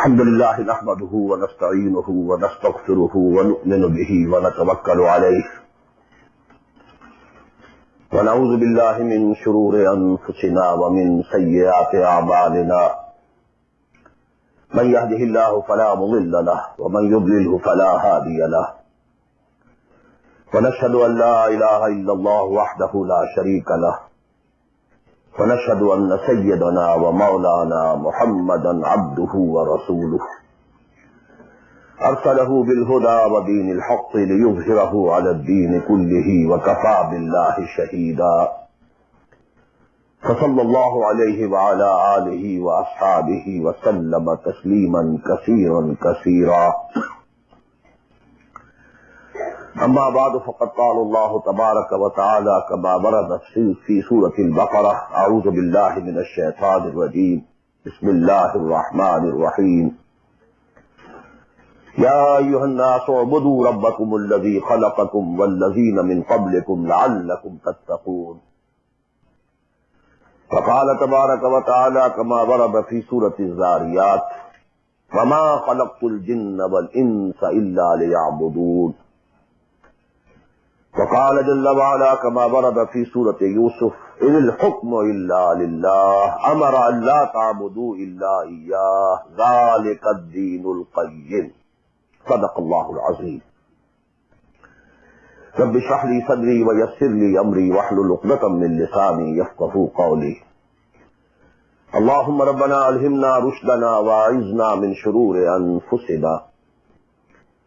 الحمد لله نحمده ونستعينه ونستغفره ونؤمن به ونتوكل عليه ونعوذ بالله من شرور أنفسنا ومن سيئات أعمالنا من يهده الله فلا مضل له ومن يضلله فلا هادي له ونشهد أن لا إله إلا الله وحده لا شريك له ونشهد أن سيدنا ومولانا محمدا عبده ورسوله أرسله بالهدى ودين الحق ليظهره على الدين كله وكفى بالله شهيدا فصلى الله عليه وعلى آله وأصحابه وسلم تسليما كثيرا كثيرا. أما بعد فقد قال الله تبارك وتعالى كما ورد في سورة البقرة: أعوذ بالله من الشيطان الرجيم بسم الله الرحمن الرحيم يا أيها الناس اعبدوا ربكم الذي خلقكم والذين من قبلكم لعلكم تتقون. فقال تبارك وتعالى كما ورد في سورة الذاريات: وما خلقت الجن والإنس إلا ليعبدون. وقال جل وعلا كما ورد في سورة يوسف: إن الحكم إلا لله أمر أن لا تعبدوا إلا إياه ذلك الدين القيم. صدق الله العظيم. رب اشرح لي صدري ويسر لي أمري واحلل عقدة من لساني يفقهوا قولي. اللهم ربنا ألهمنا رشدنا وأعذنا من شرور أنفسنا.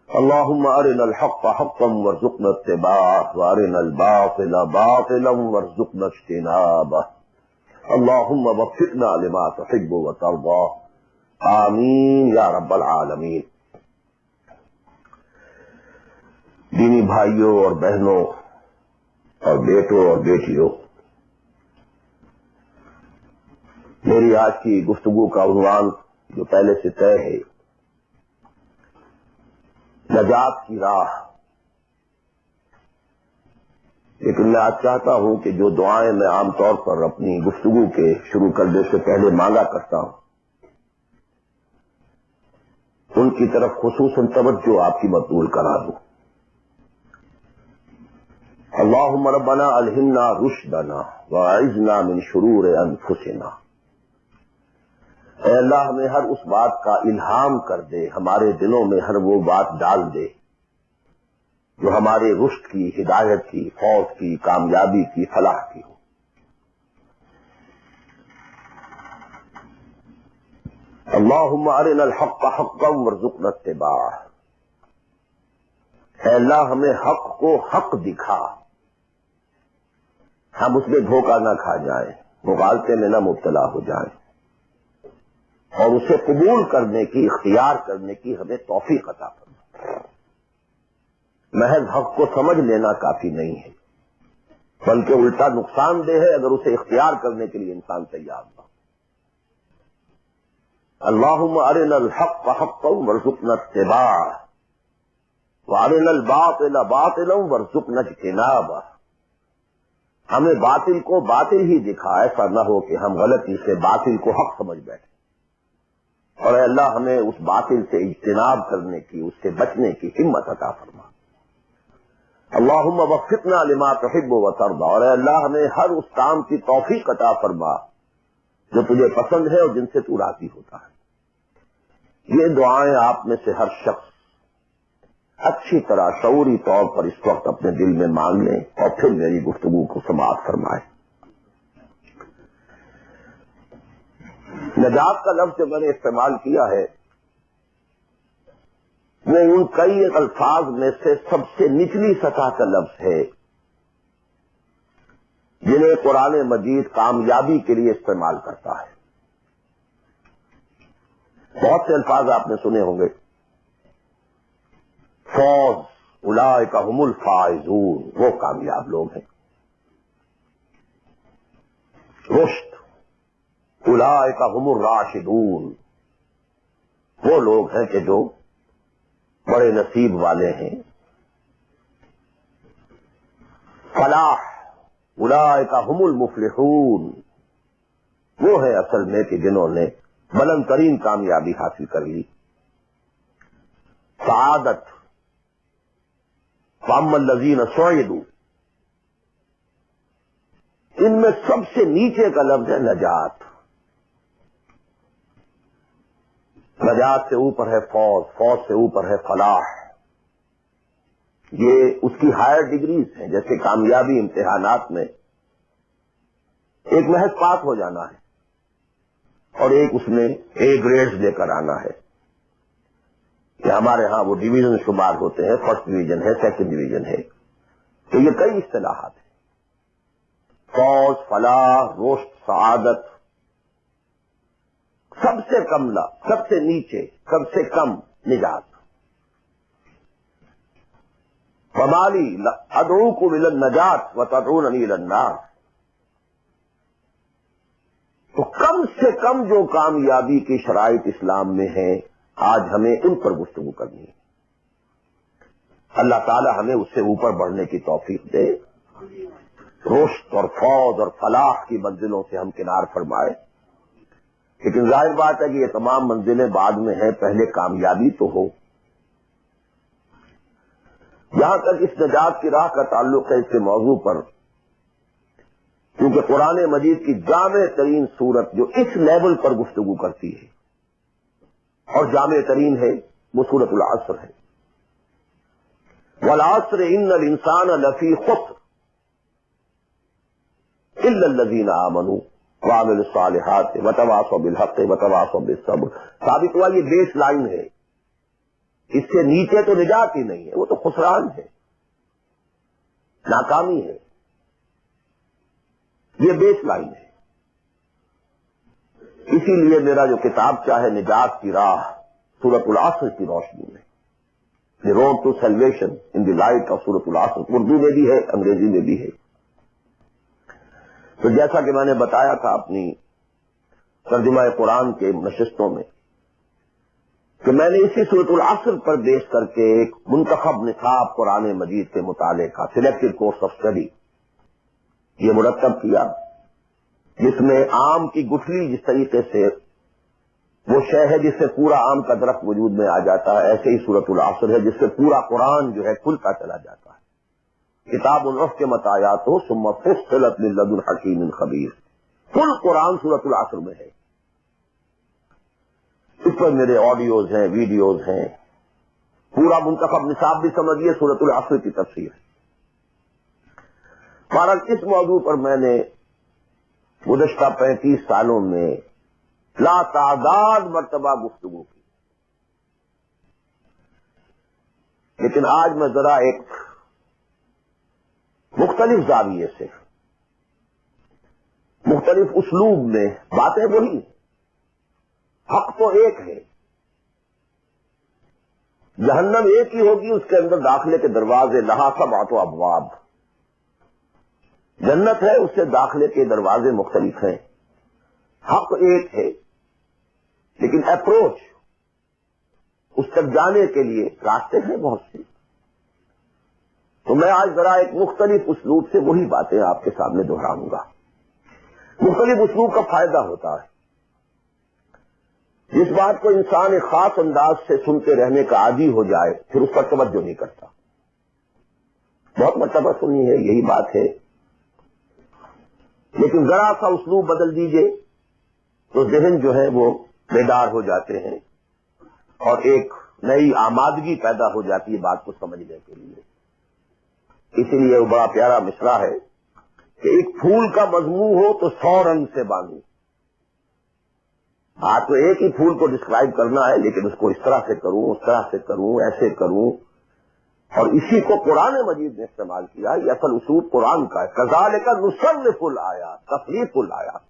اللهم أرنا الحق حقا وارزقنا اتباعه وأرنا الباطل باطلا وارزقنا اجتنابه. اللهم وفقنا لما تحب وترضى. آمین یا رب العالمین. دینی بھائیوں اور بہنوں اور بیٹوں اور بیٹیوں، میری آج کی گفتگو کا عنوان جو پہلے سے طے ہے، نجات کی راہ. لیکن میں آج چاہتا ہوں کہ جو دعائیں میں عام طور پر اپنی گفتگو کے شروع کرنے سے پہلے مانگا کرتا ہوں، ان کی طرف خصوصاً توجہ آپ کی مبذول کرا دوں. اللہم ربنا الہمنا رشدنا واعذنا من شرور انفسنا. اے اللہ ہمیں ہر اس بات کا الہام کر دے، ہمارے دلوں میں ہر وہ بات ڈال دے جو ہمارے رشد کی، ہدایت کی، فوز کی، کامیابی کی، فلاح کی ہو. اللہم ارنا الحق حقا وارزقنا اتباعہ. اے اللہ ہمیں حق کو حق دکھا، ہم اس میں دھوکہ نہ کھا جائیں، مغالطے میں نہ مبتلا ہو جائیں، اور اسے قبول کرنے کی، اختیار کرنے کی ہمیں توفیق عطا فرما. محض حق کو سمجھ لینا کافی نہیں ہے، بلکہ الٹا نقصان دہ ہے اگر اسے اختیار کرنے کے لیے انسان تیار نہ ہو. اللہم ارنا الحق حقا وارزقنا اتباعہ وارنا الباطل باطلا وارزقنا اجتنابہ. ہمیں باطل کو باطل ہی دکھا، ایسا نہ ہو کہ ہم غلطی سے باطل کو حق سمجھ بیٹھیں. اور اے اللہ ہمیں اس باطل سے اجتناب کرنے کی، اس سے بچنے کی ہمت عطا فرما. اللہم وفقنا لما تحب وترضى. اور اے اللہ ہمیں ہر اس کام کی توفیق عطا فرما جو تجھے پسند ہے اور جن سے تو راضی ہوتا ہے. یہ دعائیں آپ میں سے ہر شخص اچھی طرح شعوری طور پر اس وقت اپنے دل میں مانگ لیں اور پھر میری گفتگو کو سماعت فرمائیں. نجات کا لفظ جو میں نے استعمال کیا ہے وہ ان کئی الفاظ میں سے سب سے نچلی سطح کا لفظ ہے جنہیں قرآن مجید کامیابی کے لیے استعمال کرتا ہے. بہت سے الفاظ آپ نے سنے ہوں گے: فوز، اولئک هم الفائزون، وہ کامیاب لوگ ہیں. رشد، اولئک هم الراشدون، وہ لوگ ہیں کہ جو بڑے نصیب والے ہیں. فلاح، اولئک هم المفلحون، وہ ہے اصل میں کہ جنہوں نے بلند ترین کامیابی حاصل کر لی. سعادت فاما الذین سعدوا، ان میں سب سے نیچے کا لفظ ہے نجات. نجات سے اوپر ہے فوز، فوز سے اوپر ہے فلاح. یہ اس کی ہائر ڈگریز ہیں. جیسے کامیابی امتحانات میں ایک محض پاس ہو جانا ہے اور ایک اس میں اے گریڈز لے کر آنا ہے. کہ ہمارے ہاں وہ ڈویژن شمار ہوتے ہیں، فرسٹ ڈویژن ہے، سیکنڈ ڈویژن ہے. تو یہ کئی اصطلاحات ہیں. فوز، فلاح، رشد، سعادت. سب سے کم سب سے نیچے، سب سے کم نجات. فمالی ادعوکم الی النجات وتدعوننی الی النار. تو کم سے کم جو کامیابی کی شرائط اسلام میں ہیں، آج ہمیں ان پر گفتگو کرنی ہے. اللہ تعالی ہمیں اس سے اوپر بڑھنے کی توفیق دے. رشد اور فوز اور فلاح کی منزلوں سے ہم کنار فرمائے. لیکن ظاہر بات ہے کہ یہ تمام منزلیں بعد میں ہیں، پہلے کامیابی تو ہو. جہاں تک اس نجات کی راہ کا تعلق ہے، اس کے موضوع پر، کیونکہ قرآن مجید کی جامع ترین سورت جو اس لیول پر گفتگو کرتی ہے اور جامع ترین ہے، وہ سورۃ العصر ہے. والعصر ان الانسان لفی خسر الا الذین آمنوا وعملوا الصالحات وتواصوا بالحق وتواصوا بالصبر. ثابت ہوا یہ بیس لائن ہے. اس سے نیچے تو نجات ہی نہیں ہے، وہ تو خسران ہے، ناکامی ہے. یہ بیس لائن ہے. اسی لیے میرا جو کتاب چاہے نجات کی راہ سورۃ العصر کی روشنی میں، the road to salvation in the light of سورۃ العصر، اردو میں بھی ہے، انگریزی میں بھی ہے. تو جیسا کہ میں نے بتایا تھا اپنی ترجمہ قرآن کے نشستوں میں کہ میں نے اسی سورۃ العصر پر بیس کر کے ایک منتخب نصاب قرآن مجید کے مطالعے کا سلیکٹڈ کورس آف اسٹڈی یہ مرتب کیا، جس میں آم کی گٹھلی جس طریقے سے وہ شے ہے جس سے پورا آم کا درخت وجود میں آ جاتا ہے، ایسے ہی سورۃ العصر ہے جس سے پورا قرآن جو ہے کھلتا چلا جاتا ہے. کتاب الرحکمت آیاتہ ثم فصلت من لدن حکیم خبیر. کل قرآن سورۃ العصر میں ہے. اس پر میرے آڈیوز ہیں، ویڈیوز ہیں. پورا منتخب نصاب بھی سمجھیے، سورۃ العصر کی تفسیر. بہرحال اس موضوع پر میں نے گزشتہ 35 سالوں میں لا تعداد مرتبہ گفتگو کی. لیکن آج میں ذرا ایک مختلف زاویے سے، مختلف اسلوب میں، باتیں وہی، حق تو ایک ہے، جہنم ایک ہی ہوگی، اس کے اندر داخلے کے دروازے لہا سبعۃ ابواب. جنت ہے، اس سے داخلے کے دروازے مختلف ہیں. حق ایک ہے لیکن اپروچ، اس تک جانے کے لیے راستے ہیں بہت سے. تو میں آج ذرا ایک مختلف اسلوب سے وہی باتیں آپ کے سامنے دہراؤں گا. مختلف اسلوب کا فائدہ ہوتا ہے. جس بات کو انسان ایک خاص انداز سے سنتے رہنے کا عادی ہو جائے پھر اس پر توجہ نہیں کرتا. بہت مرتبہ سنی ہے یہی بات ہے، لیکن ذرا سا اسلوب بدل دیجئے تو ذہن جو ہے وہ بیدار ہو جاتے ہیں اور ایک نئی آمادگی پیدا ہو جاتی ہے بات کو سمجھنے کے لیے. اسی لیے وہ بڑا پیارا مصرع ہے کہ ایک پھول کا مضمون ہو تو 100 رنگ سے باندھو. ہاں تو ایک ہی پھول کو ڈسکرائب کرنا ہے، لیکن اس کو اس طرح سے کروں، اس طرح سے کروں، ایسے کروں. اور اسی کو قرآن مجید نے استعمال کیا. یہ اصل اصول قرآن کا ہے. کذالک نصرف الآیات، تصریف الآیات،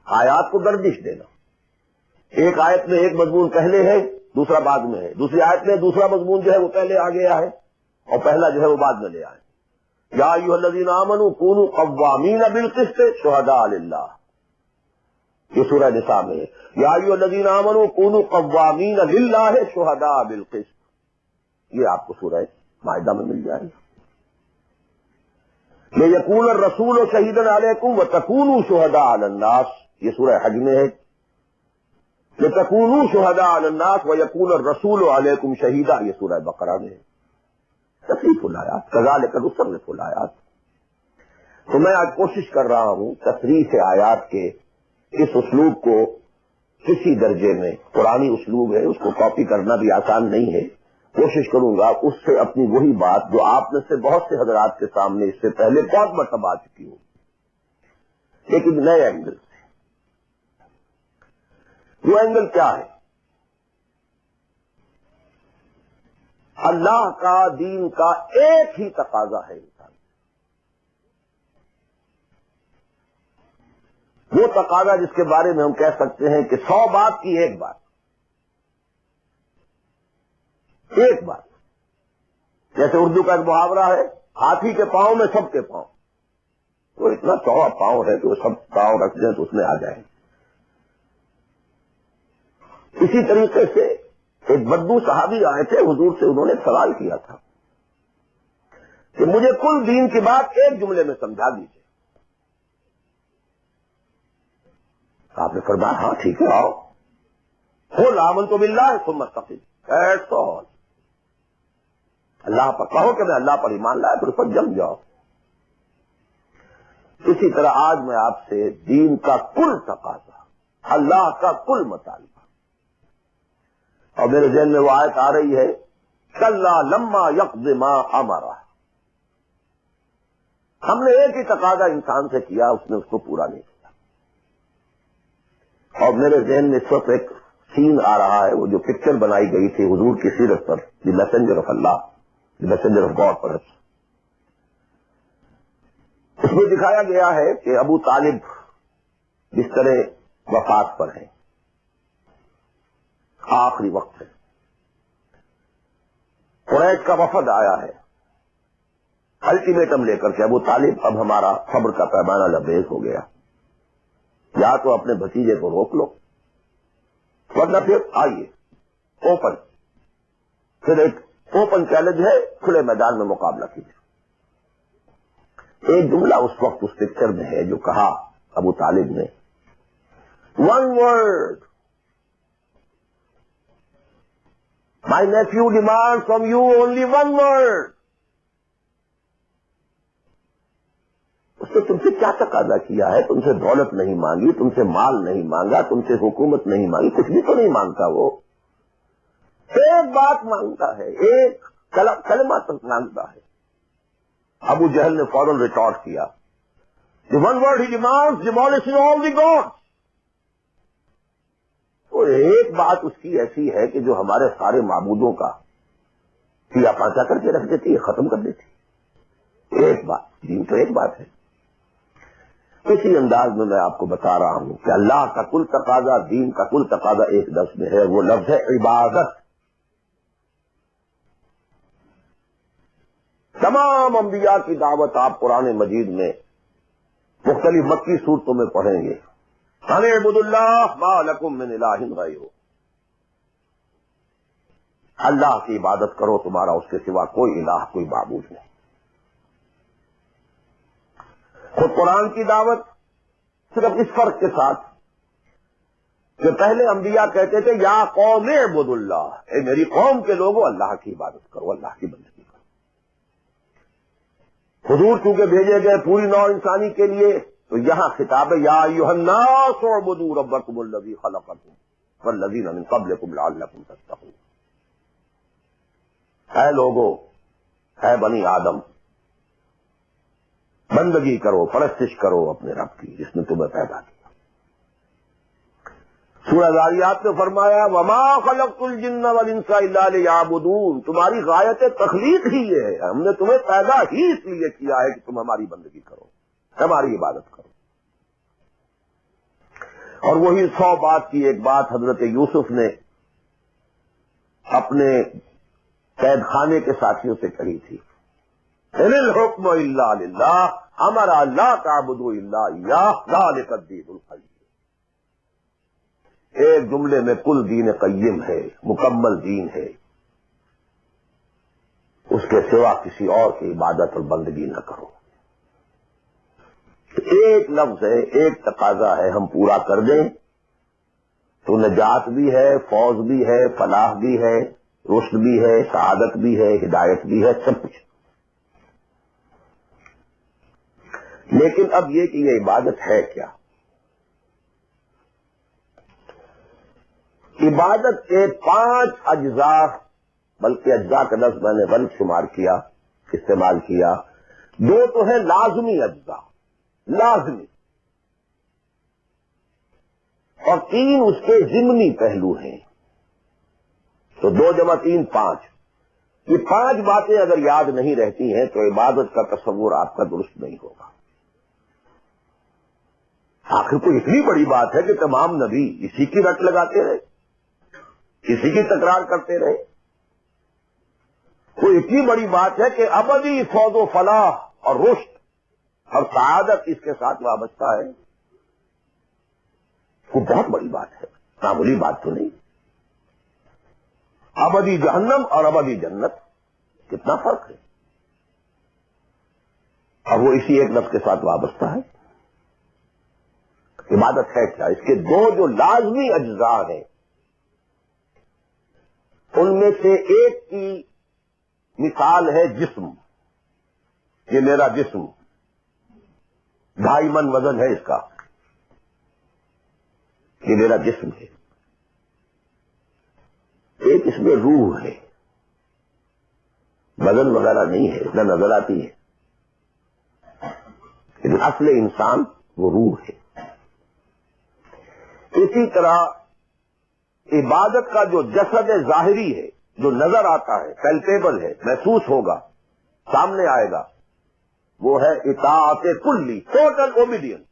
آیات کو گردش دینا. ایک آیت میں ایک مضمون پہلے ہے، دوسرا بعد میں ہے. دوسری آیت میں دوسرا مضمون جو ہے وہ پہلے آ گیا ہے اور پہلا جو ہے وہ بعد میں لے آئے. یا ایھا الذین آمنوا کونوا قوامین بالقسط شہداء للہ، یہ سورہ نساء میں ہے. یا ایھا الذین آمنوا کونوا قوامین للہ شہداء بالقسط، یہ آپ کو سورہ مائدہ میں مل جائے گا. لیکون الرسول شہیدا علیکم وتکونوا شہداء علی الناس، یہ سورہ حج میں ہے. لتکونوا شہداء علی الناس ویکون الرسول علیکم شہیدا، یہ سورہ بقرہ میں تصریف الآیات، کذالک نصرف الآیات۔ تو میں آج کوشش کر رہا ہوں تصریف آیات کے اس اسلوب کو کسی درجے میں، قرآنی اسلوب ہے، اس کو کاپی کرنا بھی آسان نہیں ہے، کوشش کروں گا اس سے اپنی وہی بات جو آپ میں سے بہت سے حضرات کے سامنے اس سے پہلے بہت مرتبہ آ چکی ہوں، لیکن نئے اینگل سے۔ وہ اینگل کیا ہے؟ اللہ کا دین کا ایک ہی تقاضا ہے انسان، وہ تقاضا جس کے بارے میں ہم کہہ سکتے ہیں کہ 100 بات کی ایک بات، ایک بات۔ جیسے اردو کا ایک محاورہ ہے، ہاتھی کے پاؤں میں سب کے پاؤں، تو اتنا چوڑا پاؤں ہے کہ وہ سب پاؤں رکھ دیں تو اس میں آ جائیں۔ اسی طریقے سے ایک بدو صحابی آئے تھے حضور سے، انہوں نے سوال کیا تھا کہ مجھے کل دین کی بات ایک جملے میں سمجھا دیجیے۔ آپ نے فرمایا ہاں ٹھیک ہے، آؤ، قل آمنت باللہ ثم استقم، ایٹس آل، اللہ پر کہو کہ میں اللہ پر ایمان لایا، پھر اس پر جم جاؤ۔ اسی طرح آج میں آپ سے دین کا کل تقاضا، اللہ کا کل مطالبہ، اور میرے ذہن میں وہ آیت آ رہی ہے کلا لما یقض ما امرہ، ہم نے ایک ہی تقاضا انسان سے کیا، اس نے اس کو پورا نہیں کیا۔ اور میرے ذہن میں اس وقت ایک سین آ رہا ہے، وہ جو پکچر بنائی گئی تھی حضور کی سیرت پر، the messenger of Allah, the messenger of God پر، اس میں دکھایا گیا ہے کہ ابو طالب جس طرح وفات پر ہیں، آخری وقت ہے، قریش کا وفد آیا ہے الٹیمیٹم لے کر کے، ابو طالب اب ہمارا صبر کا پیمانہ لبریز ہو گیا، یا تو اپنے بھتیجے کو روک لو ورنہ پھر آئیے اوپن، پھر ایک اوپن چیلنج ہے، کھلے میدان میں مقابلہ کیجیے۔ ایک جملہ اس وقت اس پکچر میں ہے جو کہا ابو طالب نے، one word, my nephew demands from you only one word. اس نے تم سے کیا تقاضا کیا ہے؟ تم سے دولت نہیں مانگی، تم سے مال نہیں مانگا، تم سے حکومت نہیں مانگی، کچھ بھی تو نہیں مانگتا، وہ ایک بات مانگتا ہے، ایک کلمہ تک مانگتا ہے۔ ابو جہل نے فوراً ریٹارٹ کیا، the one word he demands demolishes all the gods. تو ایک بات اس کی ایسی ہے کہ جو ہمارے سارے معبودوں کا پیا پانچا کر کے رکھ دیتی ہے، ختم کر دیتی ہے۔ ایک بات، دین تو ایک بات ہے۔ اسی انداز میں میں آپ کو بتا رہا ہوں کہ اللہ کا کل تقاضا، دین کا کل تقاضا ایک لفظ میں ہے، وہ لفظ ہے عبادت۔ تمام انبیاء کی دعوت آپ قرآن مجید میں مختلف مکی صورتوں میں پڑھیں گے، ان اعبدوا اللہ ما لکم من الہ غیرہ، اللہ کی عبادت کرو، تمہارا اس کے سوا کوئی الہ، کوئی معبود نہیں۔ خود قرآن کی دعوت صرف اس فرق کے ساتھ کہ پہلے انبیاء کہتے تھے یا قوم اعبدوا اللہ، اے میری قوم کے لوگوں اللہ کی عبادت کرو، اللہ کی بندگی کرو۔ حضور چونکہ بھیجے گئے پوری نوع انسانی کے لیے، تو یہاں خطاب ہے یا ایھا الناس اعبدوا ربکم الذی خلقکم والذین من قبلکم لعلکم تتقون، اے لوگو، اے بنی آدم، بندگی کرو، پرستش کرو اپنے رب کی جس نے تمہیں پیدا کیا۔ سورہ ذاریات نے فرمایا وما خلقت الجن والانس الا لیعبدون، تمہاری غایت تخلیق ہی یہ ہے، ہم نے تمہیں پیدا ہی اس لیے کیا ہے کہ تم ہماری بندگی کرو، ہماری عبادت کرو۔ اور وہی 100 بات کی ایک بات حضرت یوسف نے اپنے قید خانے کے ساتھیوں سے کہی تھی، ان الحکم الا للہ امر لا تعبدوا الا ایاہ ذلک الدین القیم۔ ایک جملے میں کل دین قیم ہے، مکمل دین ہے، اس کے سوا کسی اور کی عبادت اور بندگی نہ کرو۔ ایک لفظ ہے، ایک تقاضا ہے، ہم پورا کر دیں تو نجات بھی ہے، فوز بھی ہے، فلاح بھی ہے، رشد بھی ہے، سعادت بھی ہے، ہدایت بھی ہے، سب کچھ. لیکن اب یہ کہ یہ عبادت ہے کیا؟ عبادت کے 5 اجزاء، بلکہ اجزاء کا لفظ میں نے غلط شمار کیا، استعمال کیا. 2 تو ہے لازمی اجزاء، لازمی، اور 3 اس کے ضمنی پہلو ہیں. تو 2 جمع 3 5. یہ 5 باتیں اگر یاد نہیں رہتی ہیں تو عبادت کا تصور آپ کا درست نہیں ہوگا. آخر کوئی اتنی بڑی بات ہے کہ تمام نبی اسی کی رٹ لگاتے رہے، اسی کی تکرار کرتے رہے. کوئی اتنی بڑی بات ہے کہ ابدی فوز و فلاح اور رشد اور سعادت اس کے ساتھ وابستہ ہے. وہ بہت بڑی بات ہے، معمولی بات تو نہیں. ابدی جہنم اور ابدی جنت، کتنا فرق ہے، اور وہ اسی ایک لفظ کے ساتھ وابستہ ہے. عبادت ہے کیا؟ اس کے 2 جو لازمی اجزاء ہیں، ان میں سے ایک کی مثال ہے جسم. یہ میرا جسم 2.5 من وزن ہے اس کا، یہ میرا جسم ہے. ایک اس میں روح ہے، وزن وغیرہ نہیں ہے، اتنا نظر آتی ہے، لیکن اصل انسان وہ روح ہے. اسی طرح عبادت کا جو جسد ظاہری ہے، جو نظر آتا ہے، پیلپیبل ہے، محسوس ہوگا، سامنے آئے گا، وہ ہے اطاعت کلی، total obedience.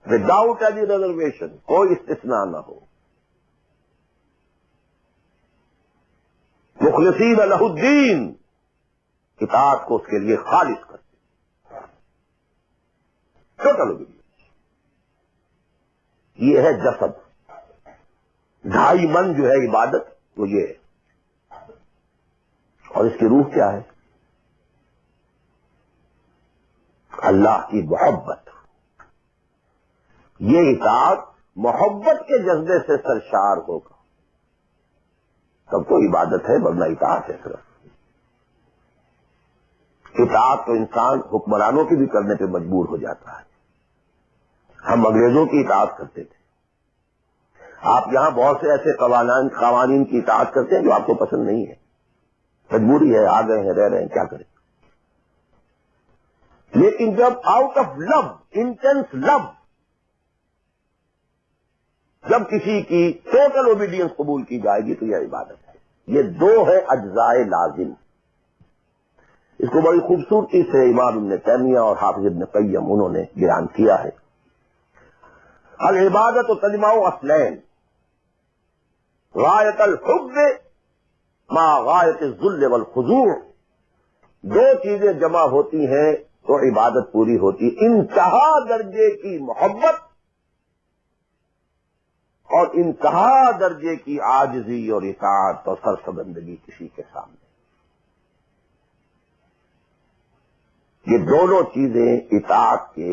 Without any reservation, کوئی استثناء نہ ہو. مخلصین لہ الدین، اطاعت کو اس کے لیے خالص کرتے، ٹوٹل اوبیڈینس. یہ ہے جسد. 2.5 من جو ہے عبادت، وہ یہ ہے. اور اس کی روح کیا ہے؟ اللہ کی محبت. یہ اطاعت محبت کے جذبے سے سرشار ہوگا تب تو عبادت ہے، ورنہ اطاعت ہے صرف. اطاعت تو انسان حکمرانوں کی بھی کرنے پہ مجبور ہو جاتا ہے. ہم انگریزوں کی اطاعت کرتے تھے، آپ یہاں بہت سے ایسے قوانین کی اطاعت کرتے ہیں جو آپ کو پسند نہیں ہے، مجبوری ہے، آ گئے ہیں، رہ رہے ہیں، کیا کریں. لیکن جب آؤٹ آف لو، انٹینس لو، جب کسی کی ٹوٹل اوبیڈینس قبول کی جائے گی تو یہ عبادت ہے. یہ 2 ہے اجزاء لازم. اس کو بڑی خوبصورتی سے امام ابن تیمیہ اور حافظ ابن قیم انہوں نے بیان کیا ہے. العبادت تجمع اصلین، غایت الحب مع غایت الذل والخضوع. 2 چیزیں جمع ہوتی ہیں تو عبادت پوری ہوتی. انتہا درجے کی محبت اور انتہا درجے کی عاجزی اور اطاعت اور سرسبندگی کسی کے سامنے. یہ دونوں چیزیں اطاعت کے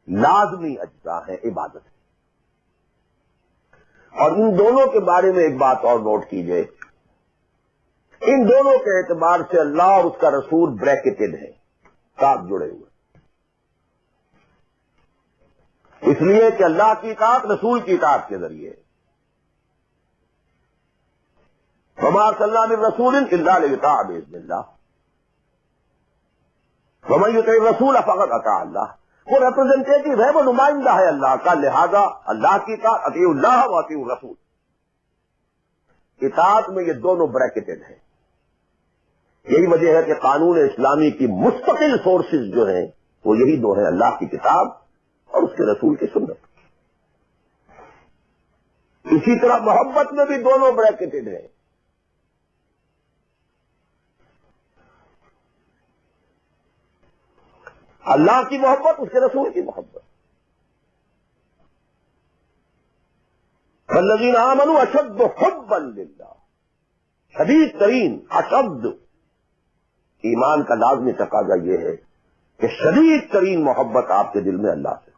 لازمی اجزاء ہیں عبادت. اور ان دونوں کے بارے میں ایک بات اور نوٹ کیجئے، ان دونوں کے اعتبار سے اللہ اور اس کا رسول بریکٹڈ ہیں، ساتھ جڑے ہوئے. اس لیے کہ اللہ کی اطاعت رسول کی اطاعت کے ذریعے. وما ارسلنا من رسول الا لیطاع باذن اللہ، ومن یطع الرسول فقد اطاع اللہ. وہ ریپرزینٹیٹو ہے، وہ نمائندہ ہے اللہ کا، لہذا اللہ کی اطاعت، اطیعوا اللہ و اطیعوا الرسول. اطاعت میں یہ دونوں بریکٹڈ ہیں. یہی وجہ ہے کہ قانون اسلامی کی مستقل سورسز جو ہیں وہ یہی 2 ہیں، اللہ کی کتاب اور اس کے رسول کی سنت. اسی طرح محبت میں بھی دونوں بریکٹڈ ہیں. اللہ کی محبت، اس کے رسول کی محبت. والذین آمنوا اشد حبا للہ، شدید ترین، اشد. ایمان کا لازمی تقاضا یہ ہے کہ شدید ترین محبت آپ کے دل میں اللہ سے.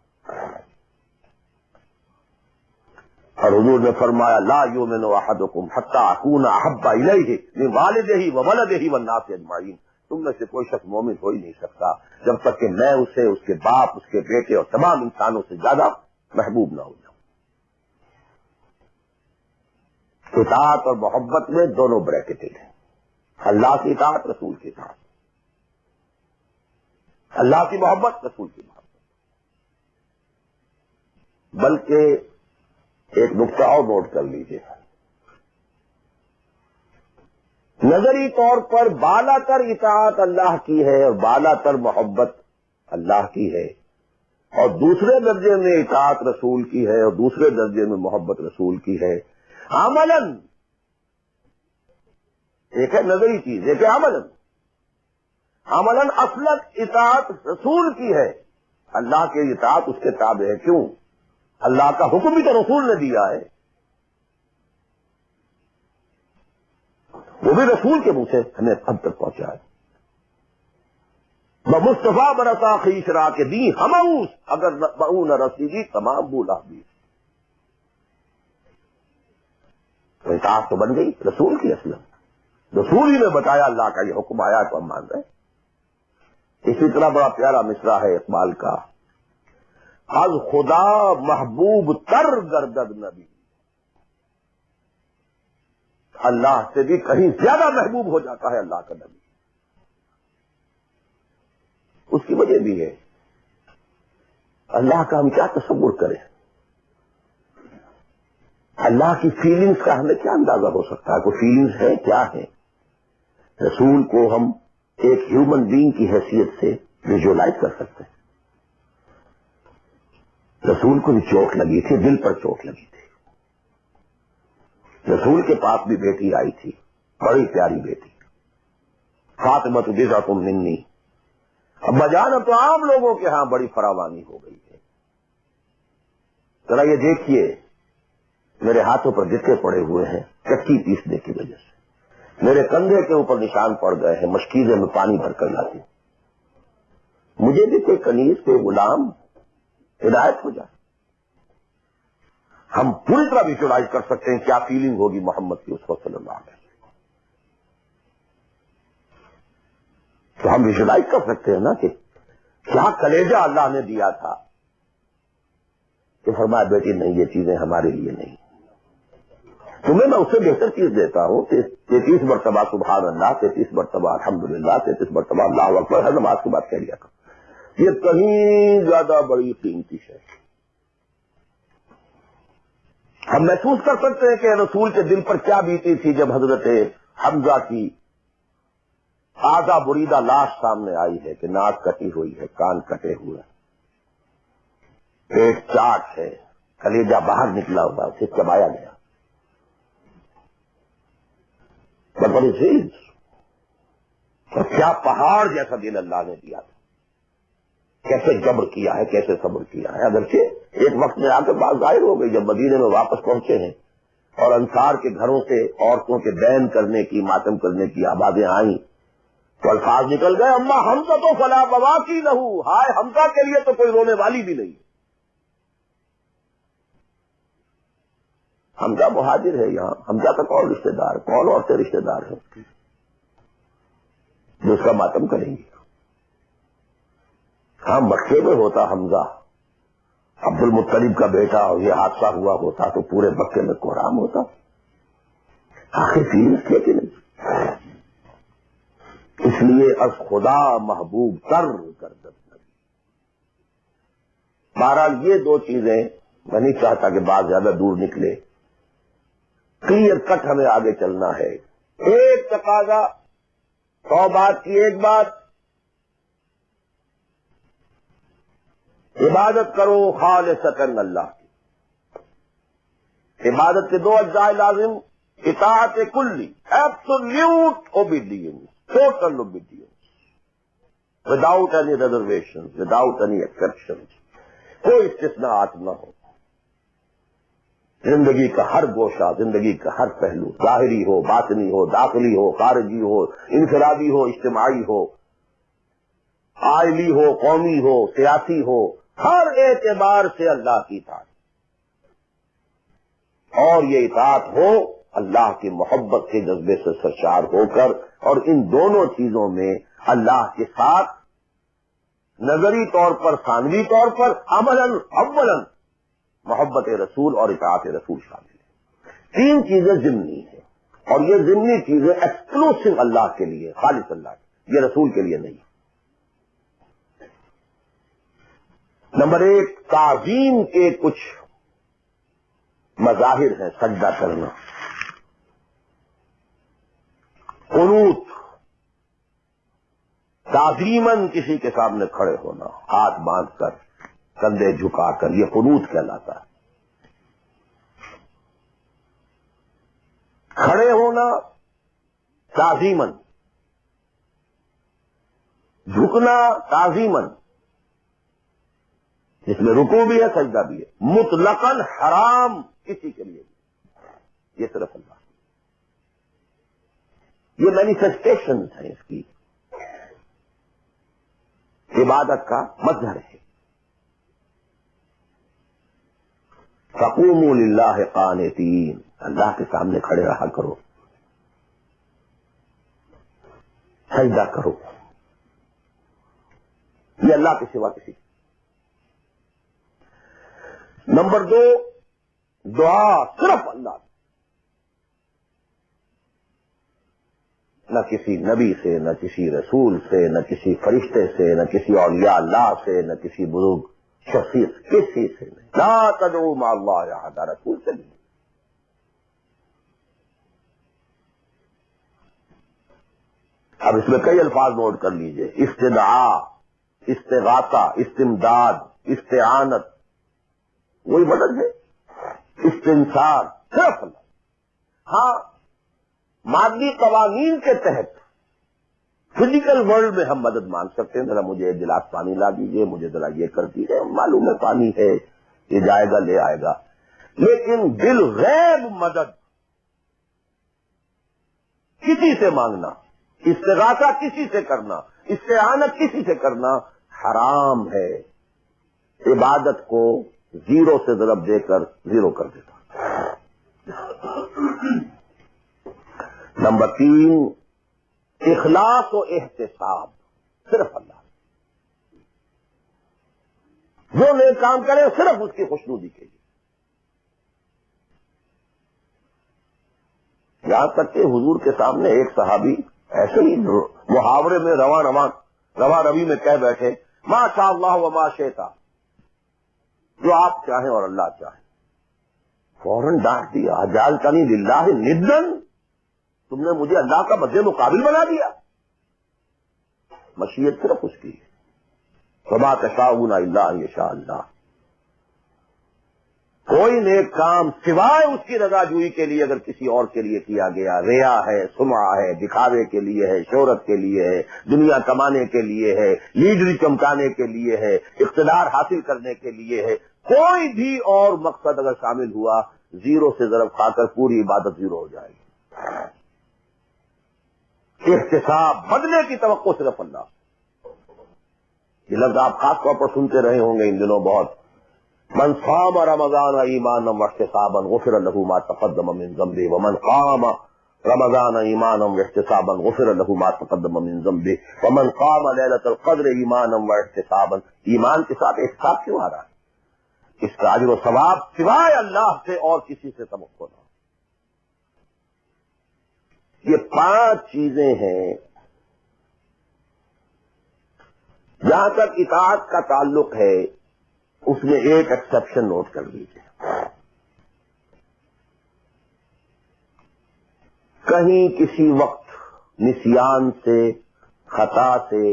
اور حضور نے فرمایا لا یؤمن احدکم حتی اکون احب الیہ من والدہ وولدہ والناس اجمعین، تم میں سے کوئی شخص مومن ہو ہی نہیں سکتا جب تک کہ میں اسے اس کے باپ، اس کے بیٹے اور تمام انسانوں سے زیادہ محبوب نہ ہو جاؤں۔ اطاعت اور محبت میں دونوں بریکٹڈ ہیں، اللہ کی اطاعت، رسول کی اطاعت، اللہ کی محبت، رسول کی محبت۔ بلکہ ایک نقطہ اور نوٹ کر لیجیے، نظری طور پر بالا تر اطاعت اللہ کی ہے اور بالا تر محبت اللہ کی ہے، اور دوسرے درجے میں اطاعت رسول کی ہے اور دوسرے درجے میں محبت رسول کی ہے۔ عملاً ایک ہے نظری چیز، ایک ہے عملاً۔ عملاً اصلت اطاعت رسول کی ہے، اللہ کے اطاعت اس کے تابع ہے۔ کیوں؟ اللہ کا حکم بھی تو رسول نے دیا ہے، وہ بھی رسول کے منہ سے ہمیں اب تک پہنچا ہے۔ مصطفیٰ برسا خیش را کے دی ہموس اگر بہو نہ رسیدی تمام بولا بھی، تو اطاعت تو بن گئی رسول کی۔ اصل رسول ہی نے بتایا اللہ کا یہ حکم آیا تو ہم مان رہے ہیں۔ اسی طرح بڑا پیارا مصرع ہے اقبال کا، از خدا محبوب تر گردد نبی، اللہ سے بھی کہیں زیادہ محبوب ہو جاتا ہے اللہ کا نبی۔ اس کی وجہ بھی ہے اللہ کا ہم کیا تصور کریں، اللہ کی فیلنگز کا ہمیں کیا اندازہ ہو سکتا ہے؟ کوئی فیلنگز ہے کیا ہے؟ رسول کو ہم ایک ہیومن بینگ کی حیثیت سے ویژولائز کر سکتے ہیں۔ رسول کو بھی چوٹ لگی تھی، دل پر چوٹ لگی تھی۔ رسول کے پاس بھی بیٹی آئی تھی، بڑی پیاری بیٹی، فاطمہ بضعۃ منی۔ ابا جان اب تو عام لوگوں کے ہاں بڑی فراوانی ہو گئی ہے، ذرا یہ دیکھیے میرے ہاتھوں پر جتنے پڑے ہوئے ہیں چکی پیسنے کی وجہ سے، میرے کندھے کے اوپر نشان پڑ گئے ہیں، مشکیزیں میں پانی بھر کر لاتی ہوں، مجھے بھی کوئی کنیز، کوئی غلام ہدایت ہو جائے۔ ہم پوری طرح ویژولائز کر سکتے ہیں کیا فیلنگ ہوگی محمد کی اس وقت صلی اللہ علیہ وسلم، تو ہم ویژولائز کر سکتے ہیں نا کہ کیا کلیجہ اللہ نے دیا تھا کہ فرمایا بیٹی نہیں، یہ چیزیں ہمارے لیے نہیں، تمہیں میں اس سے بہتر چیز دیتا ہوں۔ 33 مرتبہ سبحان اللہ، 33 مرتبہ الحمدللہ، 33 مرتبہ اللہ اکبر ہر نماز کے بعد کہہ لیا کرو، یہ کہیں زیادہ بڑی قیمتی ہے۔ ہم محسوس کر سکتے ہیں کہ رسول کے دل پر کیا بیتی تھی جب حضرت حمزہ کی تازہ بریدہ لاش سامنے آئی ہے کہ ناک کٹی ہوئی ہے، کان کٹے ہوئے، پیٹ چاٹ ہے، کلیجہ باہر نکلا ہوا، اسے چبایا گیا۔ بڑی چیز، اور کیا پہاڑ جیسا دل اللہ نے دیا تھا، کیسے جبر کیا ہے، کیسے صبر کیا ہے۔ اگرچہ ایک وقت میں آ کے بات ظاہر ہو گئی جب مدینے میں واپس پہنچے ہیں اور انصار کے گھروں سے عورتوں کے بین کرنے کی، ماتم کرنے کی آوازیں آئیں تو الفاظ نکل گئے، اما حمزہ تو فلا بواکی لہو، ہائے حمزہ کے لیے تو کوئی رونے والی بھی نہیں۔ حمزہ مہاجر ہے، یہاں حمزہ کا کون رشتہ دار، کون عورتیں رشتہ دار ہیں جو اس کا ماتم کریں گی؟ ہاں مکے میں ہوتا حمزہ، عبد المطلب کا بیٹا، اور یہ حادثہ ہوا ہوتا تو پورے مکے میں کوہرام ہوتا۔ آخر فیلنگس تھے کہ نہیں؟ اس لیے از خدا محبوب تر گردد نبی۔ بہرحال یہ دو چیزیں میں نہیں چاہتا کہ بات زیادہ دور نکلے، کلیئر کٹ ہمیں آگے چلنا ہے۔ ایک تقاضا 100 بات کی، ایک بات عبادت کرو خالصتاً اللہ کی۔ عبادت کے 2 اجزاء لازم، اطاعت کلی، absolute obedience, total obedience, without any reservation, without any exception, کوئی استثناءات نہ ہو۔ زندگی کا ہر گوشہ، زندگی کا ہر پہلو، ظاہری ہو، باطنی ہو، داخلی ہو، خارجی ہو، انفرادی ہو، اجتماعی ہو، عائلی ہو، قومی ہو، سیاسی ہو، ہر اعتبار سے اللہ کی اطاعت۔ اور یہ اطاعت ہو اللہ کی محبت کے جذبے سے سرشار ہو کر، اور ان دونوں چیزوں میں اللہ کے ساتھ نظری طور پر ثانوی طور پر عملاً اولاً محبت رسول اور اطاعت رسول شامل ہے۔ تین چیزیں ضمنی ہیں، اور یہ ضمنی چیزیں ایکسکلوسیو اللہ کے لیے، خالص اللہ کے، یہ رسول کے لیے نہیں۔ نمبر ایک، تعظیم کے کچھ مظاہر ہیں، سجدہ کرنا، قنوت، تعظیماً کسی کے سامنے کھڑے ہونا، ہاتھ باندھ کر، کندھے جھکا کر، یہ قنوت کہلاتا ہے۔ کھڑے ہونا تعظیماً، جھکنا تعظیماً، جس میں رکوع بھی ہے سجدہ بھی ہے، مطلقاً حرام کسی کے لیے بھی، یہ صرف اللہ، یہ مینیفیسٹیشن ہے اس کی، عبادت کا مظہر ہے۔ فقوموا للہ قانتین، اللہ کے سامنے کھڑے رہا کرو، سجدہ کرو، یہ اللہ کے سوا کسی۔ نمبر دو، دعا صرف اللہ، نہ کسی نبی سے، نہ کسی رسول سے، نہ کسی فرشتے سے، نہ کسی اولیاء اللہ سے، نہ کسی بزرگ شخصیت، کسی سے نہیں۔ لا تدعوا مع اللہ احدا، رسول سے نہیں۔ اب اس میں کئی الفاظ نوٹ کر لیجئے، استدعاء، استغاثہ، استمداد، استعانت، وہی مدد ہے، استنصار، صرف اللہ۔ ہاں مادی قوانین کے تحت فزیکل ورلڈ میں ہم مدد مانگ سکتے ہیں، ذرا مجھے ایک گلاس پانی لا دیجیے، مجھے ذرا یہ کر دیجیے، معلوم ہے پانی ہے، یہ جائے گا لے آئے گا، لیکن بالغیب مدد کسی سے مانگنا، استغاثہ کسی سے کرنا، استعانت کسی سے کرنا حرام ہے، عبادت کو زیرو سے ضرب دے کر زیرو کر دیتا۔ نمبر تین، اخلاص و احتساب، صرف اللہ، جو نیک کام کرے صرف اس کی خوشنودی کے لیے۔ یہاں تک کہ حضور کے سامنے ایک صحابی ایسے ہی محاورے میں رواں روی میں کہہ بیٹھے، ما شاء اللہ و ما شئت، جو آپ چاہیں اور اللہ چاہے۔ فوراً ڈانٹ دیا، اجعلتنی للہ ندًا، تم نے مجھے اللہ کا مد مقابل بنا دیا۔ مشیت صرف اس کی ہے، وما تشاءون الا ان یشاء اللہ۔ کوئی نیک کام سوائے اس کی رضا جوئی کے لیے اگر کسی اور کے لیے کیا گیا، ریا ہے، سمعہ ہے، دکھاوے کے لیے ہے، شہرت کے لیے ہے، دنیا کمانے کے لیے ہے، لیڈری چمکانے کے لیے ہے، اقتدار حاصل کرنے کے لیے ہے، کوئی بھی اور مقصد اگر شامل ہوا، زیرو سے ضرب کھا کر پوری عبادت زیرو ہو جائے گی۔ احتساب، بدلے کی توقع صرف اللہ۔ یہ لفظ آپ خاص طور پر سنتے رہے ہوں گے ان دنوں بہت، من صام رمضان ایمانا واحتسابا غفر له ما تقدم من ذنبه ومن قام رمضان ایمانا واحتسابا غفر له ما تقدم من ذنبه ومن قام ليلة القدر ایمانا واحتسابا۔ ایمان کے ساتھ احتساب کیوں آ رہا ہے؟ اس کا اجر و ثواب سوائے اللہ سے اور کسی سے توقع نہ۔ یہ 5 چیزیں ہیں۔ جہاں تک اطاعت کا تعلق ہے اس میں ایک ایکسپشن نوٹ کر لیجیے، کہیں کسی وقت نسیان سے، خطا سے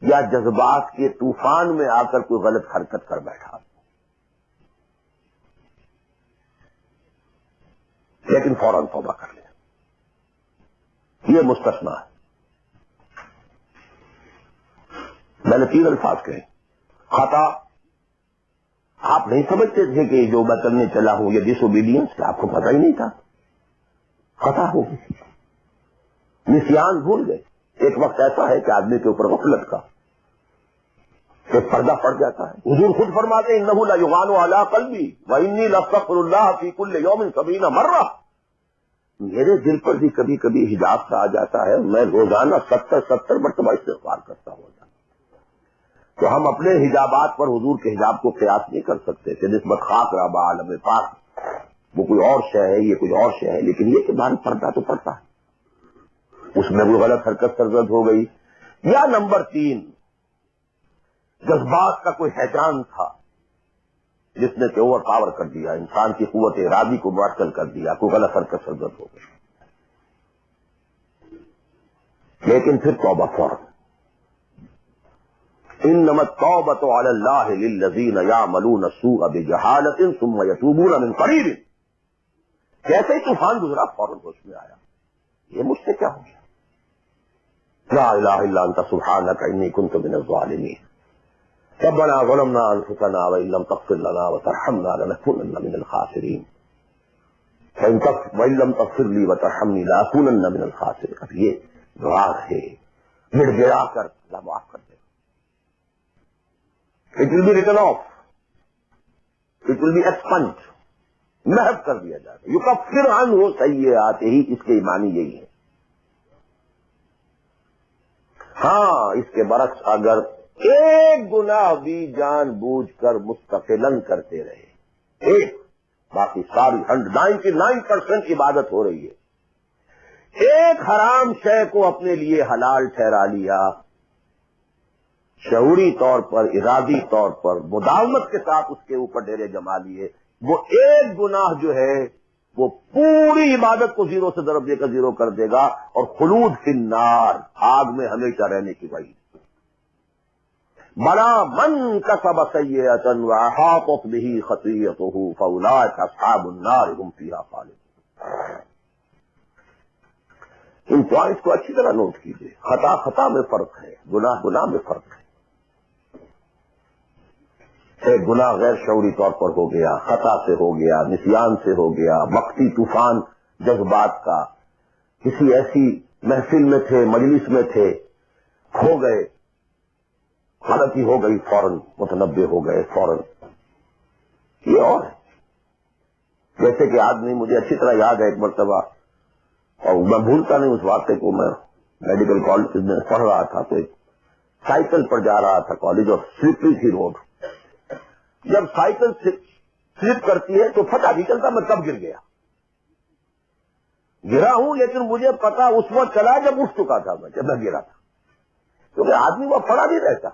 یا جذبات کے طوفان میں آ کر کوئی غلط حرکت کر بیٹھا، لیکن فوراً توبہ کر لیں، یہ مستثنا ہے۔ میں نے 3 الفاظ کہے، خطا، آپ نہیں سمجھتے تھے کہ جو میں کرنے چلا ہوں یہ ڈس اوبیڈینس، آپ کو پتہ ہی نہیں تھا، خطا ہو گئی، نسیان، بھول گئے۔ ایک وقت ایسا ہے کہ آدمی کے اوپر غفلت کا، کہ پردہ پڑ جاتا ہے. حضور خود فرماتے ہیں انہ لیغان علی قلبی وانی لاستغفر اللہ فی کل یوم 70 مرہ. میرے دل پر بھی کبھی کبھی حجاب سا آ جاتا ہے، میں روزانہ 70 مرتبہ استغفار کرتا ہوں. تو ہم اپنے حجابات پر حضور کے حجاب کو قیاس نہیں کر سکتے کہ نسبت خاک رابع عالم پاک وہ کوئی اور شے ہے، یہ کوئی اور شے ہے. لیکن یہ کہ بھاری پردہ تو پڑتا ہے، اس میں کوئی غلط حرکت سرزد ہو گئی. یا نمبر 3، جذبات کا کوئی حیران تھا جس نے کہ اوور پاور کر دیا، انسان کی قوت ارادی کو معطل کر دیا، کوئی غلط حرکت سرزد ہو گئی. لیکن پھر توبہ فوراً. انما التوبۃ علی اللہ للذین یعملون السوء بجہالۃ ثم یتوبون من قریب. جیسے ہی طوفان گزرا فوراً ہوش میں آیا یہ مجھ سے کیا ہو گیا. لا الہ الا انت سبحانک انی کنت من الظالمین. ربنا ظلمنا انفسنا وان لم تغفر لنا وترحمنا لنكونن من الخاسرین. وان لم تغفر لی وترحمنی لاکونن من الخاسرین. اب یہ دعا ہے گڑ گڑا کر اللہ معاف کر دے. It will be written off. It will be expunged. محو کر دیا جائے گا. یکفر عنہ سیئات ہی اس کے معنی یہی ہے. ہاں اس کے برعکس اگر ایک گناہ بھی جان بوجھ کر مستقلاً کرتے رہے، ایک، باقی ساری 99% عبادت ہو رہی ہے، ایک حرام شے کو اپنے لیے حلال ٹھہرا لیا، شعوری طور پر، ارادی طور پر، مداومت کے ساتھ اس کے اوپر ڈیرے جما لیے، وہ ایک گناہ جو ہے وہ پوری عبادت کو زیرو سے ضرب دے کر زیرو کر دے گا، اور خلود فی النار، آگ میں ہمیشہ رہنے کی وعید. بلا من کسب سیئۃ واحاطت بہ خطیئتہ فاولئک اصحاب النار هم فیہا خالدون. ان پوائنٹس کو اچھی طرح نوٹ کیجیے. خطا میں فرق ہے، گناہ میں فرق ہے. ایک گناہ غیر شعوری طور پر ہو گیا، خطا سے ہو گیا، نسیان سے ہو گیا، وقتی طوفان جذبات کا، کسی ایسی محفل میں تھے، مجلس میں تھے، کھو گئے، غلطی ہو گئی، فوراً متنبہ ہو گئے فوراً. یہ اور ہے. جیسے کہ آدمی، مجھے اچھی طرح یاد ہے ایک مرتبہ، اور میں بھولتا نہیں اس واقعے کو، میں میڈیکل کالج میں پڑھ رہا تھا تو ایک سائیکل پر جا رہا تھا کالج، اور سلپری تھی روڈ. جب سائیکل سلپ کرتی ہے تو پتہ نہیں چلتا میں کب گر گیا. گرا ہوں لیکن مجھے پتا اس وقت چلا جب اٹھ چکا تھا میں، جب میں گرا تھا، کیونکہ آدمی وہ پڑا نہیں رہتا،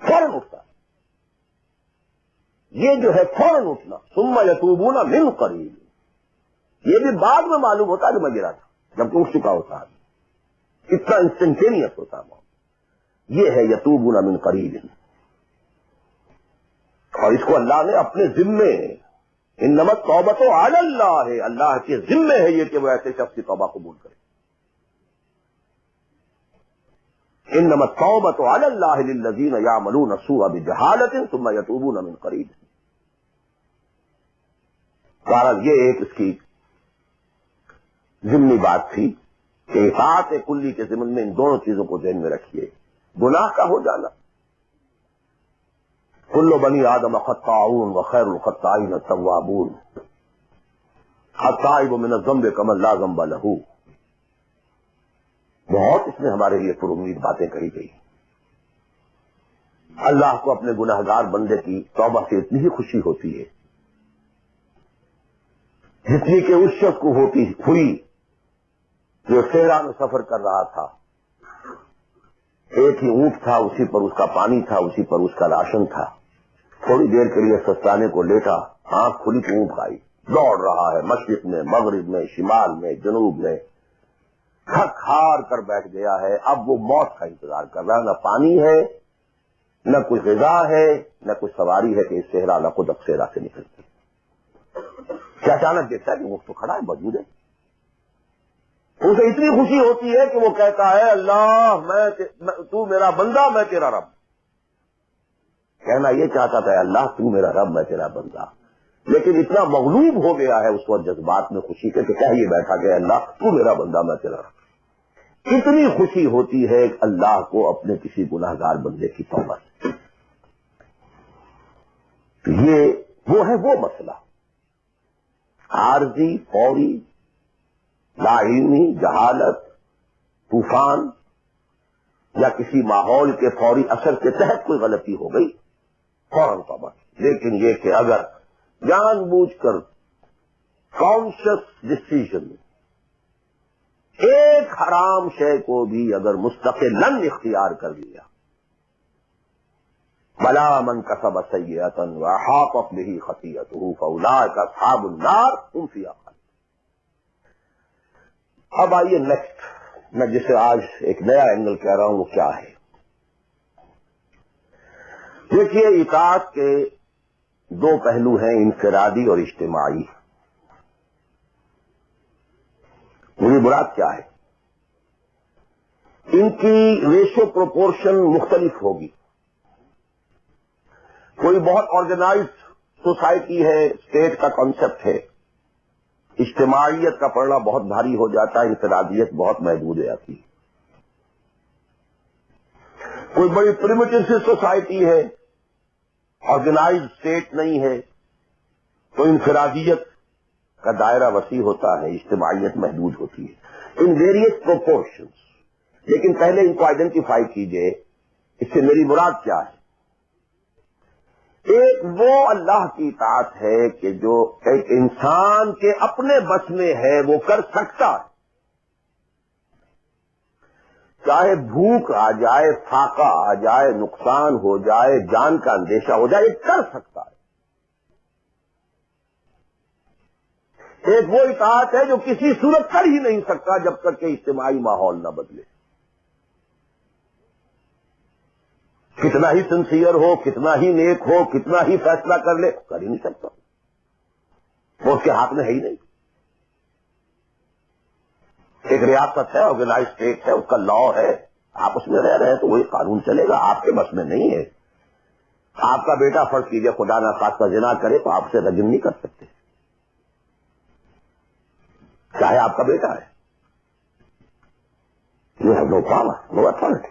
فوراً اٹھتا. یہ جو ہے فوراً اٹھنا، ثم یتوبون من قریب، یہ بھی بعد میں معلوم ہوتا کہ میں گرا تھا، جب اٹھ چکا ہوتا ہے. اتنا انسٹنٹینیس ہوتا ہے. یہ ہے یتوبون من قریب. اور اس کو اللہ نے اپنے ذمے، انما التوبۃ علی اللہ ہے، اللہ کے ذمے ہے یہ کہ وہ ایسے شخص کی توبہ قبول کرے. انما التوبۃ علی اللہ للذین یعملون السوء بجہالۃ ثم یتوبون من قریب. بہرحال یہ ایک اس کی ضمنی بات تھی کہ اطاعت کلی کے ضمن میں ان دونوں چیزوں کو ذہن میں رکھیے. گناہ کا ہو جانا، کل بنی آدم خطاؤون وخیر الخطائین التوابون، التائب من الذنب کمن لا ذنب لہ. بہت اس میں ہمارے لیے پر امید باتیں کہی گئی. اللہ کو اپنے گناہگار بندے کی توبہ سے اتنی ہی خوشی ہوتی ہے جتنی کہ اس شخص کو ہوئی جو صحرا میں سفر کر رہا تھا. ایک ہی اونٹ تھا، اسی پر اس کا پانی تھا، اسی پر اس کا راشن تھا. تھوڑی دیر کے لیے سستانے کو لیٹا، آنکھ کھلی تو اونٹ کھائی، دوڑ رہا ہے مشرق میں، مغرب میں، شمال میں، جنوب میں، تھک ہار کر بیٹھ گیا ہے. اب وہ موت کا انتظار کر رہا ہے. نہ پانی ہے، نہ کوئی غذا ہے، نہ کوئی سواری ہے کہ اس صحرا نہ خود اب صحرا سے نکلتی. کیا اچانک دیکھتا ہے کہ اونٹ تو کھڑا ہے، موجود ہے. اسے اتنی خوشی ہوتی ہے کہ وہ کہتا ہے اللہ تو میرا بندہ، میں تیرا رب. کہنا یہ چاہتا تھا اللہ تو میرا رب، میں تیرا بندہ، لیکن اتنا مغلوب ہو گیا ہے اس وقت جذبات میں خوشی کے کہ کہہ یہ بیٹھا کہ اللہ تو میرا بندہ، میں تیرا رب. کتنی خوشی ہوتی ہے اللہ کو اپنے کسی گناہگار بندے کی توبہ سے. یہ وہ مسئلہ عارضی، فوری، لا علمی، جہالت، طوفان یا کسی ماحول کے فوری اثر کے تحت کوئی غلطی ہو گئی فوراً توبہ. لیکن یہ کہ اگر جان بوجھ کر کانشس ڈسیژن ایک حرام شے کو بھی اگر مستقلاً اختیار کر لیا، بلا من کسب سیئۃ وأحاطت به خطیئته فاولئک اصحاب النار هم فیہا خالدون. اب آئیے نیکسٹ، میں جسے آج ایک نیا اینگل کہہ رہا ہوں وہ کیا ہے. دیکھیے اطاعت کے دو پہلو ہیں، انفرادی اور اجتماعی. میری مراد کیا ہے؟ ان کی ریشو پروپورشن مختلف ہوگی. کوئی بہت آرگنائزڈ سوسائٹی ہے، اسٹیٹ کا کانسیپٹ ہے، اجتماعیت کا پڑھنا بہت بھاری ہو جاتا ہے، انفرادیت بہت محدود ہو جاتی ہے. کوئی بڑی پریمیٹو سی سوسائٹی ہے، آرگنائزڈ اسٹیٹ نہیں ہے، تو انفرادیت کا دائرہ وسیع ہوتا ہے، اجتماعیت محدود ہوتی ہے، ان ویریس پروپورشنز. لیکن پہلے ان کو آئیڈینٹیفائی کیجئے، اس سے میری مراد کیا ہے. ایک وہ اللہ کی اطاعت ہے کہ جو ایک انسان کے اپنے بس میں ہے وہ کر سکتا ہے، چاہے بھوک آ جائے، فاقہ آ جائے، نقصان ہو جائے، جان کا اندیشہ ہو جائے، یہ کر سکتا ہے. ایک وہ اطاعت ہے جو کسی صورت کر ہی نہیں سکتا جب تک کہ اجتماعی ماحول نہ بدلے. کتنا ہی سنسیئر ہو، کتنا ہی نیک ہو، کتنا ہی فیصلہ کر لے، کر ہی نہیں سکتا، وہ اس کے ہاتھ میں ہے ہی نہیں. ایک ریاست ہے، آرگنائز اسٹیٹ ہے، اس کا لا ہے، آپ اس میں رہ رہے ہیں تو وہی قانون چلے گا، آپ کے بس میں نہیں ہے. آپ کا بیٹا فرض کیجئے خدا نہ خواستہ زنا کرے تو آپ سے رجم نہیں کر سکتے، چاہے آپ کا بیٹا ہے. You have no power, no authority.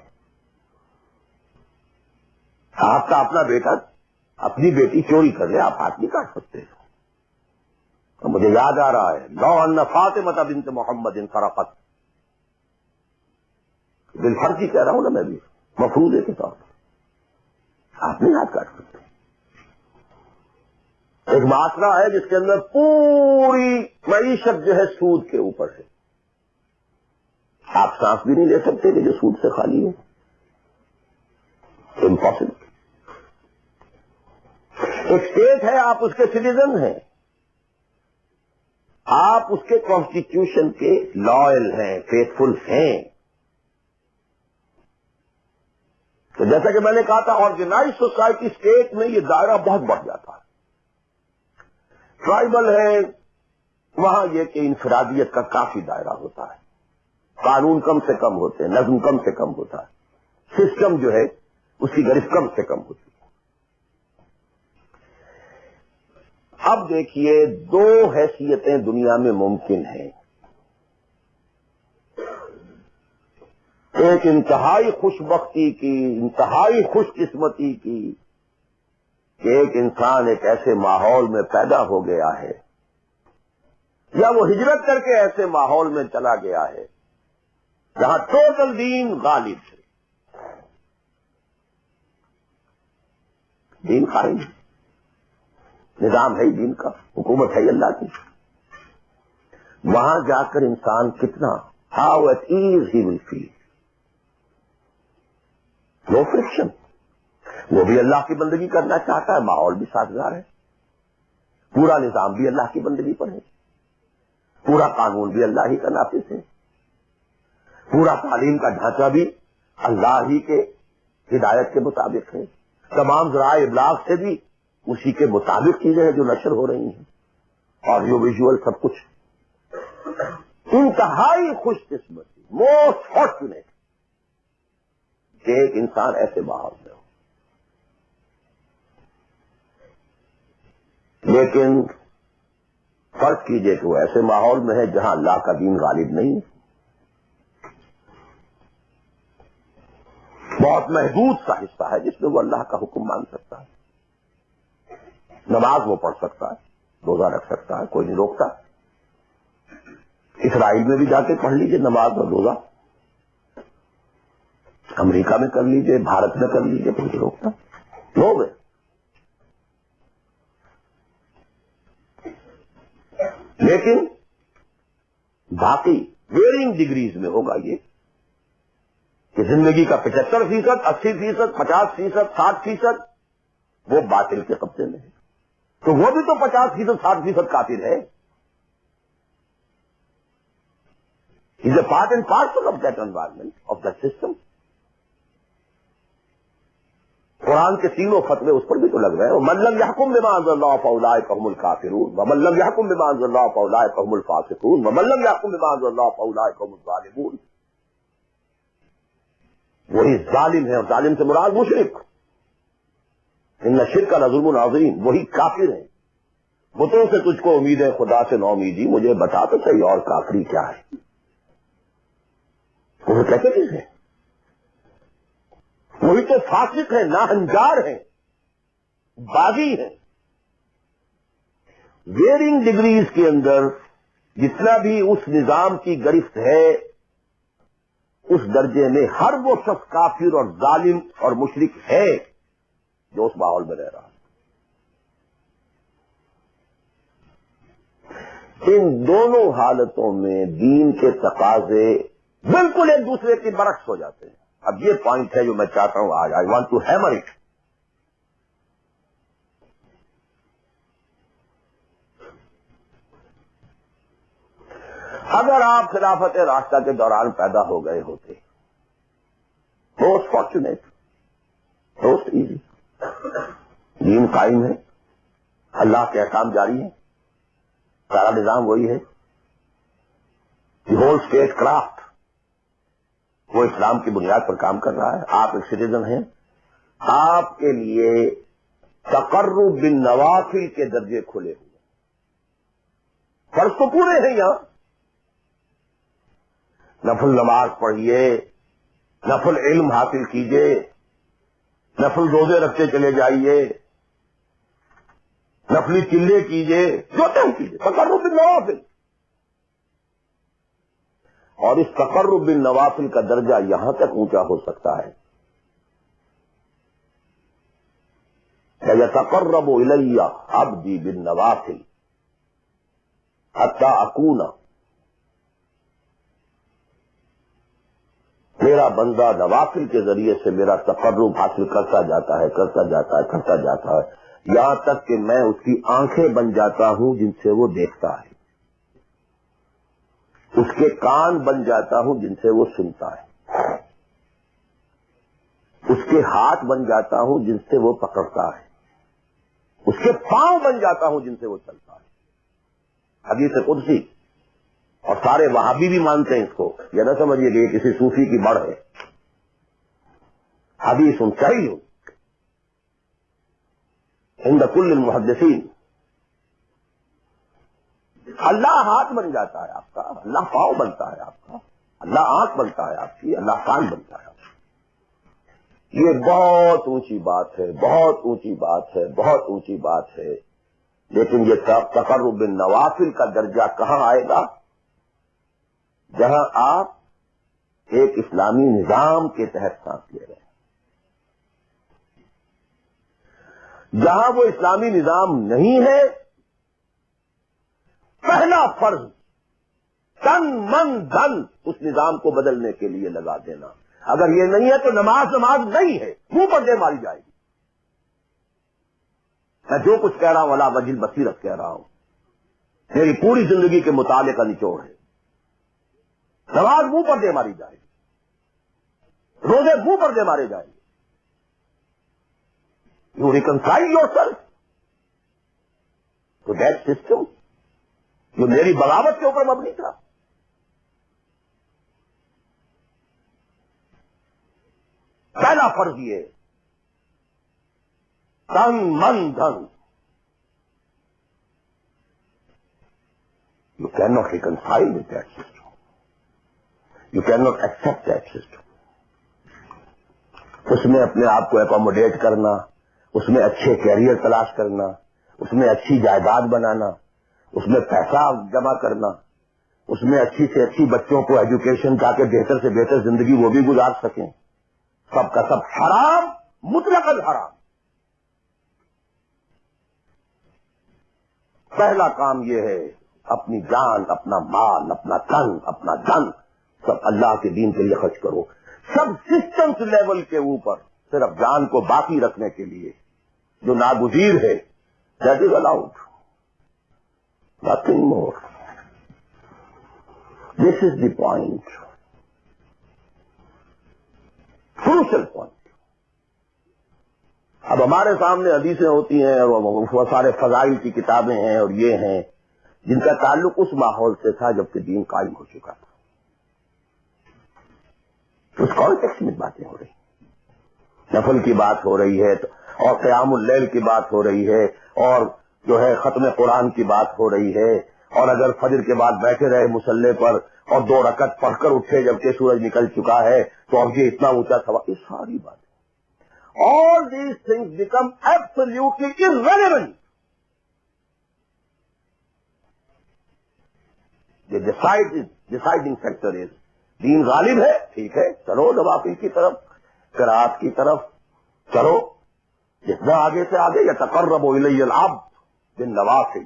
آپ کا اپنا بیٹا اپنی بیٹی چوری کر لے، آپ ہاتھ نہیں کاٹ سکتے. تو مجھے یاد آ رہا ہے لو ان فاطمہ بنت محمد سرقت، بالفرض ہی کہہ رہا ہوں نا میں بھی، مفروضے کے طور پر آپ نہیں ہاتھ کاٹ سکتے. ایک معاشرہ ہے جس کے اندر پوری معیشت جو ہے سود کے اوپر ہے، آپ سانس بھی نہیں لے سکتے کہ جو سود سے خالی ہے، امپاسبل. ایک اسٹیٹ ہے، آپ اس کے سٹیزن ہیں، آپ اس کے کانسٹیٹیوشن کے لائل ہیں، فیتھفل ہیں. تو جیسا کہ میں نے کہا تھا آرگنائز سوسائٹی اسٹیٹ میں یہ دائرہ بہت بڑھ جاتا ہے. ٹرائبل ہے، وہاں یہ کہ انفرادیت کا کافی دائرہ ہوتا ہے، قانون کم سے کم ہوتے ہیں، نظم کم سے کم ہوتا ہے، سسٹم جو ہے اس کی گرفت کم سے کم ہوتی ہے. اب دیکھیے دو حیثیتیں دنیا میں ممکن ہیں. ایک انتہائی خوش بختی کی، انتہائی خوش قسمتی کی کہ ایک انسان ایک ایسے ماحول میں پیدا ہو گیا ہے یا وہ ہجرت کر کے ایسے ماحول میں چلا گیا ہے جہاں ٹوٹل دین غالب ہے، دین قائم ہے، نظام ہے دین کا، حکومت ہے اللہ کی. وہاں جا کر انسان کتنا how at ease he will feel, no friction. وہ بھی اللہ کی بندگی کرنا چاہتا ہے، ماحول بھی سازگار ہے، پورا نظام بھی اللہ کی بندگی پر ہے، پورا قانون بھی اللہ ہی کا نافذ ہے، پورا تعلیم کا ڈھانچہ بھی اللہ ہی کے ہدایت کے مطابق ہے، تمام ذرائع ابلاغ سے بھی اسی کے مطابق چیزیں ہیں جو نشر ہو رہی ہیں، آڈیو ویژول سب کچھ. انتہائی خوش قسمتی، موسٹ فارچونیٹ کہ ایک انسان ایسے ماحول میں ہو. لیکن فرض کیجئے کہ وہ ایسے ماحول میں ہے جہاں اللہ کا دین غالب نہیں ہے. بہت محدود سا حصہ ہے جس میں وہ اللہ کا حکم مان سکتا ہے. نماز وہ پڑھ سکتا ہے, روزہ رکھ سکتا ہے, کوئی نہیں روکتا. اسرائیل میں بھی جا کے پڑھ لیجئے نماز اور روزہ, امریکہ میں کر لیجئے, بھارت میں کر لیجئے, کوئی نہیں روکتا. لوگ ہے. لیکن باقی ویرنگ ڈگریز میں ہوگا یہ کہ زندگی کا 75%, 80%, 50%, 60% وہ باطل کے قبضے میں ہے. تو وہ بھی تو 50%, 60% کافر ہے. Is a part and parcel of that environment, of that system. قرآن کے تینوں فتوے اس پر بھی تو لگ رہے ہیں. وَمَن لَّمْ يَحْكُم بِمَا أَنزَلَ اللَّهُ فَأُولَٰئِكَ هُمُ الْكَافِرُونَ وَمَن لَّمْ يَحْكُم بِمَا أَنزَلَ اللَّهُ فَأُولَٰئِكَ هُمُ الْفَاسِقُونَ وَمَن لَّمْ يَحْكُم بِمَا أَنزَلَ اللَّهُ فَأُولَٰئِكَ هُمُ الظَّالِمُونَ. وہی ظالم ہے, اور ظالم سے مراد مشرک. ان الشرک لظلم عظیم, وہی کافر ہیں. بتوں سے تجھ کو امید ہے, خدا سے نو امیدی. مجھے بتا تو صحیح اور کافری کیا ہے. وہ کہتے کسے, وہی تو فاسق ہے, ناہنجار ہیں, باغی ہیں. ویرنگ ڈگریز کے اندر جتنا بھی اس نظام کی گرفت ہے, اس درجے میں ہر وہ شخص کافر اور ظالم اور مشرک ہے جو اس ماحول میں رہ رہا ہے. ان دونوں حالتوں میں دین کے تقاضے بالکل ایک دوسرے کے برعکس ہو جاتے ہیں. اب یہ پوائنٹ ہے جو میں چاہتا ہوں آج, I want to hammer it. اگر آپ خلافت راستہ کے دوران پیدا ہو گئے ہوتے, موسٹ فارچونیٹ, موسٹ ایزی. دین قائم ہے, اللہ کے احکام جاری ہیں, سارا نظام وہی ہے, دی ہول اسٹیٹ کرافٹ وہ اسلام کی بنیاد پر کام کر رہا ہے. آپ ایک سٹیزن ہیں, آپ کے لیے تقرب بالنوافل کے درجے کھلے ہوئے. فرض تو پورے ہیں یہاں. نفل نماز پڑھیے, نفل علم حاصل کیجیے, نفل روزے رکھتے چلے جائیے, نفلی چلے کیجیے, جو چاہے کیجیے. تقرب بالنوافل. اور اس تقرب بالنوافل کا درجہ یہاں تک اونچا ہو سکتا ہے کہ یتقرب الی عبدی بالنوافل حتی اکون, میرا بندہ نوافل کے ذریعے سے میرا تقرب حاصل کرتا جاتا ہے, کرتا جاتا ہے, کرتا جاتا ہے, یہاں تک کہ میں اس کی آنکھیں بن جاتا ہوں جن سے وہ دیکھتا ہے, اس کے کان بن جاتا ہوں جن سے وہ سنتا ہے, اس کے ہاتھ بن جاتا ہوں جن سے وہ پکڑتا ہے, اس کے پاؤں بن جاتا ہوں جن سے وہ چلتا ہے. حدیث قدسی, اور سارے وہابی بھی مانتے ہیں اس کو, یہ نہ سمجھیے کہ یہ کسی صوفی کی بڑھ ہے. حدیث صحیح عند کل المحدثین. اللہ ہاتھ بن جاتا ہے آپ کا, اللہ پاؤں بنتا ہے آپ کا, اللہ آنکھ بنتا ہے آپ کی, اللہ کان بنتا ہے آپ کا. یہ بہت اونچی بات ہے, بہت اونچی بات ہے, بہت اونچی بات ہے. لیکن یہ تقرب بالنوافل کا درجہ کہاں آئے گا؟ جہاں آپ ایک اسلامی نظام کے تحت سانس لے رہے ہیں, جہاں وہ اسلامی نظام نہیں ہے. پہلا فرض تن من دھن اس نظام کو بدلنے کے لیے لگا دینا. اگر یہ نہیں ہے تو نماز نہیں ہے, منہ پر دے ماری جائے گی. میں جو کچھ کہہ رہا ہوں علی وجہ البصیرت کہہ رہا ہوں, میری پوری زندگی کے مطالعے کا نچوڑ ہے. نماز منہ پر دے ماری جائے گی, روزے منہ پر دے مارے جائیں گے. You reconcile yourself to that system جو میری بغاوت کے اوپر مبنی تھا. پہلا فرض یہ تن من دھن. You can not reconcile with that system, you can not accept that system. اس میں اپنے آپ کو اکوموڈیٹ کرنا، اس میں اچھے کیریئر تلاش کرنا، اس میں اچھی جائیداد بنانا، اس میں پیسہ جمع کرنا، اس میں اچھی سے اچھی بچوں کو ایجوکیشن تاکہ بہتر سے بہتر زندگی وہ بھی گزار سکیں، سب کا سب حرام، مطلقاً حرام۔ پہلا کام یہ ہے اپنی جان، اپنا مال، اپنا تن، اپنا دھن سب اللہ کے دین کے لیے خرچ کرو۔ سب سسٹمز لیول کے اوپر صرف جان کو باقی رکھنے کے لیے جو ناگزیر ہے، that is allowed, nothing more. This is the point, crucial point. اب ہمارے سامنے حدیثیں ہوتی ہیں اور وہ سارے فضائل کی کتابیں ہیں اور یہ ہیں جن کا تعلق اس ماحول سے تھا جب کہ دین قائم ہو چکا تھا، اس کانٹیکسٹ میں باتیں ہو رہی، نفل کی بات ہو رہی ہے اور قیام اللیل کی بات ہو رہی ہے اور جو ہے ختم قرآن کی بات ہو رہی ہے، اور اگر فجر کے بعد بیٹھے رہے مصلے پر اور 2 رکعت پڑھ کر اٹھے جبکہ سورج نکل چکا ہے تو اب یہ اتنا اونچا ثواب، یہ ساری باتیں، all these things become absolutely irrelevant. The deciding factor is دین غالب ہے، ٹھیک ہے، چلو نوافل کی طرف، قرات کی طرف چلو، جتنا آگے سے آگے یتقرب الی العبد بالنوافل،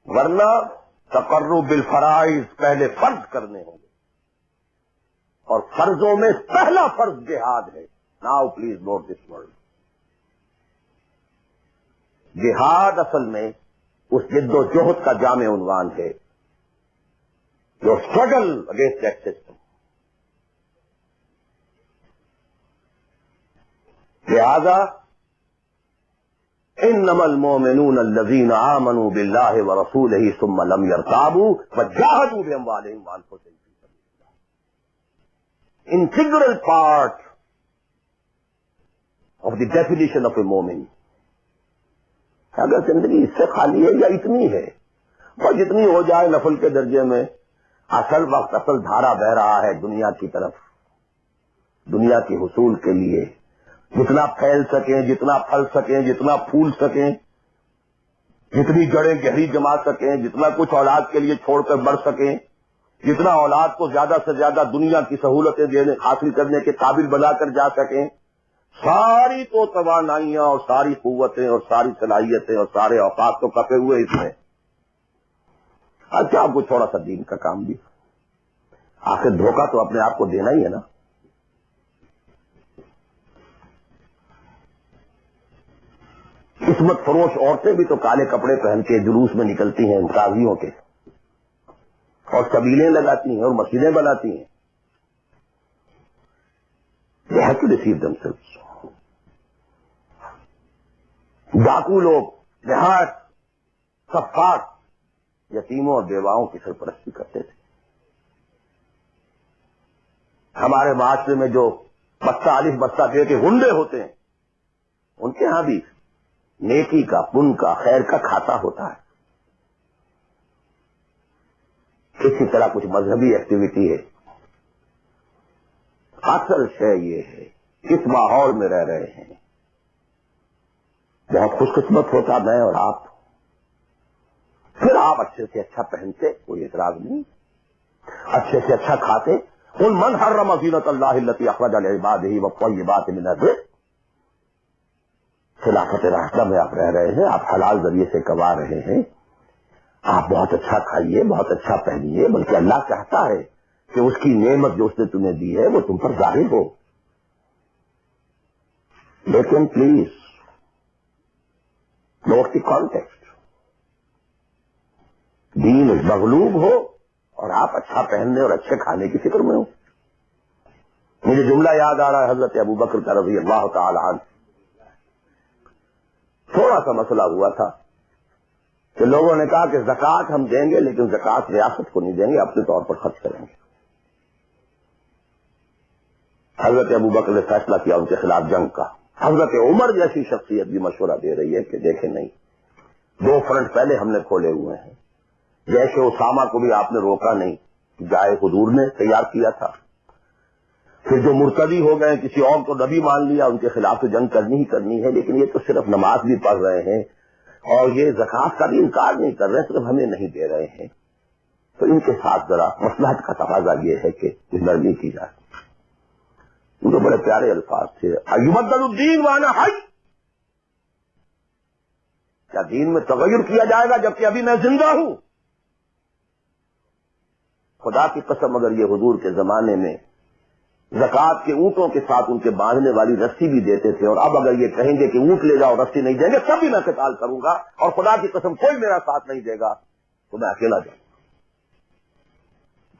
ورنہ تقرب بالفرائض پہلے فرض کرنے ہوں گے، اور فرضوں میں پہلا فرض جہاد ہے۔ Now please note this word, جہاد اصل میں اس جد و جہد کا جامع عنوان ہے، جو اسٹرگل اگینسٹ دیٹ سسٹم۔ لہذا انما المؤمنون الذین آمنوا باللہ ورسولہ ثم لم يرتابوا وجاہدوا باموالہم وانفسہم فی سبیل اللہ، integral part of the definition of a momin. اگر زندگی اس سے خالی ہے یا اتنی ہے، اور جتنی ہو جائے نفل کے درجے میں، اصل وقت اصل دھارا بہ رہا ہے دنیا کی طرف، دنیا کے حصول کے لیے، جتنا پھیل سکیں، جتنا پھل سکیں، جتنا پھول سکیں، جتنی جڑیں گہری جما سکیں، جتنا کچھ اولاد کے لیے چھوڑ کر بڑھ سکیں، جتنا اولاد کو زیادہ سے زیادہ دنیا کی سہولتیں دینے حاصل کرنے کے قابل بنا کر جا سکیں، ساری تو توانائیاں اور ساری قوتیں اور ساری صلاحیتیں اور سارے اوقات تو کپے ہوئے اس میں۔ اچھا آپ کو تھوڑا سا دین کا کام بھی، آخر دھوکہ تو اپنے آپ کو دینا ہی ہے نا۔ قسمت فروش عورتیں بھی تو کالے کپڑے پہن کے جلوس میں نکلتی ہیں قاضیوں کے، اور قبیلیں لگاتی ہیں اور مسجدیں بناتی ہیں۔ They have to deceive themselves. ڈاکو لوگ دیہات صفات یتیموں اور بیواؤں کی سرپرستی کرتے تھے۔ ہمارے معاشرے میں جو بستہ الف بستہ دے کے گنڈے ہوتے ہیں، ان کے ہاں بھی نیکی کا، پن کا، خیر کا کھاتا ہوتا ہے۔ اسی طرح کچھ مذہبی ایکٹیویٹی ہے۔ اصل شے یہ ہے کس ماحول میں رہ رہے ہیں۔ بہت خوش قسمت ہوتا میں اور آپ، پھر آپ اچھے سے اچھا پہنتے، کوئی اعتراض نہیں، اچھے سے اچھا کھاتے۔ قل من حرم زینۃ اللہ التی اخرج لعبادہ والطیبات من الرزق، خلافت راشدہ میں آپ رہ رہے ہیں، آپ حلال ذریعے سے کما رہے ہیں، آپ بہت اچھا کھائیے، بہت اچھا پہنیے، بلکہ اللہ چاہتا ہے کہ اس کی نعمت جو اس نے تمہیں دی ہے وہ تم پر ظاہر ہو۔ لیکن پلیز نوٹ دی کانٹیکسٹ، دین مغلوب ہو اور آپ اچھا پہننے اور اچھے کھانے کی فکر میں ہو۔ مجھے جملہ یاد آ رہا ہے حضرت ابو بکر کا رضی اللہ تعالی عنہ۔ تھوڑا سا مسئلہ ہوا تھا کہ لوگوں نے کہا کہ زکوٰۃ ہم دیں گے لیکن زکوٰۃ ریاست کو نہیں دیں گے، اپنے طور پر خرچ کریں گے۔ حضرت ابو بکر نے فیصلہ کیا ان کے خلاف جنگ کا۔ حضرت عمر جیسی شخصیت بھی مشورہ دے رہی ہے کہ دیکھیں نہیں، 2 فرنٹ پہلے ہم نے کھولے ہوئے ہیں، جیسے اسامہ کو بھی آپ نے روکا نہیں، جائے حضور نے تیار کیا تھا، پھر جو مرتدی ہو گئے کسی اور کو نبی مان لیا ان کے خلاف تو جنگ کرنی ہی کرنی ہے، لیکن یہ تو صرف نماز بھی پڑھ رہے ہیں اور یہ زکوٰۃ کا بھی انکار نہیں کر رہے، صرف ہمیں نہیں دے رہے ہیں، تو ان کے ساتھ ذرا مصلحت کا تقاضا یہ ہے کہ نرمی کی جائے۔ ان کے بڑے پیارے الفاظ تھے، ایبدل الدین وانا حی، کیا دین میں تغیر کیا جائے گا جبکہ ابھی میں زندہ ہوں؟ خدا کی قسم اگر یہ حضور کے زمانے میں زکوٰۃ کے اونٹوں کے ساتھ ان کے باندھنے والی رسی بھی دیتے تھے، اور اب اگر یہ کہیں گے کہ اونٹ لے جاؤ رسی نہیں دیں گے، تب بھی میں قتال کروں گا، اور خدا کی قسم کوئی میرا ساتھ نہیں دے گا تو میں اکیلا جاؤں۔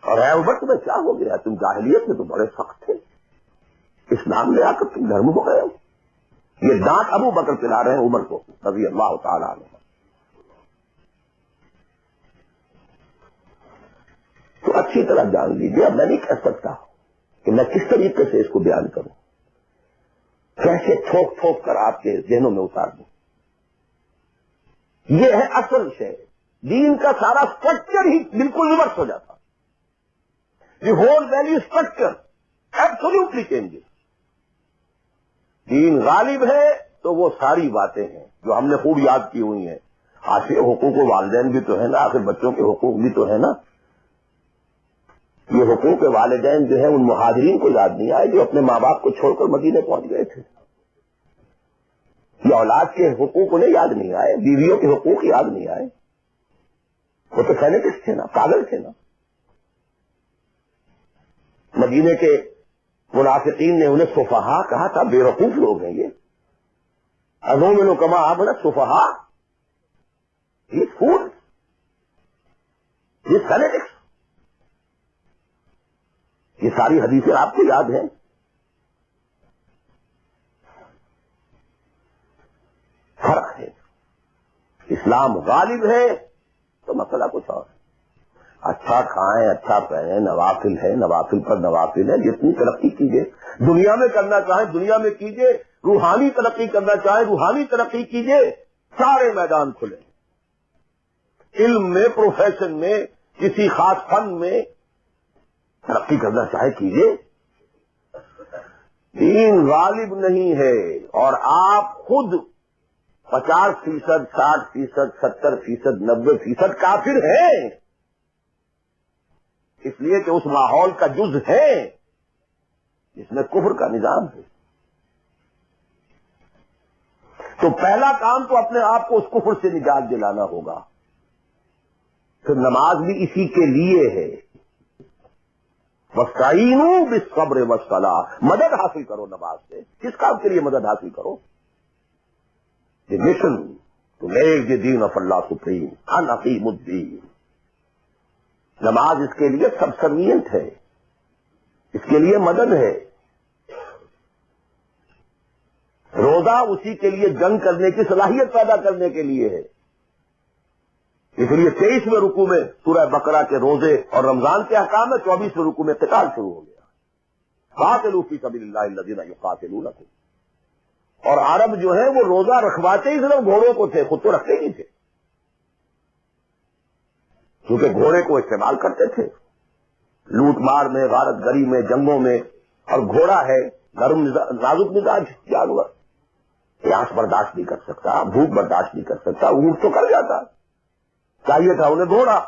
اور ہے عمر تمہیں کیا ہو گیا؟ تم جاہلیت میں تو بڑے سخت تھے، اسلام میں آ کر تم نرم ہو گئے ہو۔ یہ ڈانٹ ابو بکر پلا رہے ہیں عمر کو رضی اللہ تعالیٰ عنہ۔ تو اچھی طرح جان لیجیے، اب میں نہیں کہہ سکتا کہ میں کس طریقے سے اس کو بیان کروں، کیسے ٹھوک ٹھوک کر آپ کے ذہنوں میں اتار دوں۔ یہ ہے اصل شے، دین کا سارا اسٹرکچر ہی بالکل ریورس ہو جاتا، the whole value structure absolutely changes. دین غالب ہے تو وہ ساری باتیں ہیں جو ہم نے خوب یاد کی ہوئی ہیں۔ آخر حقوق والدین بھی تو ہے نا، آخر بچوں کے حقوق بھی تو ہے نا۔ یہ حقوق والدین جو ہیں ان مہاجرین کو یاد نہیں آئے جو اپنے ماں باپ کو چھوڑ کر مدینے پہنچ گئے تھے۔ یہ اولاد کے حقوق انہیں یاد نہیں آئے، بیویوں کے حقوق یاد نہیں آئے۔ وہ تو فینیٹکس تھے نا، پاگل تھے نا۔ مدینے کے منافقین نے انہیں سفہا کہا تھا، بے وقوف لوگ ہیں یہ۔ اظن کما آبنا سفہا، یہ فول، یہ فینیٹکس۔ یہ ساری حدیثیں آپ کو یاد ہیں۔ فرق ہے، اسلام غالب ہے تو مسئلہ کچھ اور ہے۔ اچھا کھائیں، اچھا پہنیں، نوافل ہے، نوافل پر نوافل ہے، جتنی ترقی کیجیے، دنیا میں کرنا چاہیں دنیا میں کیجیے، روحانی ترقی کرنا چاہیں روحانی ترقی کیجیے، سارے میدان کھلے، علم میں، پروفیشن میں، کسی خاص فن میں ترقی کرنا چاہے کیجیے۔ دین غالب نہیں ہے، اور آپ خود 50%، 60%، 70%، 90% کافر ہیں، اس لیے کہ اس ماحول کا جز ہے جس میں کفر کا نظام ہے۔ تو پہلا کام تو اپنے آپ کو اس کفر سے نجات دلانا ہوگا۔ پھر نماز بھی اسی کے لیے ہے، وَاسْتَعِینُوا بِالصَّبْرِ وَالصَّلَاةِ، مدد حاصل کرو نماز سے۔ کس کام کے لیے مدد حاصل کرو؟ The mission to make the deen of Allah supreme, ان اقیموا الدین۔ نماز اس کے لیے سبسروینٹ ہے، اس کے لیے مدد ہے۔ روزہ اسی کے لیے جنگ کرنے کی صلاحیت پیدا کرنے کے لیے ہے۔ اس لیے 23ویں رکوع میں سورہ بقرہ کے روزے اور رمضان کے احکام ہے، 24ویں رکوع میں قتال شروع ہو گیا، قاتلوا فی سبیل اللہ الذین یقاتلونکم۔ اور عرب جو ہے وہ روزہ رکھواتے ہی صرف گھوڑوں کو تھے، خود تو رکھتے نہیں تھے، کیونکہ گھوڑے کو استعمال کرتے تھے لوٹ مار میں، غارت گری میں، جنگوں میں، اور گھوڑا ہے نرم نازک مزاج جانور، پیاس برداشت نہیں کر سکتا، بھوک برداشت نہیں کر سکتا، اونٹ تو کر جاتا، چاہیے تھا انہیں گھوڑا،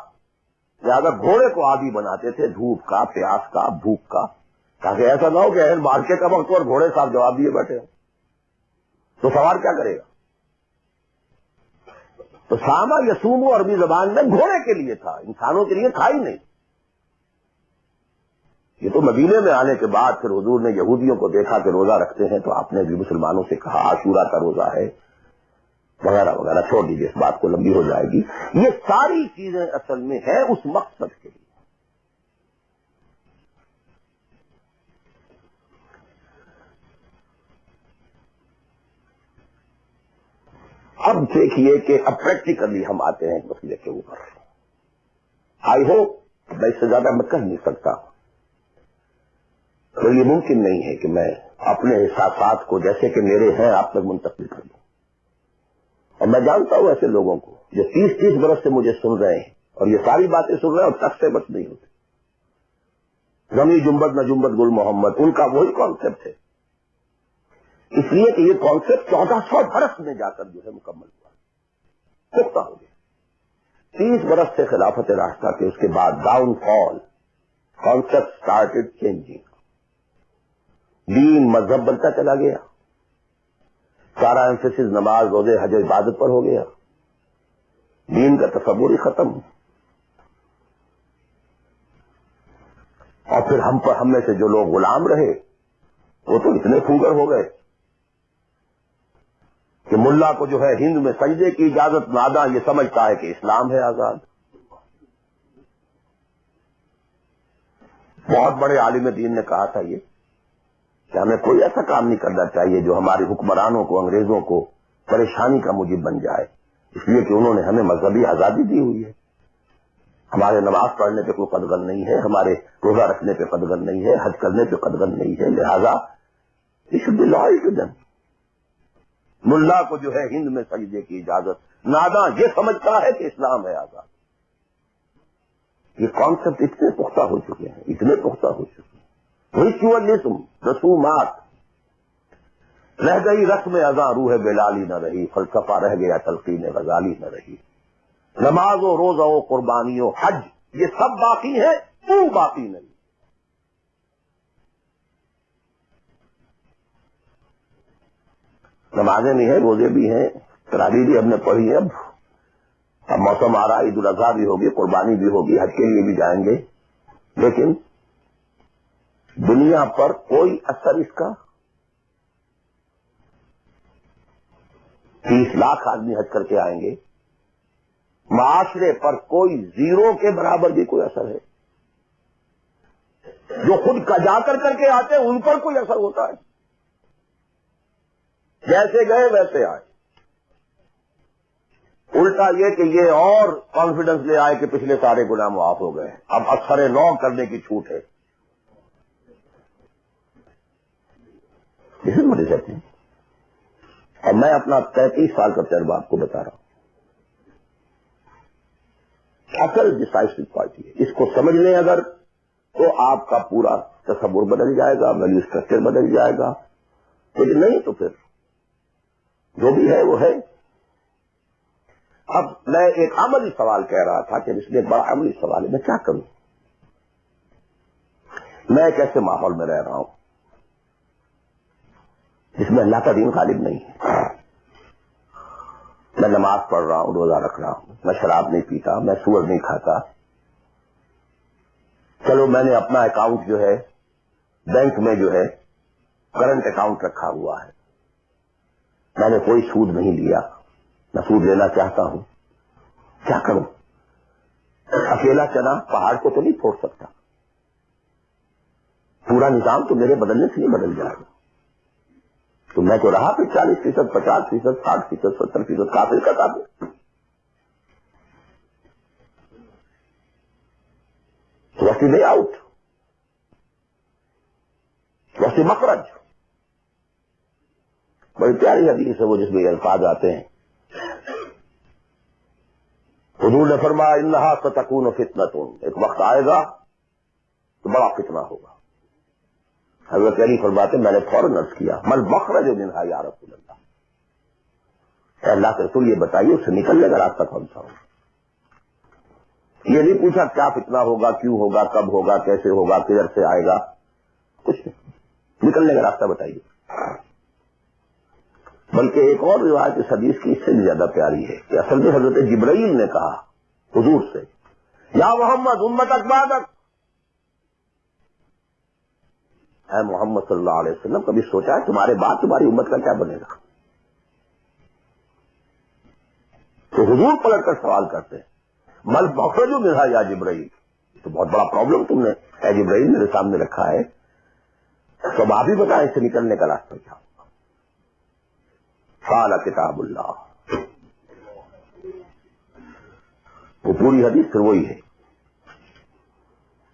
لہٰذا گھوڑے کو عادی بناتے تھے دھوپ کا، پیاس کا، بھوک کا، تاکہ ایسا نہ ہو کہ اہل مارکے کا وقت اور گھوڑے صاحب جواب دیے بیٹھے ہو تو سوار کیا کرے گا۔ تو ساما یسومو عربی زبان میں گھوڑے کے لیے تھا، انسانوں کے لیے تھا ہی نہیں۔ یہ تو مدینے میں آنے کے بعد پھر حضور نے یہودیوں کو دیکھا کہ روزہ رکھتے ہیں، تو آپ نے بھی مسلمانوں سے کہا عاشورہ کا روزہ ہے وغیرہ وغیرہ، چھوڑ دیجیے اس بات کو، لمبی ہو جائے گی۔ یہ ساری چیزیں اصل میں ہیں اس مقصد کے لیے۔ اب دیکھیے کہ اب پریکٹیکلی ہم آتے ہیں مسئلے کے اوپر۔ آئی ہوپ میں اس سے زیادہ میں کہہ نہیں سکتا، تو یہ ممکن نہیں ہے کہ میں اپنے احساسات کو جیسے کہ میرے ہیں آپ تک منتقل کر دوں۔ اور میں جانتا ہوں ایسے لوگوں کو جو 30 برس سے مجھے سن رہے ہیں اور یہ ساری باتیں سن رہے ہیں اور تک سے بچ نہیں ہوتے، زمین جنبت نہ جنبت گل محمد، ان کا وہی کانسیپٹ ہے، اس لیے کہ یہ کانسیپٹ 1400 برس میں جا کر جو ہے مکمل ہوا، پختہ ہو گیا۔ 30 برس سے خلافت راشدہ کے اس کے بعد ڈاؤن فال، کانسیپٹ سٹارٹڈ چینجنگ، دین مذہب بنتا چلا گیا، سارا ایمفیسس نماز روزے حج و عبادت پر ہو گیا، دین کا تصور ہی ختم، اور پھر ہم میں سے جو لوگ غلام رہے وہ تو اتنے پھوگر ہو گئے کہ ملا کو جو ہے ہند میں سجدے کی اجازت ناداں یہ سمجھتا ہے کہ اسلام ہے آزاد۔ بہت بڑے عالم دین نے کہا تھا یہ کہ ہمیں کوئی ایسا کام نہیں کرنا چاہیے جو ہمارے حکمرانوں کو، انگریزوں کو پریشانی کا موجب بن جائے، اس لیے کہ انہوں نے ہمیں مذہبی آزادی دی ہوئی ہے، ہمارے نماز پڑھنے پہ کوئی قدغن نہیں ہے، ہمارے روزہ رکھنے پہ قدغن نہیں ہے، حج کرنے پہ قدغن نہیں ہے، لہذا اس دن ملا کو جو ہے ہند میں سجدے کی اجازت ناداں یہ سمجھتا ہے کہ اسلام ہے آزاد۔ یہ کانسیپٹ اتنے پختہ ہو چکے ہیں، اتنے پختہ ہو چکے ہیں، ریچولزم، رسومات، رہ گئی رسم ازاں روح بلالی نہ رہی، فلسفہ رہ گیا تلقین غزالی نہ رہی، نماز و روزہ و قربانی و حج یہ سب باقی ہے، تو باقی نہیں۔ نمازیں بھی ہیں، روزے بھی ہیں، تراویح بھی ہم نے پڑھی ہے، اب موسم آ رہا، عید الاضحیٰ بھی ہوگی، قربانی بھی ہوگی، حج کے لیے بھی جائیں گے، لیکن دنیا پر کوئی اثر اس کا 30 لاکھ آدمی حج کر کے آئیں گے، معاشرے پر کوئی زیرو کے برابر بھی کوئی اثر ہے؟ جو خود جا کر کے آتے ہیں ان پر کوئی اثر ہوتا ہے؟ جیسے گئے ویسے آئے۔ الٹا یہ کہ یہ اور کانفیڈنس لے آئے کہ پچھلے سارے گناہ معاف ہو گئے، اب اثر نو کرنے کی چھوٹ ہے۔ اسے مجھے کہتے ہیں، اور میں اپنا 33 سال کا تجربہ آپ کو بتا رہا ہوں، اصل ڈسائسو پارٹی ہے، اس کو سمجھ لیں اگر تو آپ کا پورا تصور بدل جائے گا، ویلیو اسٹرکچر بدل جائے گا، لیکن نہیں تو پھر جو بھی ہے وہ ہے۔ اب میں ایک عملی سوال کہہ رہا تھا کہ اس لیے بڑا عملی سوال ہے، میں کیا کروں؟ میں ایک ایسے ماحول میں رہ رہا ہوں جس میں اللہ کا دین غالب نہیں ہے، میں نماز پڑھ رہا ہوں، روزہ رکھ رہا ہوں، میں شراب نہیں پیتا، میں سور نہیں کھاتا، چلو میں نے اپنا اکاؤنٹ جو ہے بینک میں جو ہے کرنٹ اکاؤنٹ رکھا ہوا ہے، میں نے کوئی سود نہیں لیا، نہ سود لینا چاہتا ہوں، کیا کروں؟ اکیلا چنا پہاڑ کو تو نہیں پھوڑ سکتا، پورا نظام تو میرے بدلنے سے نہیں بدل جائے گا، تو میں تو رہا پھر 40%، 50%، 60%، 70% کافر کا کافر۔ وقتی وے آؤٹ، وقتی مخرج، بڑی پیاری حدیث ہے وہ جس میں یہ الفاظ آتے ہیں، حضور نے فرمایا انہا ستکون فتنۃ، ایک وقت آئے گا تو بڑا فتنہ ہوگا۔ حضرت علی فرماتے میں نے فوراً عرض کیا مل مخرج منہا یا رسول اللہ، اے اللہ کے رسول یہ بتائیے اس سے نکلنے کا راستہ کون سا ہوگا؟ یہ نہیں پوچھا کیا فتنہ ہوگا، کیوں ہوگا، کب ہوگا، کیسے ہوگا، کدھر سے آئے گا، کچھ نہیں، نکلنے کا راستہ بتائیے۔ بلکہ ایک اور روایت اس حدیث کی اس سے بھی زیادہ پیاری ہے کہ اصل میں حضرت جبرائیل نے کہا حضور سے یا محمد امتک بعدک، اے محمد صلی اللہ علیہ وسلم کبھی سوچا ہے تمہارے بعد تمہاری امت کا کیا بنے گا؟ تو حضور پلٹ کر سوال کرتے ہیں مل مخرج منہا یا جبرائیل، تو بہت بڑا پرابلم تم نے اے جبرائیل میرے سامنے رکھا ہے، تو آپ ہی بتائیں اس سے نکلنے کا راستہ کیا؟ قال کتاب اللہ، وہ پوری حدیث پھر وہی ہے،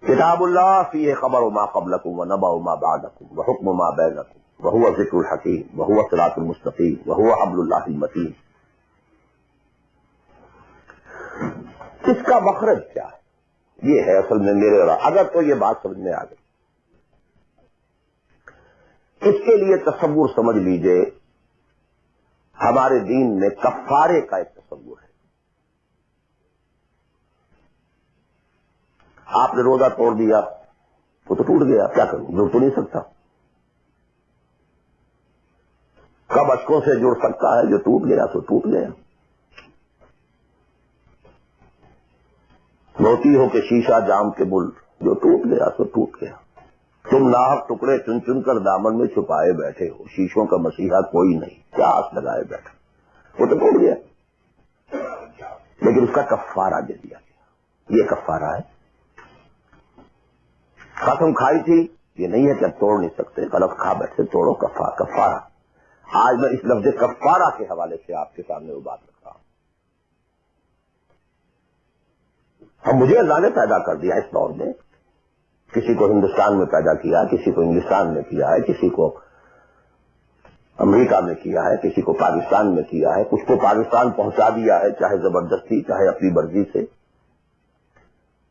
کتاب اللہ فیہ خبر ما قبلکم ونبأ ما بعدکم وحکم ما بینکم وہو ذکر الحکیم وہو صراط المستقیم وہو حبل اللہ المتین۔ اس کا مخرج کیا ہے؟ یہ ہے اصل میں میرے اگر تو یہ بات سمجھ میں آ گئی اس کے لیے تصور سمجھ لیجئے، ہمارے دین میں کفارے کا ایک تصور ہے۔ آپ نے روزہ توڑ دیا، وہ تو ٹوٹ گیا، کیا کروں، جڑ تو نہیں سکتا۔ کب اشکوں سے جڑ سکتا ہے؟ جو ٹوٹ گیا سو ٹوٹ گیا۔ موتی ہو کہ شیشہ جام کے بل، جو ٹوٹ گیا سو ٹوٹ گیا۔ تم ناحق ٹکڑے چن چن کر دامن میں چھپائے بیٹھے ہو، شیشوں کا مسیحا کوئی نہیں، کیا آس لگائے بیٹھے، وہ تو ٹوٹ گیا، لیکن اس کا کفارہ دے دیا گیا۔ یہ کفارہ ہے۔ قسم کھائی تھی، یہ نہیں ہے کہ اب توڑ نہیں سکتے، غلط کھا بیٹھے، توڑو، کفارہ۔ آج میں اس لفظ کفارہ کے حوالے سے آپ کے سامنے وہ بات رکھ رہا ہوں۔ اب مجھے اللہ نے پیدا کر دیا اس دور میں، کسی کو ہندوستان میں پیدا کیا، کسی کو انگلستان میں کیا ہے، کسی کو امریکہ میں کیا ہے، کسی کو پاکستان میں کیا ہے، کچھ کو پاکستان پہنچا دیا ہے، چاہے زبردستی چاہے اپنی مرضی سے،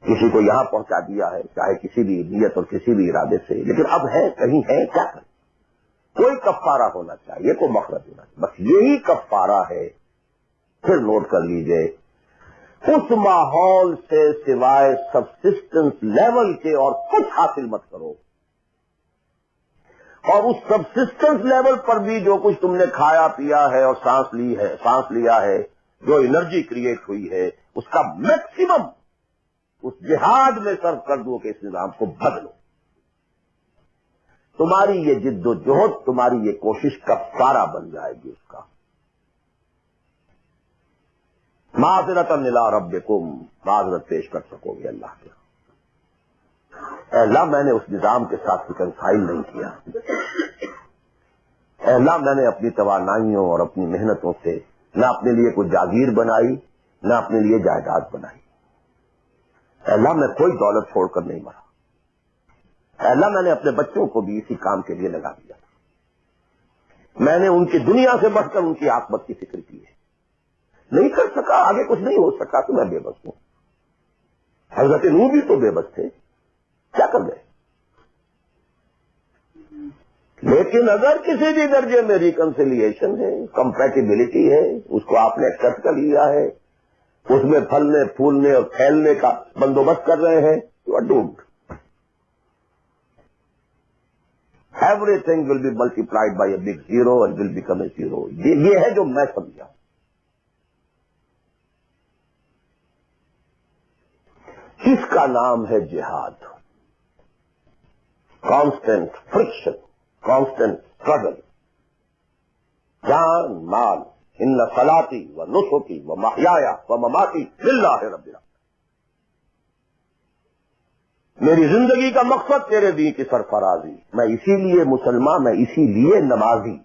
کسی کو یہاں پہنچا دیا ہے چاہے کسی بھی نیت اور کسی بھی ارادے سے، لیکن اب ہے، کہیں ہے، کیا کریں؟ کوئی کفارہ ہونا چاہیے، کوئی مخرج ہونا چاہیے، بس یہی کفارہ ہے۔ پھر نوٹ کر لیجئے، اس ماحول سے سوائے سبسسٹنس لیول کے اور کچھ حاصل مت کرو، اور اس سبسسٹنس لیول پر بھی جو کچھ تم نے کھایا پیا ہے اور سانس لیا ہے، جو انرجی کریٹ ہوئی ہے، اس کا میکسیمم اس جہاد میں صرف کر دو کہ اس نظام کو بدلو۔ تمہاری یہ جد و جہد، تمہاری یہ کوشش کفارہ بن جائے گی اس کا۔ معذرۃ الی ربکم، معذرت پیش کر سکو گے اللہ کے۔ اے اللہ، میں نے اس نظام کے ساتھ ریکنسائل نہیں کیا۔ اے اللہ، میں نے اپنی توانائیوں اور اپنی محنتوں سے نہ اپنے لیے کوئی جاگیر بنائی، نہ اپنے لیے جائیداد بنائی۔ اے اللہ، میں کوئی دولت چھوڑ کر نہیں مرا۔ اے اللہ، میں نے اپنے بچوں کو بھی اسی کام کے لیے لگا دیا۔ میں نے ان کی دنیا سے بڑھ کر ان کی عاقبت کی فکر کی ہے۔ نہیں کر سکا، آگے کچھ نہیں ہو سکا تو میں بے بس ہوں۔ حضرت نوح بھی تو بے بس تھے، کیا کر گئے؟ لیکن اگر کسی بھی درجے میں ریکنسیلیشن ہے، کمپیٹیبلٹی ہے، اس کو آپ نے ایکسپٹ کر لیا ہے، اس میں پھلنے پھولنے اور پھیلنے کا بندوبست کر رہے ہیں، you are doomed. Everything will be multiplied by a big zero and will become a zero. یہ ہے جو میں سمجھا۔ اس کا نام ہے جہاد۔ کانسٹنٹ فرکشن، کانسٹنٹ اسٹرگل، جان مال، ان صلاتی و نسکی و محیایا و مماتی للہ رب العالمین۔ میری زندگی کا مقصد تیرے دین کی سرفرازی، میں اسی لیے مسلمان، میں اسی لیے نمازی۔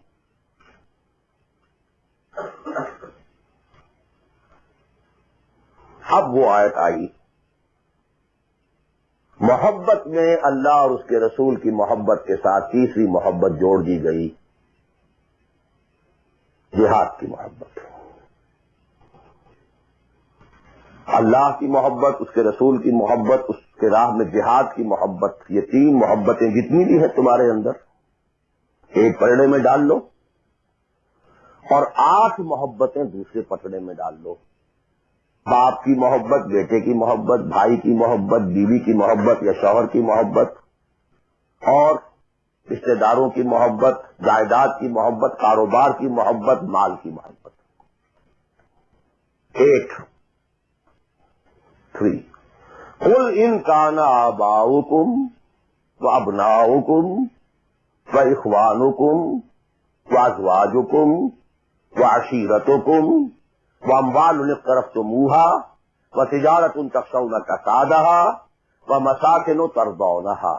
اب وہ آیت آئی، محبت میں اللہ اور اس کے رسول کی محبت کے ساتھ تیسری محبت جوڑ دی گئی، جہاد کی محبت۔ اللہ کی محبت، اس کے رسول کی محبت، اس کے راہ میں جہاد کی محبت، یہ تین محبتیں جتنی بھی ہیں تمہارے اندر، ایک پلڑے میں ڈال لو اور 8 محبتیں دوسرے پٹڑے میں ڈال لو۔ باپ کی محبت، بیٹے کی محبت، بھائی کی محبت، بیوی کی محبت یا شوہر کی محبت، اور رشتے داروں کی محبت، جائیداد کی محبت، کاروبار کی محبت، مال کی محبت۔ 3 قل ان کان آباؤکم وابناؤکم واخوانکم وازواجکم وعشیرتکم واموال اقترفتموها وتجارۃ تخشون کسادها ومساکن ترضونها۔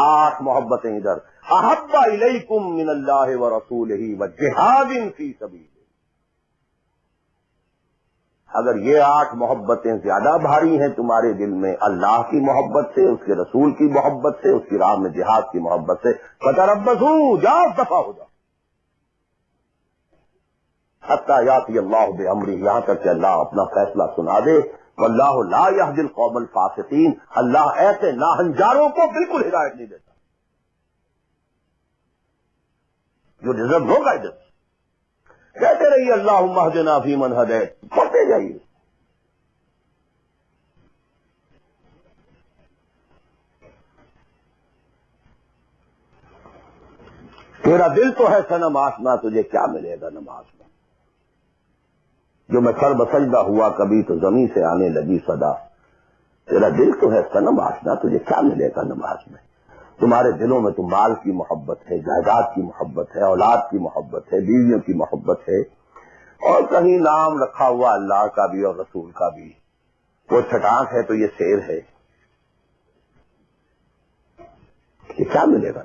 8 محبتیں ادھر، احب الیکم من اللہ ورسولہ وجہاد فی سبیلہ۔ اگر یہ 8 محبتیں زیادہ بھاری ہیں تمہارے دل میں اللہ کی محبت سے، اس کے رسول کی محبت سے، اس کی راہ میں جہاد کی محبت سے، فتربصوا، جاؤ دفع ہو جاؤ حتی یاتی اللہ بامرہ، یہاں تک کہ اللہ اپنا فیصلہ سنا دے۔ واللہ لا یہدی القوم الفاسقین، اللہ ایسے ناہنجاروں کو بالکل ہدایت نہیں دیتا۔ You deserve no guidance. کہتے رہیے اللہم اہدنا فیمن ہدیت, پڑھتے جائیے. تیرا دل تو ہے صنم آشنا, تجھے کیا ملے گا نماز میں. جو میں سر بسجدہ ہوا کبھی تو زمین سے آنے لگی صدا. تیرا دل تو ہے صنم آشنا, تجھے کیا ملے گا نماز میں. تمہارے دلوں میں تو مال کی محبت ہے, جائیداد کی محبت ہے, اولاد کی محبت ہے, بیویوں کی محبت ہے, اور کہیں نام رکھا ہوا اللہ کا بھی اور رسول کا بھی. وہ چھٹانک ہے تو یہ شیر ہے. یہ کیا ملے گا.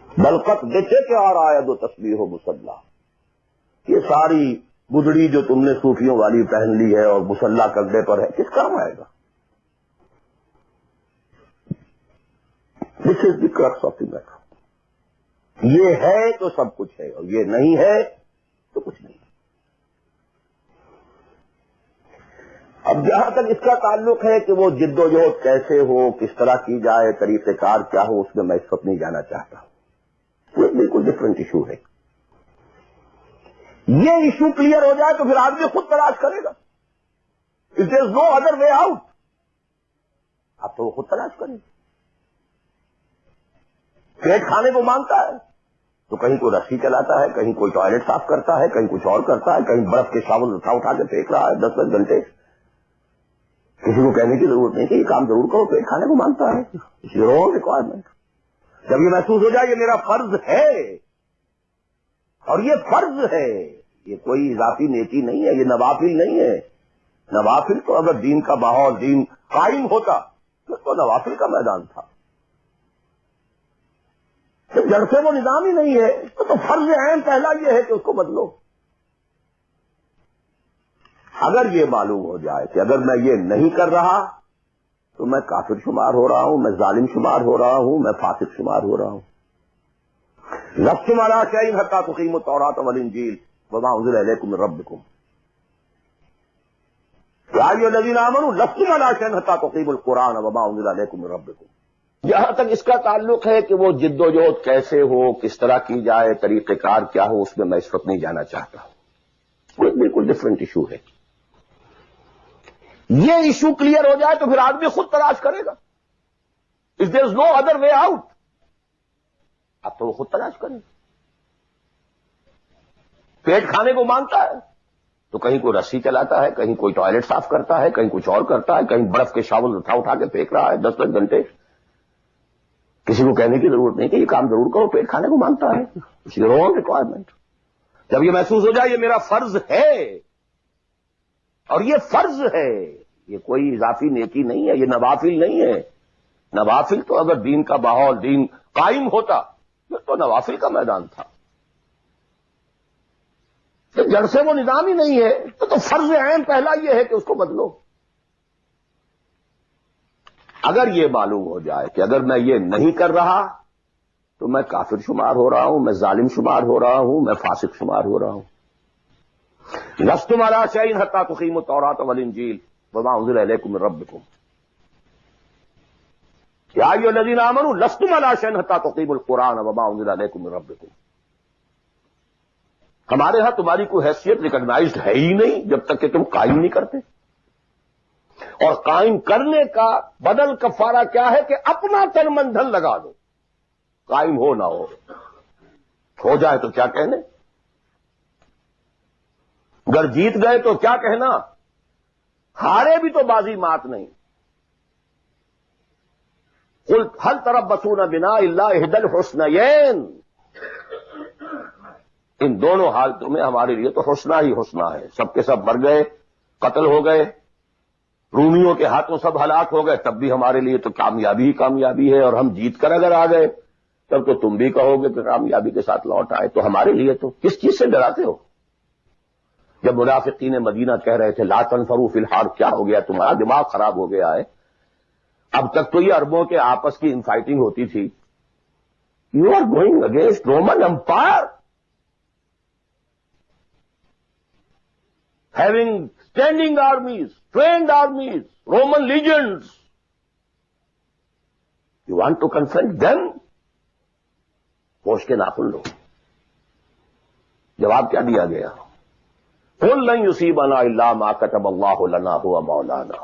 بلقت بیچے کے اور آیت و تسبیح و مصلی, یہ ساری گدڑی جو تم نے صوفیوں والی پہن لی ہے اور مصلی کندھے پر ہے, کس کام آئے گا. دس از دی کرکس آف دی میٹر. یہ ہے تو سب کچھ ہے, اور یہ نہیں ہے تو کچھ نہیں. اب جہاں تک اس کا تعلق ہے کہ وہ جد و جہد کیسے ہو, کس طرح کی جائے, طریقہ کار کیا ہو, اس میں میں اس وقت نہیں جانا چاہتا. یہ بالکل ڈفرینٹ ایشو ہے. یہ ایشو کلیئر ہو جائے تو پھر آدمی خود تلاش کرے گا. If there is no other way out, اب تو وہ خود تلاش کرے گا. پیٹ کھانے کو مانگتا ہے تو کہیں کوئی رسی چلاتا ہے, کہیں کوئی ٹوائلٹ صاف کرتا ہے, کہیں کچھ اور کرتا ہے, کہیں برف کے شاول اٹھا کے پھینک رہا ہے 10 گھنٹے. کسی کو کہنے کی ضرورت نہیں کہ یہ کام ضرور کرو, پیٹ کھانے کو مانگتا ہے. Wrong requirement. جب یہ محسوس ہو جائے یہ میرا فرض ہے, اور یہ فرض ہے, یہ کوئی اضافی نیکی نہیں ہے, یہ نوافل نہیں ہے. نوافل تو اگر دین کا ماحول, دین قائم ہوتا تو نوافل کا میدان تھا. جب سے وہ نظام ہی نہیں ہے تو فرض عین پہلا یہ ہے کہ اس کو بدلو. اگر یہ معلوم ہو جائے کہ اگر میں یہ نہیں کر رہا تو میں کافر شمار ہو رہا ہوں, میں ظالم شمار ہو رہا ہوں, میں فاسق شمار ہو رہا ہوں. لستم علی شیء حتی تقیموا التوراۃ والانجیل وما انزل الیکم من ربکم یا ایھا الذین آمنوا لستم علی شیء حتی تقیموا القرآن وما انزل الیکم من ربکم. جہاں تک اس کا تعلق ہے کہ وہ جد و جہد کیسے ہو, کس طرح کی جائے, طریقہ کار کیا ہو, اس میں اس وقت نہیں جانا چاہتا. وہ بالکل ڈفرینٹ ایشو ہے. یہ ایشو کلیئر ہو جائے تو پھر آدمی خود تلاش کرے گا. If there is no other way out, اب تو وہ خود تلاش کرے گا. پیٹ کھانے کو مانگتا ہے تو کہیں کوئی رسی چلاتا ہے, کہیں کوئی ٹوائلٹ صاف کرتا ہے, کہیں کچھ اور کرتا ہے, کہیں برف کے شاول اٹھا کے پھینک رہا ہے 10 گھنٹے. کسی کو کہنے کی ضرورت نہیں کہ یہ کام ضرور کرو, پیٹ کھانے کو مانگتا ہے. اسی رونگ ریکوائرمنٹ. جب یہ محسوس ہو جائے یہ میرا فرض ہے, اور یہ فرض ہے, یہ کوئی اضافی نیکی نہیں ہے, یہ نوافل نہیں ہے. نوافل تو اگر دین کا ماحول, دین قائم ہوتا تو نوافل کا میدان تھا. جب سے وہ نظام ہی نہیں ہے تو فرض عین پہلا یہ ہے کہ اس کو بدلو. اگر یہ معلوم ہو جائے کہ اگر میں یہ نہیں کر رہا تو میں کافر شمار ہو رہا ہوں, میں ظالم شمار ہو رہا ہوں, میں فاسق شمار ہو رہا ہوں. لستم علی شیء حتی تقیموا التوراۃ والانجیل وما انزل الیکم من ربکم یا ایھا الذین آمنوا لستم علی شیء حتی تقیموا القرآن وما انزل الیکم من ربکم. ہمارے ہاں تمہاری کوئی حیثیت ریکگنائزڈ ہے ہی نہیں جب تک کہ تم قائم نہیں کرتے. اور قائم کرنے کا بدل کفارہ کیا ہے کہ اپنا تن من دھن لگا دو, قائم ہو نہ ہو جائے تو کیا کہنے, اگر جیت گئے تو کیا کہنا, ہارے بھی تو بازی مات نہیں. قل هل تربصون بنا الا احدى الحسنيين, ان دونوں حالتوں میں ہمارے لیے تو حسنہ ہی حسنہ ہے. سب کے سب مر گئے, قتل ہو گئے, رومیوں کے ہاتھوں سب ہلاک ہو گئے, تب بھی ہمارے لیے تو کامیابی ہی کامیابی ہے. اور ہم جیت کر اگر آ گئے تب تو تم بھی کہو گے کہ کامیابی کے ساتھ لوٹ آئے. تو ہمارے لیے تو کس چیز سے ڈراتے ہو؟ جب منافقین مدینہ کہہ رہے تھے لا تنفروا فی الحرب, کیا ہو گیا تمہارا دماغ خراب ہو گیا ہے؟ اب تک تو یہ عربوں کے آپس کی انفائٹنگ ہوتی تھی. You are going against Roman empire, having standing armies, trained armies, Roman legions. You want to confront them? ہوش کے ناخن لو. جواب کیا دیا گیا؟ قل لن یصیبنا الا ما كتب اللہ لنا هو مولانا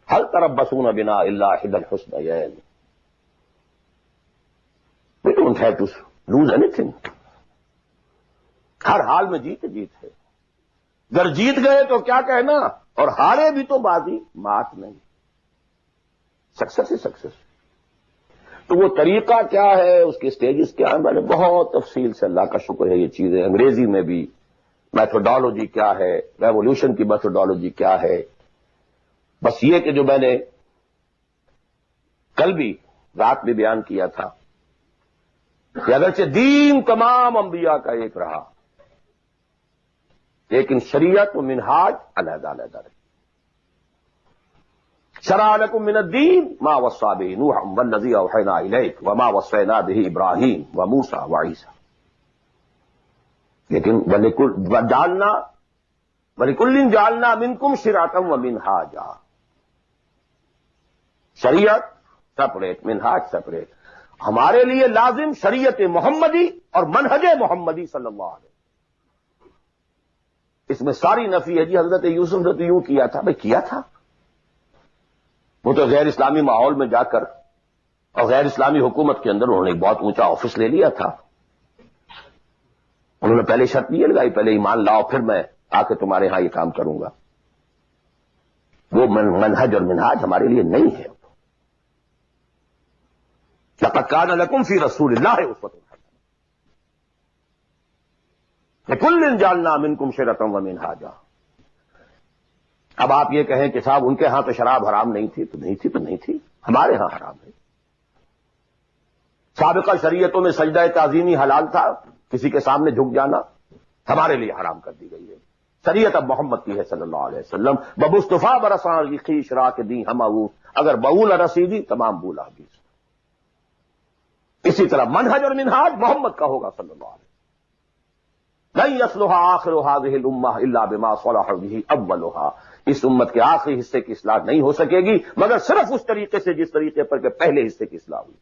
هل تربصون بنا الا احدى الحسنيين. We don't have to lose anything. ہر حال میں جیت ہے. اگر جیت گئے تو کیا کہنا، اور ہارے بھی تو بازی مات نہیں، سکسیس ہی سکسیس. تو وہ طریقہ کیا ہے، اس کے سٹیجز کیا ہیں، میں نے بہت تفصیل سے، اللہ کا شکر ہے، یہ چیزیں انگریزی میں بھی، میتھڈالوجی کیا ہے، ریولوشن کی میتھڈالوجی کیا ہے. بس یہ کہ جو میں نے کل بھی رات میں بیان کیا تھا کہ اگرچہ دین تمام انبیاء کا ایک رہا، لیکن شریعت و منہاج علیحدہ علیحدہ رہے. شرع لکم من الدین ما وصى به نوح والذی اوحینا الیک وما وصینا به ابراہیم وموسیٰ وعیسیٰ. لیکن وَلِكُلٍّ جَعَلْنَا مِنْكُمْ شِرْعَةً وَمِنْهَاجًا. شریعت سپریٹ، منہاج سپریٹ. ہمارے لیے لازم شریعت محمدی اور منہج محمدی صلی اللہ علیہ وسلم. اس میں ساری نفی ہے. جی حضرت یوسف نے تو یوں کیا تھا، بھائی کیا تھا، وہ تو غیر اسلامی ماحول میں جا کر اور غیر اسلامی حکومت کے اندر انہوں نے ایک بہت اونچا آفس لے لیا تھا. انہوں نے پہلے شرط نہیں لگائی، پہلے ایمان لاؤ پھر میں آ کے تمہارے ہاں یہ کام کروں گا. وہ منہج اور منہاج ہمارے لیے نہیں ہے. لقد كان لكم في رسول الله اسوة حسنة لكل جعلنا منكم شرعة ومنهاجا. اب آپ یہ کہیں کہ صاحب ان کے ہاں تو شراب حرام نہیں تھی، تو نہیں تھی، ہمارے ہاں حرام ہے. سابقہ شریعتوں میں سجدہ تعظیمی حلال تھا، کسی کے سامنے جھک جانا، ہمارے لیے حرام کر دی گئی ہے. شریعت اب محمد کی ہے صلی اللہ علیہ وسلم. بمصطفیٰ برسان کی شرا کے دی ہم اگر بول رسیدی تمام بولا بھی. اسی طرح منہج اور منہاج محمد کا ہوگا صلی اللہ علیہ وسلم. لن يصلح آخر هذه الامہ الا بما صلح به اولها. اس امت کے آخری حصے کی اصلاح نہیں ہو سکے گی مگر صرف اس طریقے سے جس طریقے پر کہ پہلے حصے کی اصلاح ہوئی.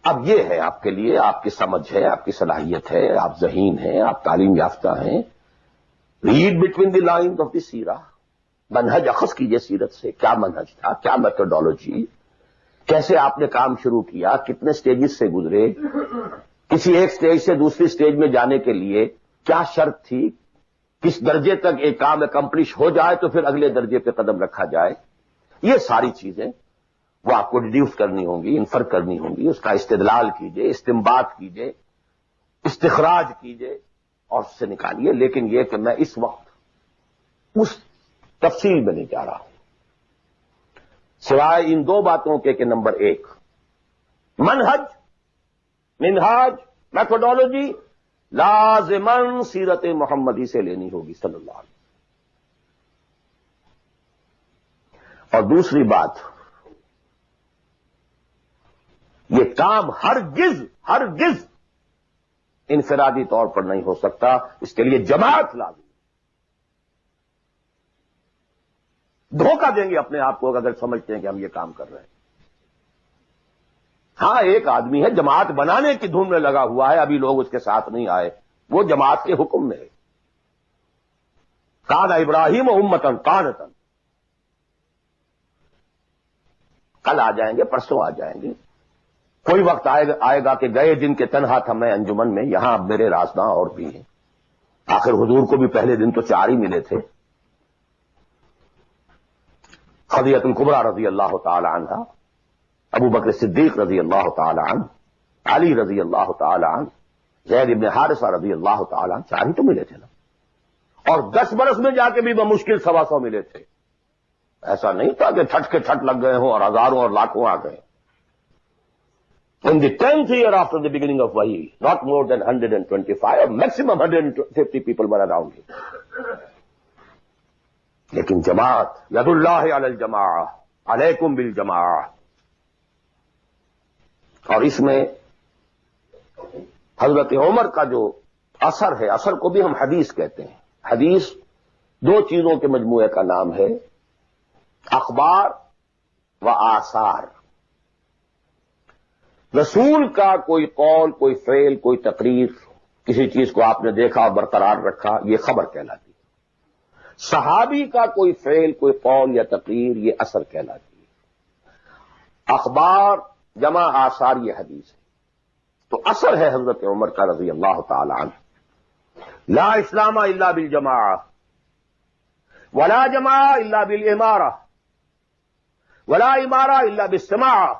اب یہ ہے آپ کے لیے، آپ کی سمجھ ہے، آپ کی صلاحیت ہے، آپ ذہین ہیں، آپ تعلیم یافتہ ہیں. Read between the lines of the seerah. منہج اخذ کیجئے سیرت سے. کیا منہج تھا، کیا میتھڈالوجی، کیسے آپ نے کام شروع کیا، کتنے سٹیجز سے گزرے، کسی ایک سٹیج سے دوسری سٹیج میں جانے کے لیے کیا شرط تھی، کس درجے تک ایک کام اکمپلش ہو جائے تو پھر اگلے درجے پہ قدم رکھا جائے. یہ ساری چیزیں وہ آپ کو ڈیڈیوس کرنی ہوں گی، انفر کرنی ہوں گی. اس کا استدلال کیجئے، استنباط کیجئے، استخراج کیجئے اور اس سے نکالیے. لیکن یہ کہ میں اس وقت اس تفصیل میں نہیں جا رہا ہوں، سوائے ان دو باتوں کے کہ نمبر ایک، منہج، منہاج، میتھڈالوجی لازماً سیرت محمدی سے لینی ہوگی صلی اللہ علیہ وسلم. اور دوسری بات، یہ کام ہرگز انفرادی طور پر نہیں ہو سکتا. اس کے لیے جماعت لازم. دھوکہ دیں گے اپنے آپ کو اگر سمجھتے ہیں کہ ہم یہ کام کر رہے ہیں. ہاں ایک آدمی ہے جماعت بنانے کی دھن میں لگا ہوا ہے، ابھی لوگ اس کے ساتھ نہیں آئے، وہ جماعت کے حکم میں ہے. کان ابراہیم امتن قانتن. کل آ جائیں گے، پرسوں آ جائیں گے. کوئی وقت آئے گا کہ گئے دن کے تنہا تھا میں انجمن میں، یہاں اب میرے رازداں اور بھی ہیں. آخر حضور کو بھی پہلے دن تو 4 ہی ملے تھے. خدیجہ الکبریٰ رضی اللہ تعالی عنہ، ابو بکر صدیق رضی اللہ تعالی عنہ، علی رضی اللہ تعالی عنہ، زید بن حارثہ رضی اللہ تعالی عنہ، 4 ہی تو ملے تھے نا. اور 10 برس میں جا کے بھی بمشکل 125 ملے تھے. ایسا نہیں تھا کہ ٹھٹ کے ٹھٹ لگ گئے ہوں اور ہزاروں اور لاکھوں آ گئے. In the 10th year after the beginning of Wahi, not more than 125 or maximum 150 people were around him. لیکن جماعت، ید اللہ علی الجماعہ، علیکم بالجماعہ. اور اس میں حضرت عمر کا جو اثر ہے، اثر کو بھی ہم حدیث کہتے ہیں. حدیث 2 چیزوں کے مجموعے کا نام ہے، اخبار و آثار. رسول کا کوئی قول، کوئی فعل، کوئی تقریر، کسی چیز کو آپ نے دیکھا اور برقرار رکھا، یہ خبر کہلاتی ہے۔ صحابی کا کوئی فعل، کوئی قول یا تقریر، یہ اثر کہلاتی ہے۔ اخبار جمع آثار یہ حدیث ہے۔ تو اثر ہے حضرت عمر کا رضی اللہ تعالی عنہ، لا اسلام الا بالجماعہ ولا جماعہ الا بالامارہ ولا امارہ الا بالسماع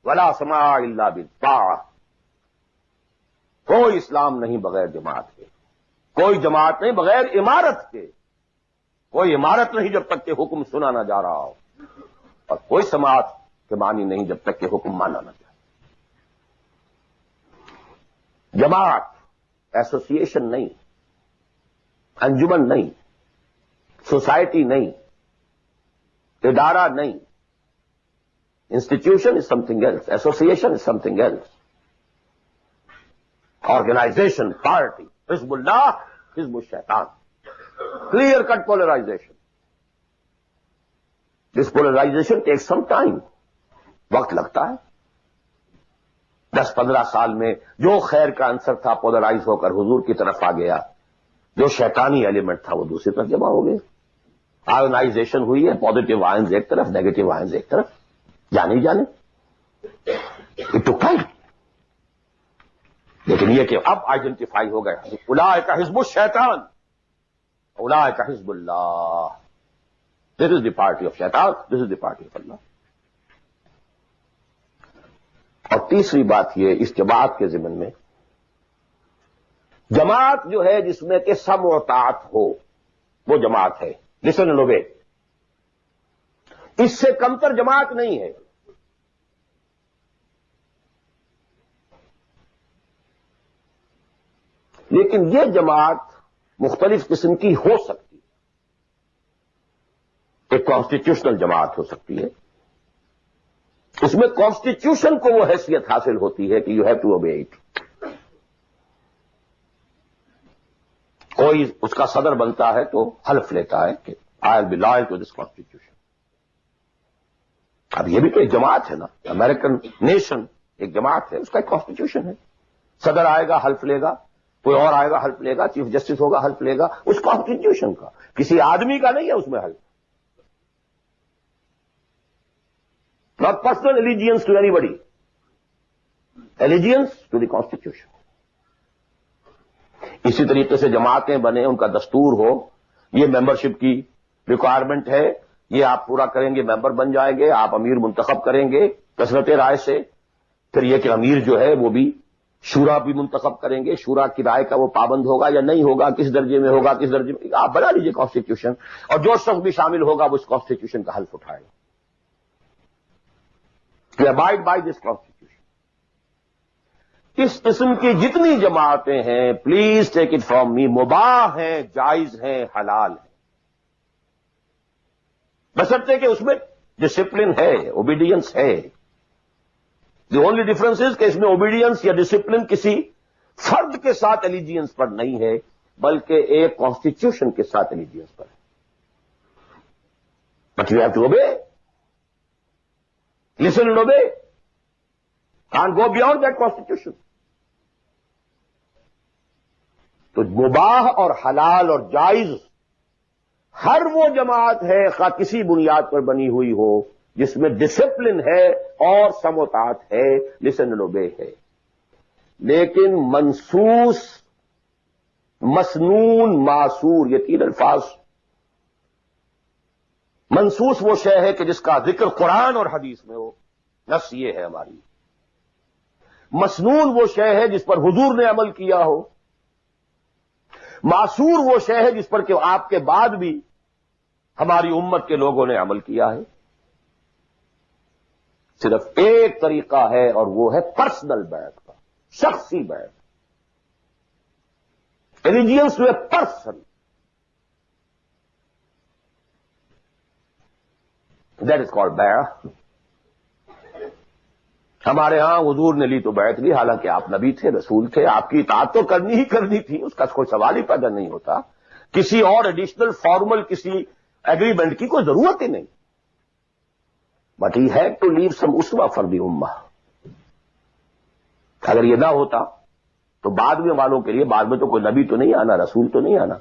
ولا سماع الا بالطاعہ۔ کوئی اسلام نہیں بغیر جماعت کے، کوئی جماعت نہیں بغیر امارت کے، کوئی امارت نہیں جب تک کہ حکم سنا نہ جا رہا ہو، اور کوئی سماعت کے معنی نہیں جب تک کہ حکم مانا نہ جائے۔ جماعت ایسوسیشن نہیں، انجمن نہیں، سوسائٹی نہیں، ادارہ نہیں۔ Institution is something else, association is something else, organisation, party, حزب اللہ، حزب الشیطان، clear cut polarisation. This polarisation take some time, وقت لگتا ہے۔ 10-15 سال میں جو خیر کا عنصر تھا پولرائز ہو کر حضور کی طرف آ گیا، جو شیطانی ایلیمنٹ تھا وہ دوسری طرف جمع ہو گیا۔ آئونائزیشن ہوئی ہے، پازیٹو آئنز ایک طرف، نیگیٹو آئنز ایک طرف، جانے جانے اٹ ٹوک ٹائم۔ لیکن یہ کہ اب آئیڈینٹیفائی ہو گیا، اولئک حزب الشیطان اولئک حزب اللہ، دس از دی پارٹی آف شیطان، دس از دی پارٹی آف اللہ۔ اور تیسری بات یہ اس جماعت کے ضمن میں، جماعت جو ہے جس میں کہ سمع و طاعت ہو، وہ جماعت ہے، لسن اینڈ اوبے۔ اس سے کمتر جماعت نہیں ہے۔ لیکن یہ جماعت مختلف قسم کی ہو سکتی ہے۔ ایک کانسٹیٹیوشنل جماعت ہو سکتی ہے، اس میں کانسٹیٹیوشن کو وہ حیثیت حاصل ہوتی ہے کہ you have to obey it. کوئی اس کا صدر بنتا ہے تو حلف لیتا ہے کہ I will be loyal to this constitution. اب یہ بھی تو ایک جماعت ہے نا، امریکن نیشن ایک جماعت ہے، اس کا ایک کانسٹیٹیوشن ہے۔ صدر آئے گا حلف لے گا، کوئی اور آئے گا حلف لے گا، چیف جسٹس ہوگا حلف لے گا، اس کانسٹیٹیوشن کا، کسی آدمی کا نہیں ہے اس میں حلف۔ Not personal allegiance to anybody. Allegiance to the Constitution. اسی طریقے سے جماعتیں بنے، ان کا دستور ہو، یہ ممبرشپ کی ریکوائرمنٹ ہے، یہ آپ پورا کریں گے ممبر بن جائیں گے، آپ امیر منتخب کریں گے کثرت رائے سے، پھر یہ کہ امیر جو ہے وہ بھی شورا بھی منتخب کریں گے، شورا کی رائے کا وہ پابند ہوگا یا نہیں ہوگا، کس درجے میں ہوگا، کس درجے میں، آپ بنا لیجئے کانسٹیٹیوشن، اور جو شخص بھی شامل ہوگا وہ اس کانسٹیٹیوشن کا حلف اٹھائے گا کہ ابائڈ بائی دس کانسٹیٹیوشن۔ اس قسم کی جتنی جماعتیں ہیں، please take it from me, مباح ہیں، جائز ہیں، حلال ہیں، بشرطے کہ اس میں ڈسپلن ہے، اوبیڈینس ہے۔ دی اونلی ڈفرنس از کہ اس میں اوبیڈینس یا ڈسپلن کسی فرد کے ساتھ ایلیجینس پر نہیں ہے، بلکہ ایک کانسٹیٹیوشن کے ساتھ ایلیجینس پر ہے۔ But you have to obey, listen and obey, can't go beyond that constitution۔ تو مباح اور حلال اور جائز ہر وہ جماعت ہے، خواہ کسی بنیاد پر بنی ہوئی ہو، جس میں ڈسپلن ہے اور سمع و طاعت ہے، listen and obey ہے۔ لیکن منسوس، مسنون، معصور، یہ تین الفاظ، منسوس وہ شے ہے کہ جس کا ذکر قرآن اور حدیث میں ہو، نص یہ ہے ہماری۔ مسنون وہ شے ہے جس پر حضور نے عمل کیا ہو، معصور وہ شے ہے جس پر کہ آپ کے بعد بھی ہماری امت کے لوگوں نے عمل کیا ہے۔ صرف ایک طریقہ ہے اور وہ ہے پرسنل بیعت کا، شخصی بیعت، allegiance to a person, that is called bay'ah. ہمارے ہاں حضور نے لی تو بیعت لی، حالانکہ آپ نبی تھے، رسول تھے، آپ کی اطاعت تو کرنی ہی کرنی تھی، اس کا کوئی سوال ہی پیدا نہیں ہوتا، کسی اور ایڈیشنل فارمل کسی ایگریمنٹ کی کوئی ضرورت ہی نہیں۔ But he had to leave some uswa for the ummah. اگر یہ نہ ہوتا تو بعد میں والوں کے لیے بعد میں تو کوئی نبی تو نہیں آنا، رسول تو نہیں آنا،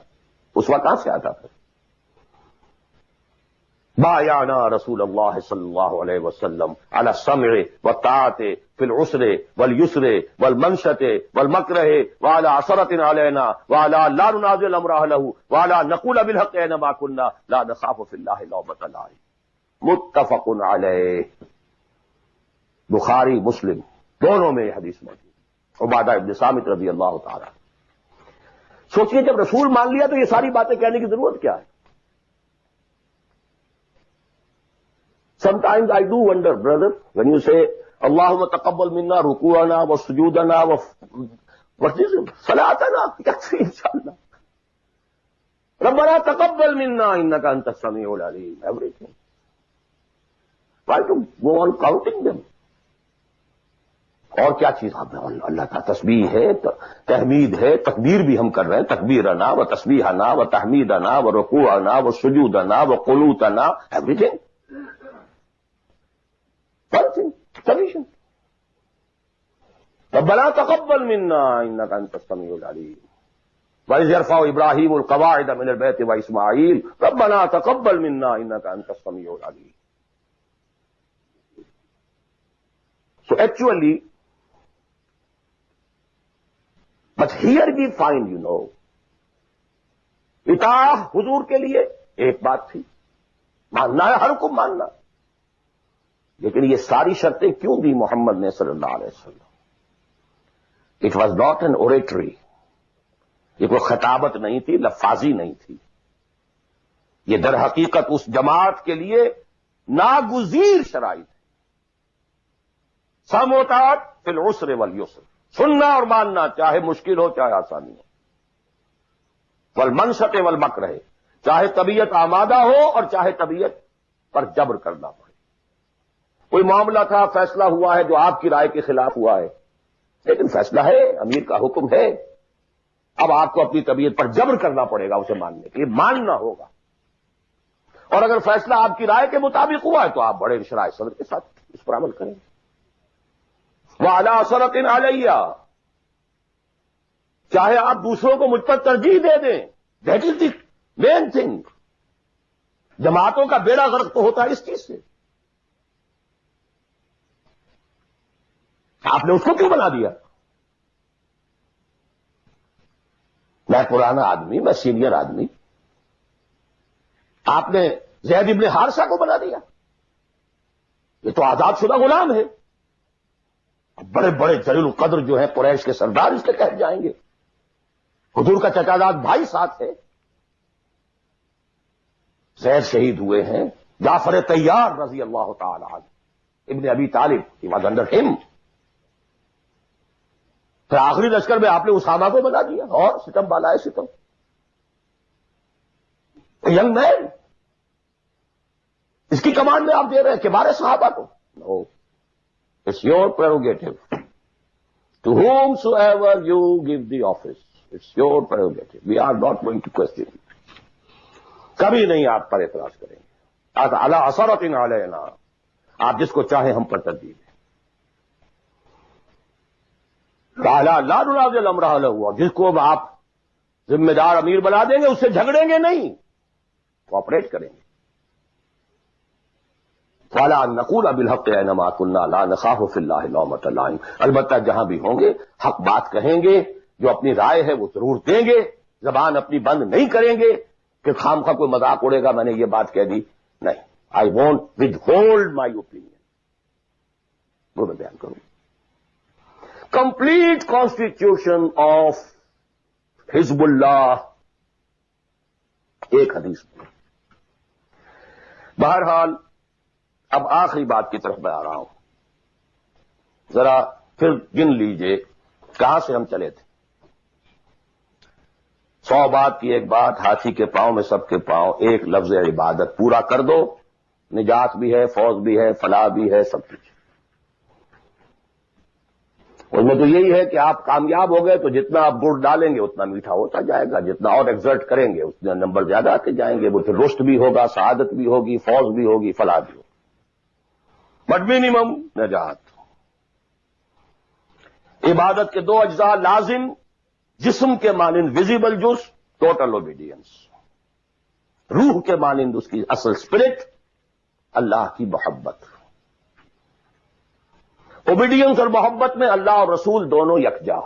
اس وقت کہاں سے آتا پھر؟ بایعنا رسول اللہ صلی اللہ علیہ وسلم علی السمع والطاعۃ فی العسر والیسر والمنشۃ والمکرہ وعلی عثرۃ علینا وعلی لا ننازع الامر اہلہ وعلی نقول بالحق اینما کنا لا نخاف فی اللہ لومۃ لائم. متفق علیہ، بخاری مسلم دونوں میں یہ حدیث موجود. عبادہ ابن صامت رضی اللہ تعالی. سوچئے جب رسول مان لیا تو یہ ساری باتیں کہنے کی ضرورت کیا ہے؟ Sometimes I do wonder, brother, when you say, Allahumma taqabbal minna ruku'ana wa sujudana wa what is it? Salatana, yakfi inshallah. Rabbana taqabbal minna innaka anta as-sami'ul alim. Everything. Why to go on counting them? اور کیا چیز اللہ کا تسبیح ہے، تحمید ہے، تکبیر بھی ہم کر رہے ہیں، تکبیرنا و تسبیحنا و تحمیدنا و رکوعنا و سجودنا و قنوتنا، everything. Sufficient. ربنا تقبل منا انك انت السميع العليم وإذ يرفع ابراهيم القواعد من البيت واسماعيل ربنا تقبل منا انك انت السميع العليم. So actually, but here we find, اطاعہ حضور کے لیے ایک بات تھی، ماننا ہے، ہر حکم ماننا، لیکن یہ ساری شرطیں کیوں دی محمد نے صلی اللہ علیہ وسلم؟ It was not an oratory, یہ کوئی خطابت نہیں تھی، لفاظی نہیں تھی، یہ در حقیقت اس جماعت کے لیے ناگزیر شرائط ہے. سم و طاعت فی العسر والیسر، سننا اور ماننا چاہے مشکل ہو چاہے آسانی ہو، والمنشط والمکرہ، چاہے طبیعت آمادہ ہو اور چاہے طبیعت پر جبر کرنا پڑے. کوئی معاملہ تھا، فیصلہ ہوا ہے جو آپ کی رائے کے خلاف ہوا ہے، لیکن فیصلہ ہے، امیر کا حکم ہے، اب آپ کو اپنی طبیعت پر جبر کرنا پڑے گا اسے ماننے کے لیے، ماننا ہوگا. اور اگر فیصلہ آپ کی رائے کے مطابق ہوا ہے تو آپ بڑے شرائع صدر کے ساتھ اس پر عمل کریں. وعلی عثرۃ علیہ، چاہے آپ دوسروں کو مجھ پر ترجیح دے دیں، that is the main thing. جماعتوں کا بیڑا غرق تو ہوتا ہے اس چیز سے. آپ نے اس کو کیوں بنا دیا؟ میں پرانا آدمی، میں سینئر آدمی، آپ نے زید ابن حارثہ کو بنا دیا. یہ تو آزاد شدہ غلام ہے. بڑے بڑے جلیل القدر جو ہیں قریش کے سردار اس کے تحت جائیں گے. حضور کا چچا زاد بھائی ساتھ ہے. زید شہید ہوئے ہیں، جعفر طیار رضی اللہ تعالی عنہ، ابن ابی طالب، ہی واز انڈر ہم. پھر آخری لشکر میں آپ نے اسامہ کو بنا دیا، اور ستم بالائے ستم. ینگ مین، اس کی کمانڈ میں آپ دے رہے ہیں کبار صحابہ کو. No, it's your prerogative. To whomsoever you give the office, it's your prerogative. We are not going to question. کبھی نہیں آپ پر اعتراض کریں گے. علی عثرۃ علینا، آپ جس کو چاہیں ہم پر ترجیح دیں. لا ننازع الامر اہلہ، جس کو آپ ذمہ دار امیر بنا دیں گے اس سے جھگڑیں گے نہیں، کوآپریٹ کریں گے. وَلَا نَقُولَ بِالْحَقِّ أَيْنَمَا كُنَّا لَا نَخَافُ فِي اللَّهِ لَوْمَةَ لَائِمٍ. البتہ جہاں بھی ہوں گے حق بات کہیں گے، جو اپنی رائے ہے وہ ضرور دیں گے، زبان اپنی بند نہیں کریں گے کہ خام خواہ کوئی مذاق اڑے گا میں نے یہ بات کہہ دی. نہیں، I won't with hold my opinion. وہ میں بیان کروں. کمپلیٹ کانسٹیٹیوشن آف حزب اللہ، ایک حدیث میں. بہرحال اب آخری بات کی طرف میں آ رہا ہوں. ذرا پھر گن لیجئے کہاں سے ہم چلے تھے. 100 بات کی ایک بات، ہاتھی کے پاؤں میں سب کے پاؤں، ایک لفظ عبادت پورا کر دو، نجات بھی ہے، فوز بھی ہے، فلاح بھی ہے، سب کچھ. اس میں تو یہی ہے کہ آپ کامیاب ہو گئے تو جتنا آپ گڑ ڈالیں گے اتنا میٹھا ہوتا جائے گا، جتنا اور ایگزرٹ کریں گے اتنا نمبر زیادہ آتے جائیں گے. وہ پھر رشد بھی ہوگا، سعادت بھی ہوگی، فوز بھی ہوگی، فلاح بھی ہوگی. بٹ منیمم نجات. عبادت کے دو اجزاء لازم، جسم کے مانند ویزیبل جز ٹوٹل اوبیڈینس، روح کے مانند اس کی اصل اسپرٹ اللہ کی محبت۔ اوبیڈینس اور محبت میں اللہ اور رسول دونوں یکجا،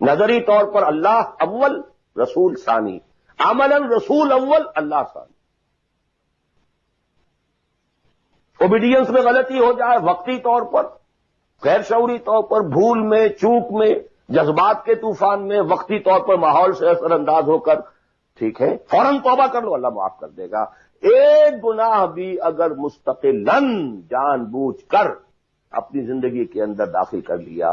نظری طور پر اللہ اول رسول ثانی، عملاً رسول اول اللہ ثانی۔ اوبیڈینس میں غلطی ہو جائے وقتی طور پر، غیر شعوری طور پر، بھول میں، چوک میں، جذبات کے طوفان میں، وقتی طور پر ماحول سے اثر انداز ہو کر، ٹھیک ہے، فوراً توبہ کر لو، اللہ معاف کر دے گا۔ ایک گناہ بھی اگر مستقلاً جان بوجھ کر اپنی زندگی کے اندر داخل کر لیا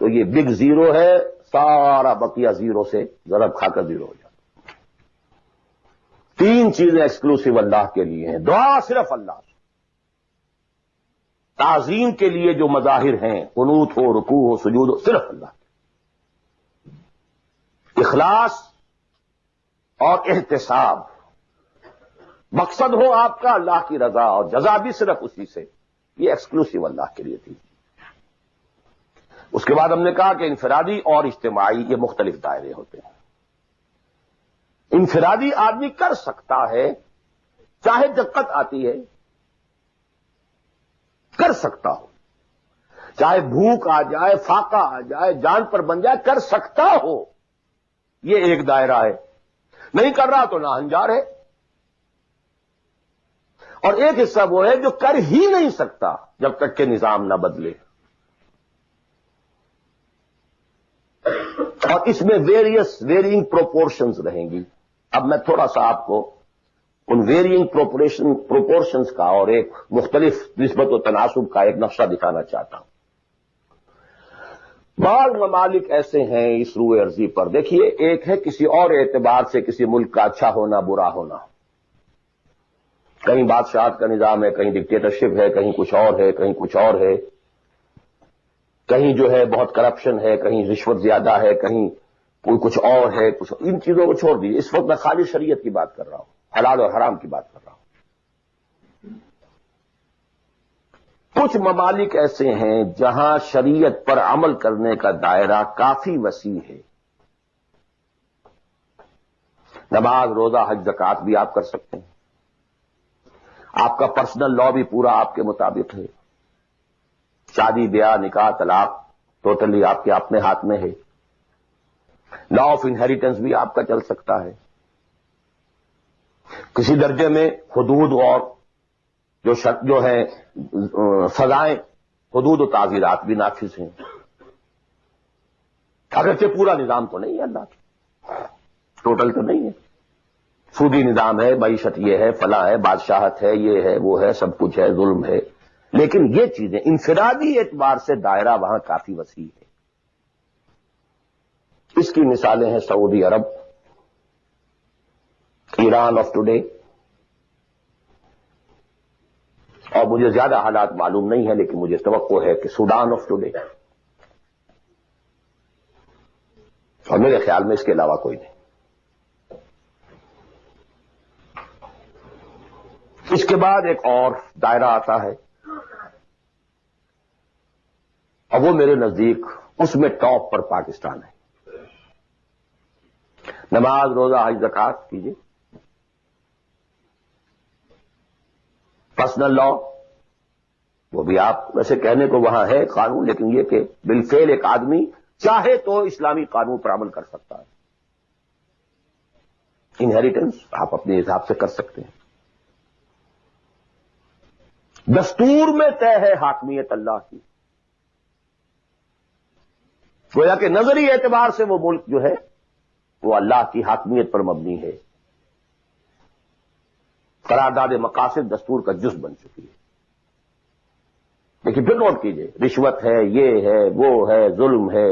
تو یہ بگ زیرو ہے، سارا بقیہ زیرو سے ضرب کھا کر زیرو ہو جاتا۔ تین چیزیں ایکسکلوسیو اللہ کے لیے ہیں، دعا صرف اللہ سے، تعظیم کے لیے جو مظاہر ہیں، قنوت ہو، رکوع ہو، سجود ہو، صرف اللہ کے، اخلاص اور احتساب، مقصد ہو آپ کا اللہ کی رضا اور جزا بھی صرف اسی سے، یہ ایکسکلوسیو اللہ کے لیے تھی۔ اس کے بعد ہم نے کہا کہ انفرادی اور اجتماعی یہ مختلف دائرے ہوتے ہیں۔ انفرادی آدمی کر سکتا ہے، چاہے دقت آتی ہے کر سکتا ہو، چاہے بھوک آ جائے، فاقہ آ جائے، جان پر بن جائے، کر سکتا ہو، یہ ایک دائرہ ہے۔ نہیں کر رہا تو ناہنجار ہے۔ اور ایک حصہ وہ ہے جو کر ہی نہیں سکتا جب تک کہ نظام نہ بدلے، اور اس میں ویرینگ پروپورشنز رہیں گی۔ اب میں تھوڑا سا آپ کو ان ویرینگ پروپورشنز کا اور ایک مختلف نسبت و تناسب کا ایک نقشہ دکھانا چاہتا ہوں۔ بعض ممالک ایسے ہیں اس روئے ارضی پر، دیکھیے، ایک ہے کسی اور اعتبار سے کسی ملک کا اچھا ہونا برا ہونا، کہیں بادشاہت کا نظام ہے، کہیں ڈکٹیٹرشپ ہے، کہیں کچھ اور ہے، کہیں کچھ اور ہے، کہیں جو ہے بہت کرپشن ہے، کہیں رشوت زیادہ ہے، کہیں کوئی کچھ اور ہے، کچھ ان چیزوں کو چھوڑ دیجیے، اس وقت میں خالی شریعت کی بات کر رہا ہوں، حلال اور حرام کی بات کر رہا ہوں۔ کچھ ممالک ایسے ہیں جہاں شریعت پر عمل کرنے کا دائرہ کافی وسیع ہے، نماز، روزہ، حج، زکوٰۃ بھی آپ کر سکتے ہیں، آپ کا پرسنل لا بھی پورا آپ کے مطابق ہے، شادی، بیاہ، نکاح، طلاق ٹوٹلی آپ کے اپنے ہاتھ میں ہے، لا آف انہیریٹنس بھی آپ کا چل سکتا ہے، کسی درجے میں حدود اور جو ہے سزائیں، حدود و تعزیرات بھی نافذ ہیں، اگرچہ پورا نظام تو نہیں ہے اللہ کا، ٹوٹل تو نہیں ہے، سودی نظام ہے، معیشت یہ ہے، فلاں ہے، بادشاہت ہے، یہ ہے، وہ ہے، سب کچھ ہے، ظلم ہے، لیکن یہ چیزیں انفرادی اعتبار سے دائرہ وہاں کافی وسیع ہے۔ اس کی مثالیں ہیں سعودی عرب، ایران آف ٹوڈے، اور مجھے زیادہ حالات معلوم نہیں ہے لیکن مجھے توقع ہے کہ سوڈان آف ٹوڈے، اور میرے خیال میں اس کے علاوہ کوئی نہیں۔ اس کے بعد ایک اور دائرہ آتا ہے، اور وہ میرے نزدیک اس میں ٹاپ پر پاکستان ہے۔ نماز، روزہ، حج، زکوٰۃ کیجیے، پرسنل لا وہ بھی آپ ویسے کہنے کو وہاں ہے قانون، لیکن یہ کہ بالفعل ایک آدمی چاہے تو اسلامی قانون پر عمل کر سکتا ہے۔ انہیریٹنس آپ اپنے حساب سے کر سکتے ہیں۔ دستور میں طے ہے حاکمیت اللہ کی، گویا کہ نظری اعتبار سے وہ ملک جو ہے وہ اللہ کی حاکمیت پر مبنی ہے، قرارداد مقاصد دستور کا جز بن چکی ہے۔ لیکن پھر نوٹ کیجئے، رشوت ہے، یہ ہے، وہ ہے، ظلم ہے،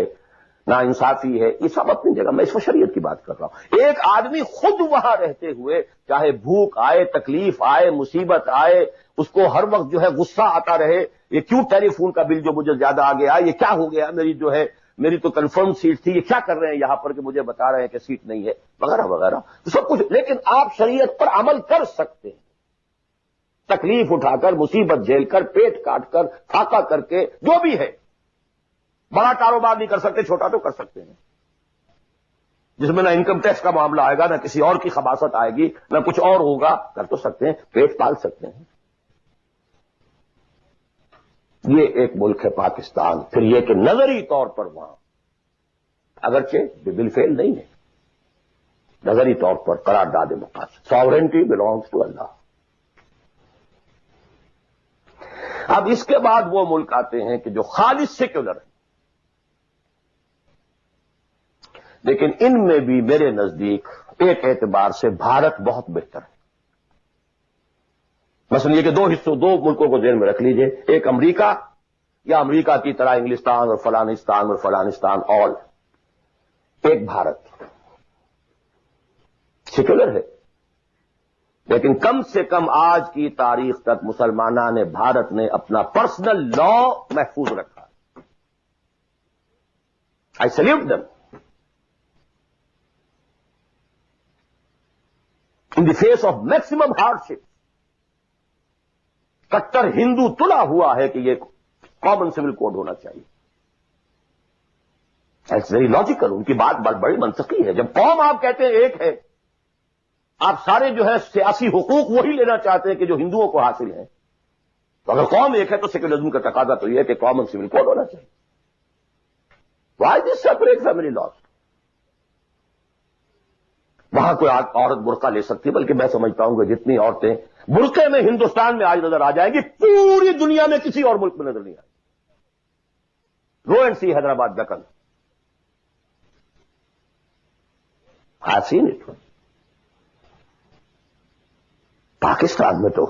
ناانصافی ہے، یہ سب اپنی جگہ، میں اس میں شریعت کی بات کر رہا ہوں۔ ایک آدمی خود وہاں رہتے ہوئے چاہے بھوک آئے، تکلیف آئے، مصیبت آئے، اس کو ہر وقت جو ہے غصہ آتا رہے، یہ کیوں ٹیلی فون کا بل جو مجھے زیادہ آ گیا، یہ کیا ہو گیا، میری تو کنفرم سیٹ تھی، یہ کیا کر رہے ہیں یہاں پر کہ مجھے بتا رہے ہیں کہ سیٹ نہیں ہے، وغیرہ وغیرہ سب کچھ، لیکن آپ شریعت پر عمل کر سکتے ہیں، تکلیف اٹھا کر، مصیبت جھیل کر، پیٹ کاٹ کر، فاقہ کر کے، جو بھی ہے، بڑا کاروبار نہیں کر سکتے، چھوٹا تو کر سکتے ہیں، جس میں نہ انکم ٹیکس کا معاملہ آئے گا، نہ کسی اور کی خباثت آئے گی، نہ کچھ اور ہوگا، کر تو سکتے ہیں، پیٹ پال سکتے ہیں۔ یہ ایک ملک ہے پاکستان۔ پھر یہ کہ نظری طور پر وہاں اگرچہ بالفعل نہیں ہے، نظری طور پر قرارداد مقاصد، ساورنٹی بلانگس ٹو اللہ۔ اب اس کے بعد وہ ملک آتے ہیں کہ جو خالص سیکولر ہیں، لیکن ان میں بھی میرے نزدیک ایک اعتبار سے بھارت بہت بہتر ہے۔ مثلا یہ کہ دو ملکوں کو ذہن میں رکھ لیجئے، ایک امریکہ یا امریکہ کی طرح انگلستان اور فلانستان آل، ایک بھارت سیکولر ہے، لیکن کم سے کم آج کی تاریخ تک مسلمانوں نے، بھارت نے اپنا پرسنل لا محفوظ رکھا۔ I salute them in the face of maximum hardship. کٹر ہندو تلا ہوا ہے کہ یہ کامن سول کوڈ ہونا چاہیے۔ اٹس ویری لاجیکل، ان کی بات بڑی منطقی ہے۔ جب قوم آپ کہتے ہیں ایک ہے، آپ سارے جو ہے سیاسی حقوق وہی لینا چاہتے ہیں کہ جو ہندوؤں کو حاصل ہیں، تو اگر قوم ایک ہے تو سیکولرزم کا تقاضا تو یہ ہے کہ کامن سول کوڈ ہونا چاہیے۔ Why this separate family laws? وہاں کوئی عورت برقع لے سکتی ہے، بلکہ میں سمجھتا ہوں کہ جتنی عورتیں برقعے میں ہندوستان میں آج نظر آ جائیں گی، پوری دنیا میں کسی اور ملک میں نظر نہیں آئے گی۔ Go and see Hyderabad Deccan, I seen it. Pakistan میں تو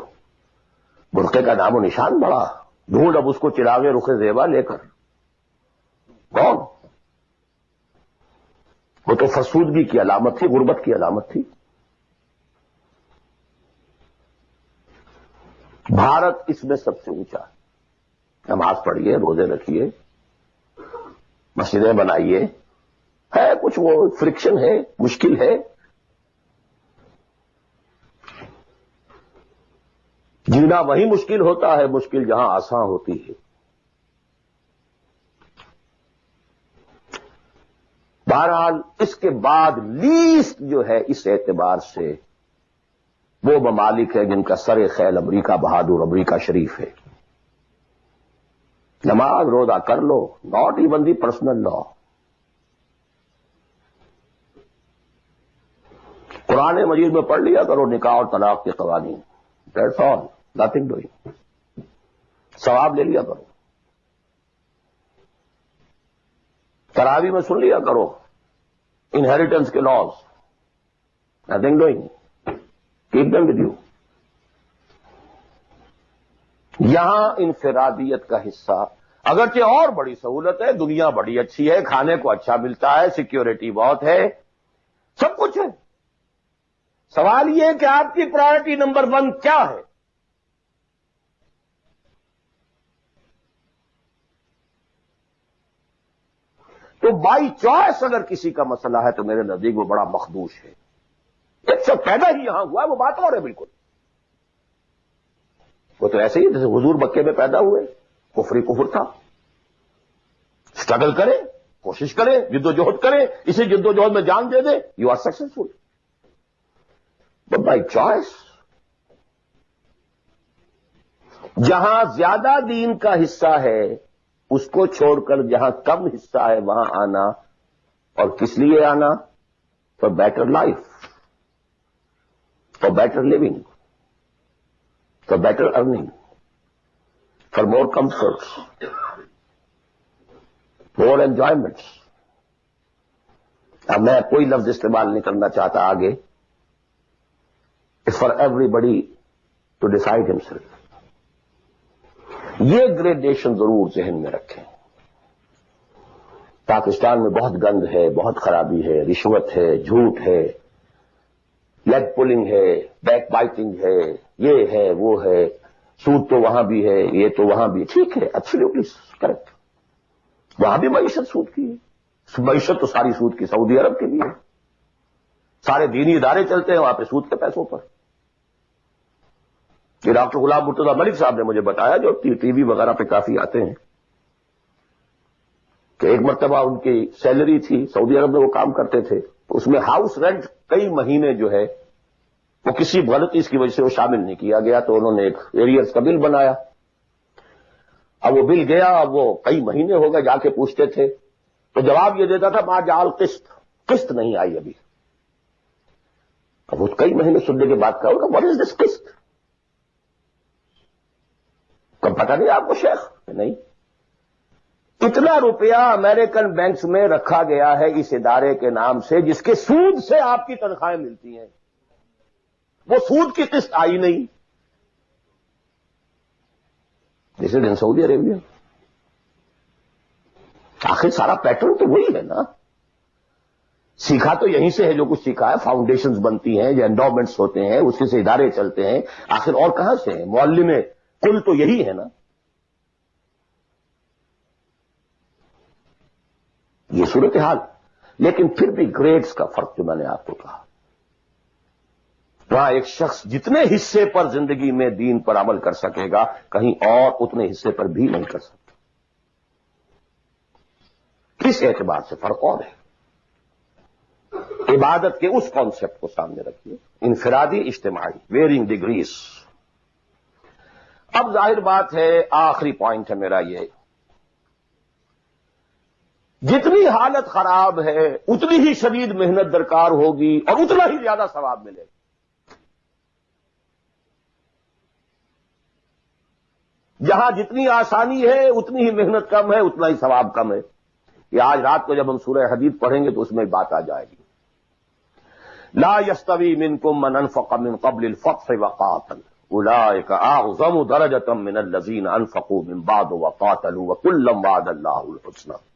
برقعے کا نام و نشان بڑا، ڈھونڈ اب اس کو چراغے رخ زیبا لے کر کون؟ وہ تو فرسودگی کی علامت تھی، غربت کی علامت تھی۔ بھارت اس میں سب سے اونچا ہے۔ نماز پڑھیے، روزے رکھیے، مسجدیں بنائیے، ہے کچھ وہ فرکشن ہے، مشکل ہے، جینا وہی مشکل ہوتا ہے، مشکل جہاں آسان ہوتی ہے۔ بہرحال اس کے بعد لیسٹ جو ہے اس اعتبار سے وہ ممالک ہے جن کا سر خیل امریکہ بہادر، امریکہ شریف ہے۔ نماز روزہ کر لو، ناٹ ایون دی پرسنل لا۔ قرآن مجید میں پڑھ لیا کرو نکاح اور طلاق کے قوانین، دیٹس آل، نتھنگ ڈوئنگ، ثواب لے لیا کرو۔ تراویح میں سن لیا کرو انہیریٹنس کے laws, nothing doing, keep them with you. یہاں انفرادیت کا حصہ، اگرچہ اور بڑی سہولت ہے، دنیا بڑی اچھی ہے، کھانے کو اچھا ملتا ہے، سیکیورٹی بہت ہے، سب کچھ ہے۔ سوال یہ ہے کہ آپ کی پرائرٹی نمبر 1 کیا ہے؟ تو بائی چوائس اگر کسی کا مسئلہ ہے تو میرے نزدیک وہ بڑا مخدوش ہے۔ ایک شخص پیدا ہی یہاں ہوا ہے، وہ بات اور ہے بالکل۔ وہ تو ایسے ہی جیسے حضور مکے میں پیدا ہوئے، کفر کفر تھا۔ اسٹرگل کریں، کوشش کریں، جد و جہد کریں، اسی جد و جہد میں جان دے دیں، you are successful. But by choice جہاں زیادہ دین کا حصہ ہے اس کو چھوڑ کر جہاں کم حصہ ہے وہاں آنا، اور کس لیے آنا؟ For better life, for better living, for better earning, for more comforts, more enjoyments. اب میں کوئی لفظ استعمال نہیں کرنا چاہتا آگے، it's for everybody to decide himself. یہ گریڈیشن ضرور ذہن میں رکھیں۔ پاکستان میں بہت گند ہے، بہت خرابی ہے، رشوت ہے، جھوٹ ہے، لیگ پولنگ ہے، بیک بائٹنگ ہے، یہ ہے، وہ ہے، سود تو وہاں بھی ہے، یہ تو وہاں بھی، ٹھیک ہے، ایبسلیوٹلی کریکٹ۔ وہاں بھی معیشت سود کی ہے، معیشت تو ساری سود کی سعودی عرب کے بھی ہے، سارے دینی ادارے چلتے ہیں وہاں پہ سود کے پیسوں پر۔ یہ ڈاکٹر غلام مرتضیٰ ملک صاحب نے مجھے بتایا، جو ٹی وی وغیرہ پہ کافی آتے ہیں، کہ ایک مرتبہ ان کی سیلری تھی، سعودی عرب میں وہ کام کرتے تھے، اس میں ہاؤس رینٹ کئی مہینے جو ہے وہ کسی غلطی کی وجہ سے وہ شامل نہیں کیا گیا، تو انہوں نے ایک ایریئرز کا بل بنایا۔ اب وہ بل گیا، اب وہ کئی مہینے ہو گئے، جا کے پوچھتے تھے تو جواب یہ دیتا تھا ما جعل قسط نہیں آئی ابھی۔ اب وہ کئی مہینے سننے کے بعد کہا واٹ از دس قسط؟ کب پتہ نہیں آپ کو شیخ؟ نہیں، اتنا روپیہ امریکن بینکس میں رکھا گیا ہے اس ادارے کے نام سے جس کے سود سے آپ کی تنخواہیں ملتی ہیں، وہ سود کی قسط آئی نہیں۔ دس از ان سعودی عربیہ۔ آخر سارا پیٹرن تو وہی ہے نا، سیکھا تو یہیں سے ہے جو کچھ سیکھا ہے، فاؤنڈیشنز بنتی ہیں، جو انڈومنٹس ہوتے ہیں، اسی سے ادارے چلتے ہیں، آخر اور کہاں سے ہیں؟ معلم کل تو یہی ہے نا۔ یہ صورتحال، لیکن پھر بھی گریڈز کا فرق جو میں نے آپ کو کہا، وہاں ایک شخص جتنے حصے پر زندگی میں دین پر عمل کر سکے گا، کہیں اور اتنے حصے پر بھی نہیں کر سکتا۔ کس اعتبار سے فرق اور ہے؟ عبادت کے اس کانسیپٹ کو سامنے رکھیے، انفرادی اجتماعی، ویئرنگ ڈگریز۔ اب ظاہر بات ہے، آخری پوائنٹ ہے میرا یہ، جتنی حالت خراب ہے اتنی ہی شدید محنت درکار ہوگی اور اتنا ہی زیادہ ثواب ملے گا۔ جہاں جتنی آسانی ہے اتنی ہی محنت کم ہے، اتنا ہی ثواب کم ہے۔ یہ آج رات کو جب ہم سورہ حدید پڑھیں گے تو اس میں بات آ جائے گی۔ لا يستوی منکم من انفق من قبل الفتح وقاتل اولئک اعظم درجۃ من الذین انفقوا من بعد وقاتلوا وکلا وعد اللہ الحسنی۔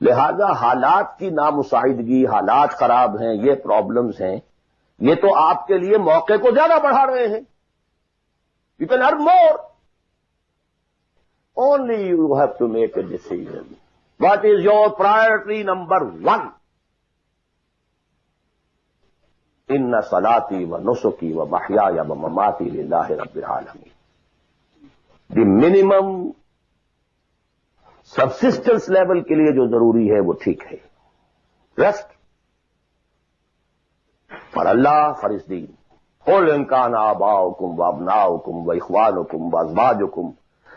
لہذا حالات کی نامساعدگی، حالات خراب ہیں، یہ پرابلمز ہیں، یہ تو آپ کے لیے موقع کو زیادہ بڑھا رہے ہیں۔ You can earn more. Only you have to make a decision. What is your priority number one? Inna salati wa nusuki wa mahyaya wa mamati lillahi rabbil alamin. The minimum subsistence level کے لیے جو ضروری ہے وہ ٹھیک ہے، rest پر اللہ فرض دین۔ قل ان کان آباؤکم وابناؤکم واخوانکم وازواجکم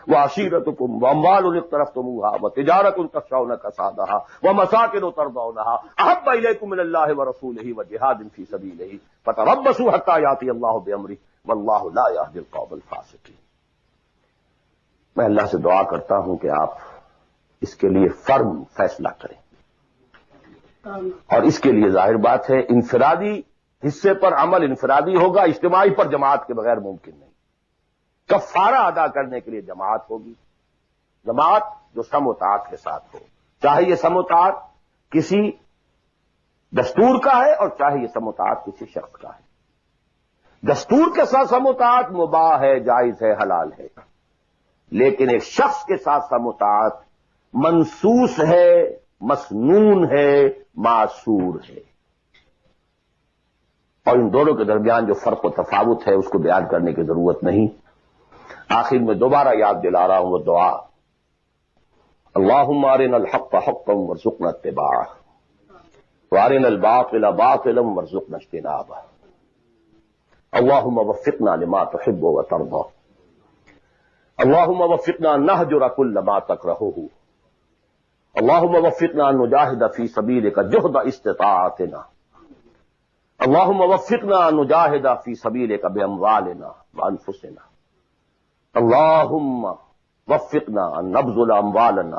وعشیرتکم واموال اقترفتموها وتجارۃ تخشون کسادها ومساکن ترضونها احب الیکم من اللہ ورسولہ وجہاد فی سبیلہ فتربصوا حتی یأتی اللہ بامرہ واللہ لا یہدی القوم الفاسقین۔ میں اللہ سے دعا کرتا ہوں کہ آپ اس کے لیے فرم فیصلہ کریں، اور اس کے لیے ظاہر بات ہے انفرادی حصے پر عمل انفرادی ہوگا، اجتماعی پر جماعت کے بغیر ممکن نہیں۔ کفارہ ادا کرنے کے لیے جماعت ہوگی، جماعت جو سم و طاعت کے ساتھ ہو، چاہے یہ سم و طاعت کسی دستور کا ہے اور چاہے یہ سم و طاعت کسی شخص کا ہے۔ دستور کے ساتھ سم و طاعت مباح ہے، جائز ہے، حلال ہے، لیکن ایک شخص کے ساتھ سم و طاعت منسوس ہے، مسنون ہے، معصور ہے، اور ان دونوں کے درمیان جو فرق و تفاوت ہے اس کو بیان کرنے کی ضرورت نہیں۔ آخر میں دوبارہ یاد دلا رہا ہوں وہ دعا، اللہم ارنا الحق حقا وارزقنا اتباعہ وارنا الباطل باطلا وارزقنا اجتنابہ، اللہم وفقنا لما تحب وترضى، اللہم وفقنا نہجر کل ما تکرہہ، اللہم وفقنا ان نجاہد فی سبیلک جہد استطاعتنا، اللہم وفقنا ان نجاہد فی سبیلک باموالنا وانفسنا، اللہم وفقنا ان نبذل اموالنا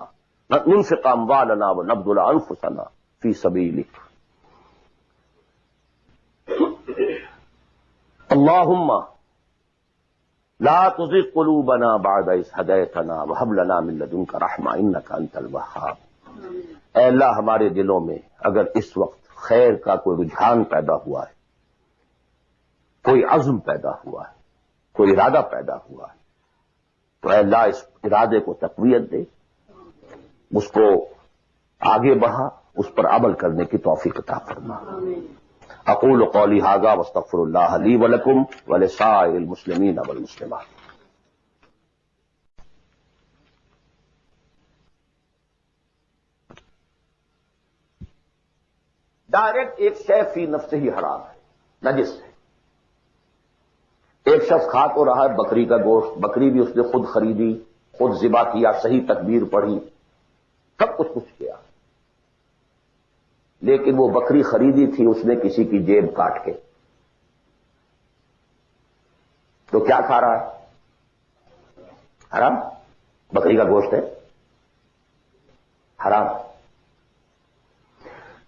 ننفق اموالنا ونبذل انفسنا فی سبیلک، اللہم لا تزغ قلوبنا بعد اذ ہدیتنا وہب لنا من لدنک رحمہ انک انت الوہاب۔ اے اللہ ہمارے دلوں میں اگر اس وقت خیر کا کوئی رجحان پیدا ہوا ہے، کوئی عزم پیدا ہوا ہے، کوئی ارادہ پیدا ہوا ہے، تو اے اللہ اس ارادے کو تقویت دے، اس کو آگے بڑھا، اس پر عمل کرنے کی توفیق عطا فرما۔ اقول قولی ھذا واستغفر اللہ لی ولکم ولسائر المسلمین والمسلمات۔ ڈائریکٹ ایک شے فی نفس ہی حرام ہے، نجس ہے۔ ایک شخص کھا تو رہا ہے بکری کا گوشت، بکری بھی اس نے خود خریدی، خود ذبح کیا، صحیح تکبیر پڑھی، سب کچھ کیا، لیکن وہ بکری خریدی تھی اس نے کسی کی جیب کاٹ کے، تو کیا کھا رہا ہے؟ حرام۔ بکری کا گوشت ہے، حرام۔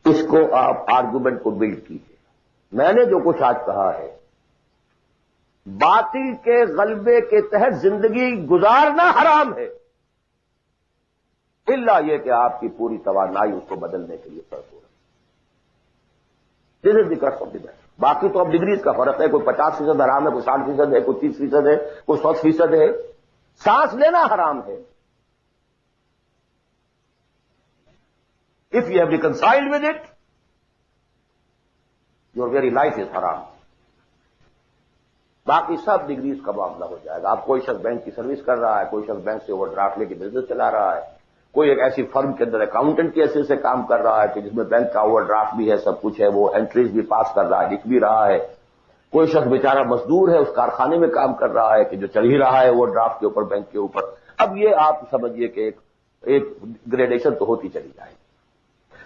اس کو آپ آرگومنٹ کو بلڈ کیجیے۔ میں نے جو کچھ آج کہا ہے، باطل کے غلبے کے تحت زندگی گزارنا حرام ہے، الا یہ کہ آپ کی پوری توانائی اس کو بدلنے کے لیے صرف ہو رہی ہے۔ دس از دی کرس آف دی میٹر۔ باقی تو اب ڈگریز کا فرق ہے، کوئی 50% حرام ہے، کوئی 60% ہے، کوئی 30% ہے، کوئی 100% ہے۔ سانس لینا حرام ہے۔ If you have reconciled with it, your very life is haram۔ باقی سب ڈگریز کا معاملہ ہو جائے گا۔ اب کوئی شخص بینک کی سروس کر رہا ہے، کوئی شخص بینک سے اوور ڈرافٹ لے کے بزنس چلا رہا ہے، کوئی ایک ایسی فرم کے اندر اکاؤنٹنٹ کی حیثیت سے کام کر رہا ہے کہ جس میں بینک کا اوور ڈرافٹ بھی ہے، سب کچھ ہے، وہ انٹریز بھی پاس کر رہا ہے، لکھ بھی رہا ہے۔ کوئی شخص بیچارہ مزدور ہے، اس کارخانے میں کام کر رہا ہے کہ جو چل ہی رہا ہے اوور ڈرافٹ کے اوپر، بینک کے اوپر۔ اب یہ آپ سمجھیے کہ ایک گریڈیشن تو ہوتی چلی جائے گی۔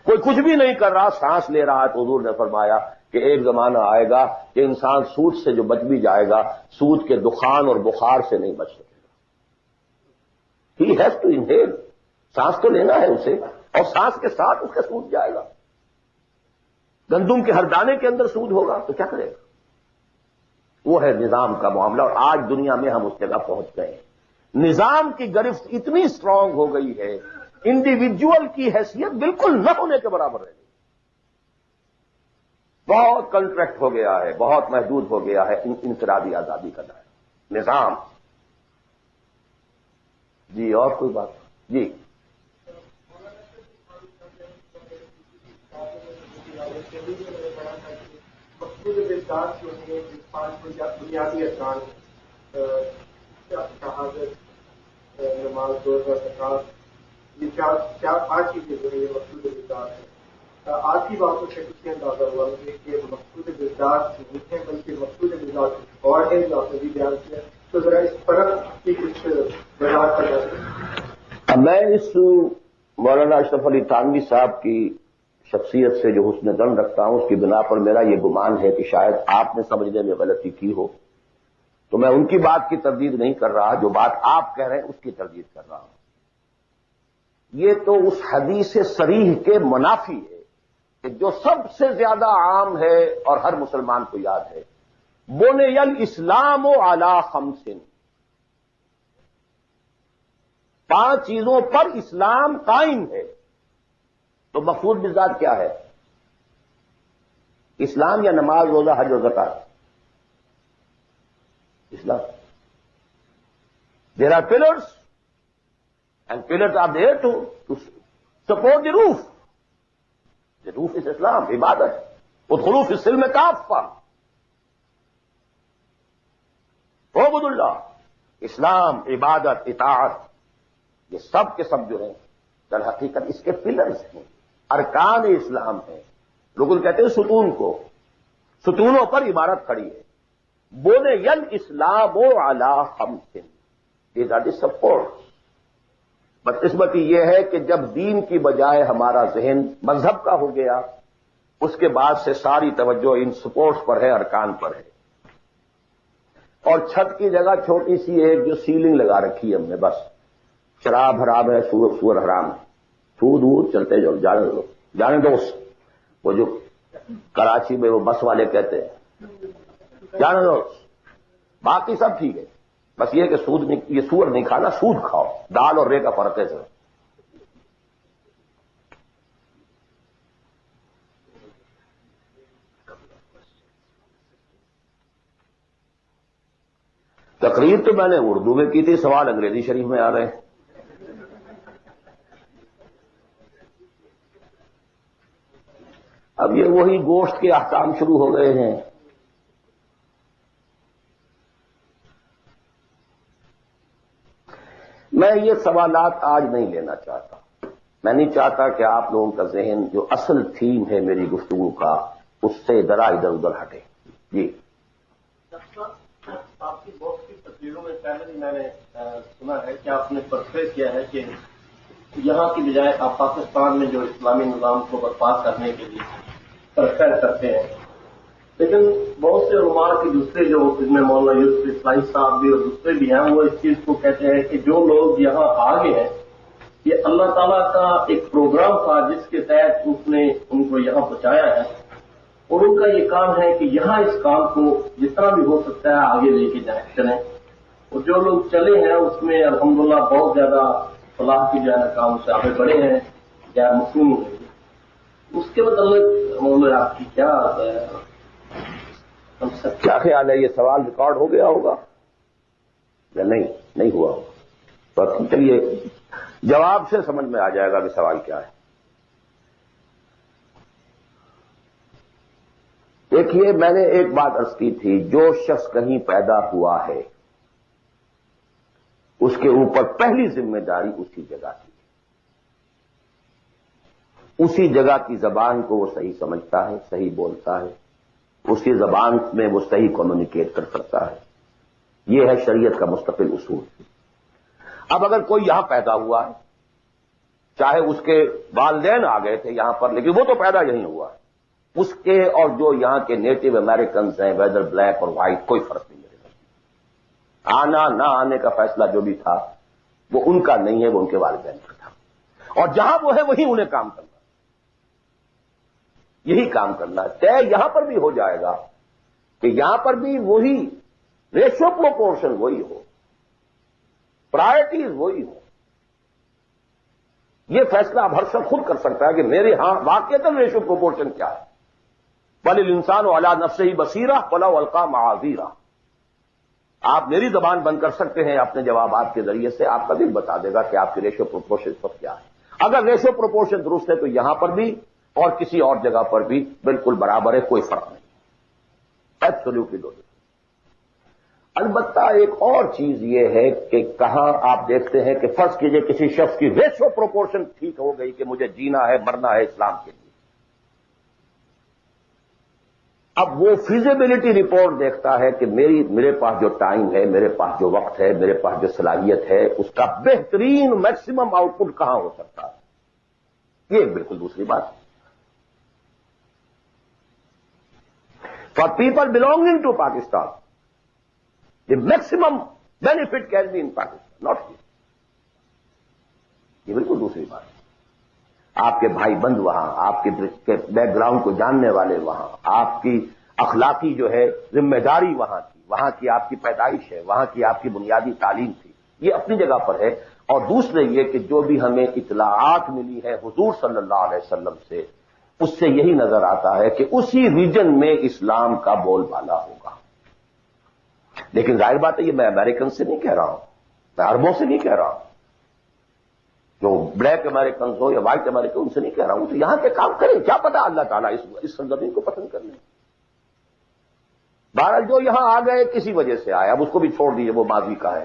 کوئی کچھ بھی نہیں کر رہا، سانس لے رہا ہے، تو حضور نے فرمایا کہ ایک زمانہ آئے گا کہ انسان سود سے جو بچ بھی جائے گا، سود کے دخان اور بخار سے نہیں بچ سکے گا۔ ہی ہیز ٹو انہیل، سانس تو لینا ہے اسے، اور سانس کے ساتھ اس کا سود جائے گا۔ گندم کے ہر دانے کے اندر سود ہوگا تو کیا کرے گا؟ وہ ہے نظام کا معاملہ، اور آج دنیا میں ہم اس جگہ پہنچ گئے ہیں۔ نظام کی گرفت اتنی اسٹرانگ ہو گئی ہے، انڈیویجول کی حیثیت بالکل نہ ہونے کے برابر ہے۔ بہت کنٹریکٹ ہو گیا ہے، بہت محدود ہو گیا ہے انفرادی آزادی کا دائرہ، نظام۔ جی اور کوئی بات؟ جی بنیادی ارکان شہادت، نماز، روزہ، زکات، یہ چار 5 چیزیں جو ہے یہ مقصود بلدار ہے۔ آج کی باتوں سے کچھ اندازہ ہوا مجھے کہ مقصود بلدار نہیں ہے بلکہ مقصود بلدار کچھ اور ہے جو آپ نے بھی بیان کیا، تو ذرا اس فرق کی کچھ وضاحت کر سکتے۔ اب میں اس مولانا اشرف علی تھانوی صاحب کی شخصیت سے جو حسن ظن رکھتا ہوں، اس کی بنا پر میرا یہ گمان ہے کہ شاید آپ نے سمجھنے میں غلطی کی ہو، تو میں ان کی بات کی تردید نہیں کر رہا، جو بات آپ کہہ رہے ہیں اس کی تردید کر رہا ہوں۔ یہ تو اس حدیث صریح کے منافی ہے کہ جو سب سے زیادہ عام ہے اور ہر مسلمان کو یاد ہے، بنی الاسلام علی 5، 5 چیزوں پر اسلام قائم ہے۔ تو مقصود بالذات کیا ہے؟ اسلام یا نماز، روزہ، حج و زکات؟ اسلام۔ There are pillars and pillars are there to support the roof. The roof is Islam، عبادت۔ ادخلوا فی السلم کافہ، اعبدوا اللہ۔ اسلام، عبادت، اطاعت، یہ سب کے سب جو ہیں در حقیقت اس کے پلرز ہیں، ارکان اسلام ہیں۔ لوگ کہتے ہیں ستون کو، ستونوں پر عمارت کھڑی ہے۔ بنی الاسلام علی 5، these are the supports۔ بدقسمتی یہ ہے کہ جب دین کی بجائے ہمارا ذہن مذہب کا ہو گیا، اس کے بعد سے ساری توجہ ان سپورٹس پر ہے، ارکان پر ہے، اور چھت کی جگہ چھوٹی سی ایک جو سیلنگ لگا رکھی ہے ہم نے، بس شراب حرام ہے، سور حرام ہے، سود وود چلتے جاؤ، جانے دو۔ وہ جو کراچی میں وہ بس والے کہتے ہیں جانے دو، باقی سب ٹھیک ہے، بس یہ کہ سود نہیں، یہ سور نہیں کھانا، سود کھاؤ۔ دال اور رے کا فرق ہے سر۔ تقریر تو میں نے اردو میں کی تھی، سوال انگریزی شریف میں آ رہے ہیں۔ اب یہ وہی گوشت کے احکام شروع ہو گئے ہیں۔ میں یہ سوالات آج نہیں لینا چاہتا، میں نہیں چاہتا کہ آپ لوگوں کا ذہن جو اصل تھیم ہے میری گفتگو کا اس سے ذرا ادھر ادھر ہٹے. جی آپ کی بہت سی تصویروں میں پہلے بھی میں نے سنا ہے کہ آپ نے پرفیس کیا ہے کہ یہاں کی بجائے آپ پاکستان میں جو اسلامی نظام کو برپا کرنے کے لیے پرفیس کرتے ہیں، لیکن بہت سے علماء کے دوسرے جو اس میں مولانا یوسف اسلائی صاحب بھی اور دوسرے بھی ہیں وہ اس چیز کو کہتے ہیں کہ جو لوگ یہاں آ گئے ہیں یہ اللہ تعالیٰ کا ایک پروگرام تھا جس کے تحت اس نے ان کو یہاں پہنچایا ہے، اور ان کا یہ کام ہے کہ یہاں اس کام کو جس طرح بھی ہو سکتا ہے آگے لے کے چلیں. اور جو لوگ چلے ہیں اس میں الحمدللہ بہت زیادہ فلاح کی جو ہے کام سے آگے بڑھے ہیں یا مسلم ہوئے. اس کے متعلق مولانا آپ کی کیا کیا خیال ہے؟ یہ سوال ریکارڈ ہو گیا ہوگا یا نہیں ہوا ہوگا؟ تو چلیے جواب سے سمجھ میں آ جائے گا کہ سوال کیا ہے. دیکھیے، میں نے ایک بات عرض کی تھی، جو شخص کہیں پیدا ہوا ہے اس کے اوپر پہلی ذمہ داری اسی جگہ کی. اسی جگہ کی زبان کو وہ صحیح سمجھتا ہے، صحیح بولتا ہے، اسی زبان میں وہ صحیح کمیونیکیٹ کر سکتا ہے. یہ ہے شریعت کا مستقل اصول. اب اگر کوئی یہاں پیدا ہوا ہے، چاہے اس کے والدین آ گئے تھے یہاں پر لیکن وہ تو پیدا یہیں ہوا ہے، اس کے اور جو یہاں کے نیٹو امریکنز ہیں ویدر بلیک اور وائٹ کوئی فرق نہیں ہے. آنا نہ آنے کا فیصلہ جو بھی تھا وہ ان کا نہیں ہے، وہ ان کے والدین کا تھا. اور جہاں وہ ہے وہیں انہیں کام کرنا، یہی کام کرنا ہے. طے یہاں پر بھی ہو جائے گا کہ یہاں پر بھی وہی ریشو پروپورشن وہی ہو، پرائرٹیز وہی ہو. یہ فیصلہ اب ہر شخص خود کر سکتا ہے کہ میرے ہاں واقعتاً ریشو پروپورشن کیا ہے. بل الانسان علی نفسہ بصیرہ ولو القی معاذیرہ. آپ میری زبان بند کر سکتے ہیں اپنے جوابات کے ذریعے سے، آپ کا دل بتا دے گا کہ آپ کی ریشو پروپورشن پر کیا ہے. اگر ریشو پروپورشن درست ہے تو یہاں پر بھی اور کسی اور جگہ پر بھی بالکل برابر ہے، کوئی فرق نہیں. ایبسولوٹلی دو. البتہ ایک اور چیز یہ ہے کہ کہاں آپ دیکھتے ہیں کہ فرض کیجئے کسی شخص کی ریشو پروپورشن ٹھیک ہو گئی کہ مجھے جینا ہے مرنا ہے اسلام کے لیے. اب وہ فیزیبلٹی رپورٹ دیکھتا ہے کہ میرے پاس جو ٹائم ہے، میرے پاس جو وقت ہے، میرے پاس جو صلاحیت ہے، اس کا بہترین میکسیمم آؤٹ پٹ کہاں ہو سکتا ہے. یہ ایک بالکل دوسری بات ہے. For people belonging to Pakistan the maximum benefit can be in Pakistan, not here. یہ بالکل دوسری بات ہے. آپ کے بھائی بند وہاں، آپ کے بیک گراؤنڈ کو جاننے والے وہاں، آپ کی اخلاقی جو ہے ذمہ داری وہاں کی، وہاں کی آپ کی پیدائش ہے، وہاں کی آپ کی بنیادی تعلیم تھی، یہ اپنی جگہ پر ہے. اور دوسرے یہ کہ جو بھی ہمیں اطلاعات ملی ہے حضور صلی اللہ علیہ وسلم سے، اس سے یہی نظر آتا ہے کہ اسی ریجن میں اسلام کا بول بالا ہوگا. لیکن ظاہر بات ہے یہ میں امریکن سے نہیں کہہ رہا ہوں، میں عربوں سے نہیں کہہ رہا ہوں، جو بلیک امریکنز ہو یا وائٹ امریکن ان سے نہیں کہہ رہا ہوں. تو یہاں کے کام کریں، کیا پتا اللہ تعالیٰ اس سرزمین کو پسند کر لیں. بہرحال جو یہاں آ گئے کسی وجہ سے آئے، اب اس کو بھی چھوڑ دیجیے، وہ ماضی کا ہے.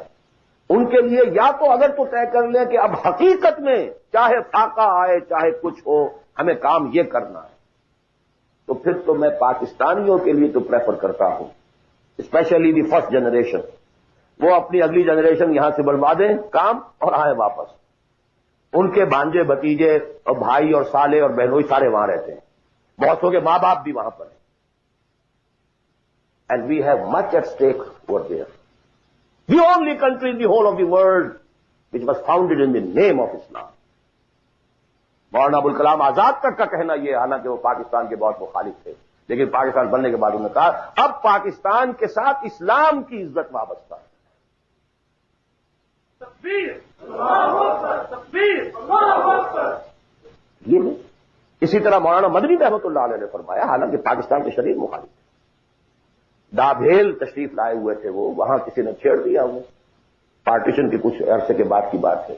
ان کے لیے یا تو اگر تو طے کر لیں کہ اب حقیقت میں چاہے فاقہ آئے چاہے کچھ ہو ہمیں کام یہ کرنا ہے، تو پھر تو میں پاکستانیوں کے لیے تو پریفر کرتا ہوں، اسپیشلی دی فرسٹ جنریشن، وہ اپنی اگلی جنریشن یہاں سے بڑھوا دیں کام اور آئیں واپس. ان کے بھانجے بھتیجے اور بھائی اور سالے اور بہنوئی سارے وہاں رہتے ہیں، بہتوں کے ماں باپ بھی وہاں پر ہیں. And we have much at stake over there. The only country in the whole of the world which was founded in the name of Islam. Maulana Abul Kalam آزاد تک کا کہنا یہ، حالانکہ وہ پاکستان کے بہت مخالف تھے، لیکن پاکستان بننے کے بعد انہوں نے کہا اب پاکستان کے ساتھ اسلام کی عزت وابستہ ہے. تکبیر، اللہ اکبر، تکبیر، اللہ اکبر. یہ نہیں. اسی طرح مولانا مدنی رحمۃ اللہ علیہ نے فرمایا، حالانکہ پاکستان کے شدید مخالف تھے، دابھیل تشریف لائے ہوئے تھے وہ، وہاں کسی نے چھیڑ دیا وہ، پارٹیشن کے کچھ عرصے کے بعد کی بات ہے.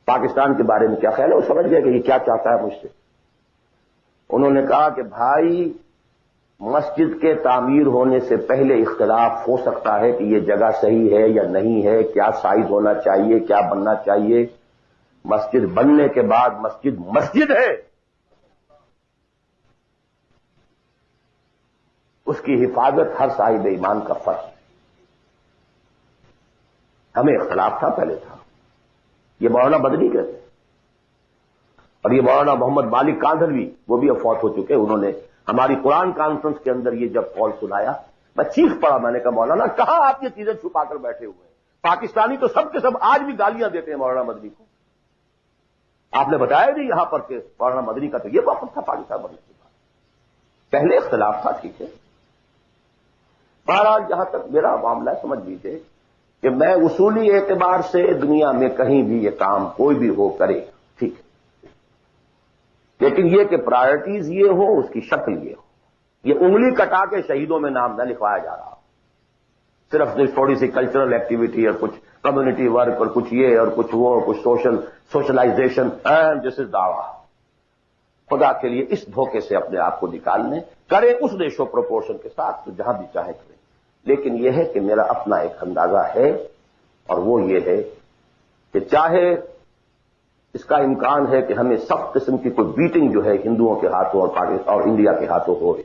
پاکستان کے بارے میں کیا خیال ہے، وہ سمجھ گیا کہ یہ کیا چاہتا ہے مجھ سے. انہوں نے کہا کہ بھائی مسجد کے تعمیر ہونے سے پہلے اختلاف ہو سکتا ہے کہ یہ جگہ صحیح ہے یا نہیں ہے، کیا سائز ہونا چاہیے، کیا بننا چاہیے. مسجد بننے کے بعد مسجد مسجد ہے، اس کی حفاظت ہر صاحب ایمان کا فرض ہے۔ ہمیں اختلاف تھا، پہلے تھا، یہ مولانا مدنی کہتے ہیں، اور یہ مولانا محمد مالک کاندھلوی، وہ بھی اب فوت ہو چکے، انہوں نے ہماری قرآن کانفرنس کے اندر یہ جب قول سنایا، میں چیخ پڑا، میں نے کہا مولانا کہاں آپ یہ چیزیں چھپا کر بیٹھے ہوئے ہیں؟ پاکستانی تو سب کے سب آج بھی گالیاں دیتے ہیں مولانا مدنی کو، آپ نے بتایا نہیں یہاں پر کہ مولانا مدنی کا تو یہ موقف تھا پاکستان بننے کے بعد، پہلے اختلاف تھا، ٹھیک ہے۔ بہرحال جہاں تک میرا معاملہ ہے، سمجھ لیجیے کہ میں اصولی اعتبار سے دنیا میں کہیں بھی یہ کام کوئی بھی ہو کرے، ٹھیک ہے، لیکن یہ کہ پرائرٹیز یہ ہو، اس کی شکل یہ ہو، یہ انگلی کٹا کے شہیدوں میں نام نہ لکھوایا جا رہا، صرف تھوڑی سی کلچرل ایکٹیویٹی اور کچھ کمیونٹی ورک اور کچھ یہ اور کچھ وہ، کچھ سوشلائزیشن، دس از دعویٰ۔ خدا کے لیے اس دھوکے سے اپنے آپ کو نکال لیں، کریں اس ریشو پروپورشن کے ساتھ تو جہاں بھی چاہے کریں، لیکن یہ ہے کہ میرا اپنا ایک اندازہ ہے، اور وہ یہ ہے کہ چاہے اس کا امکان ہے کہ ہمیں سخت قسم کی کوئی بیٹنگ جو ہے ہندوؤں کے ہاتھوں اور پاکستان اور انڈیا کے ہاتھوں ہو،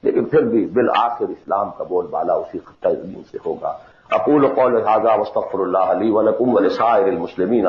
لیکن پھر بھی بالآخر اسلام کا بول بالا اسی خطہ زمین سے ہوگا۔ اقول قول ھذا واستغفر اللہ لی ولکم ولسائر المسلمین۔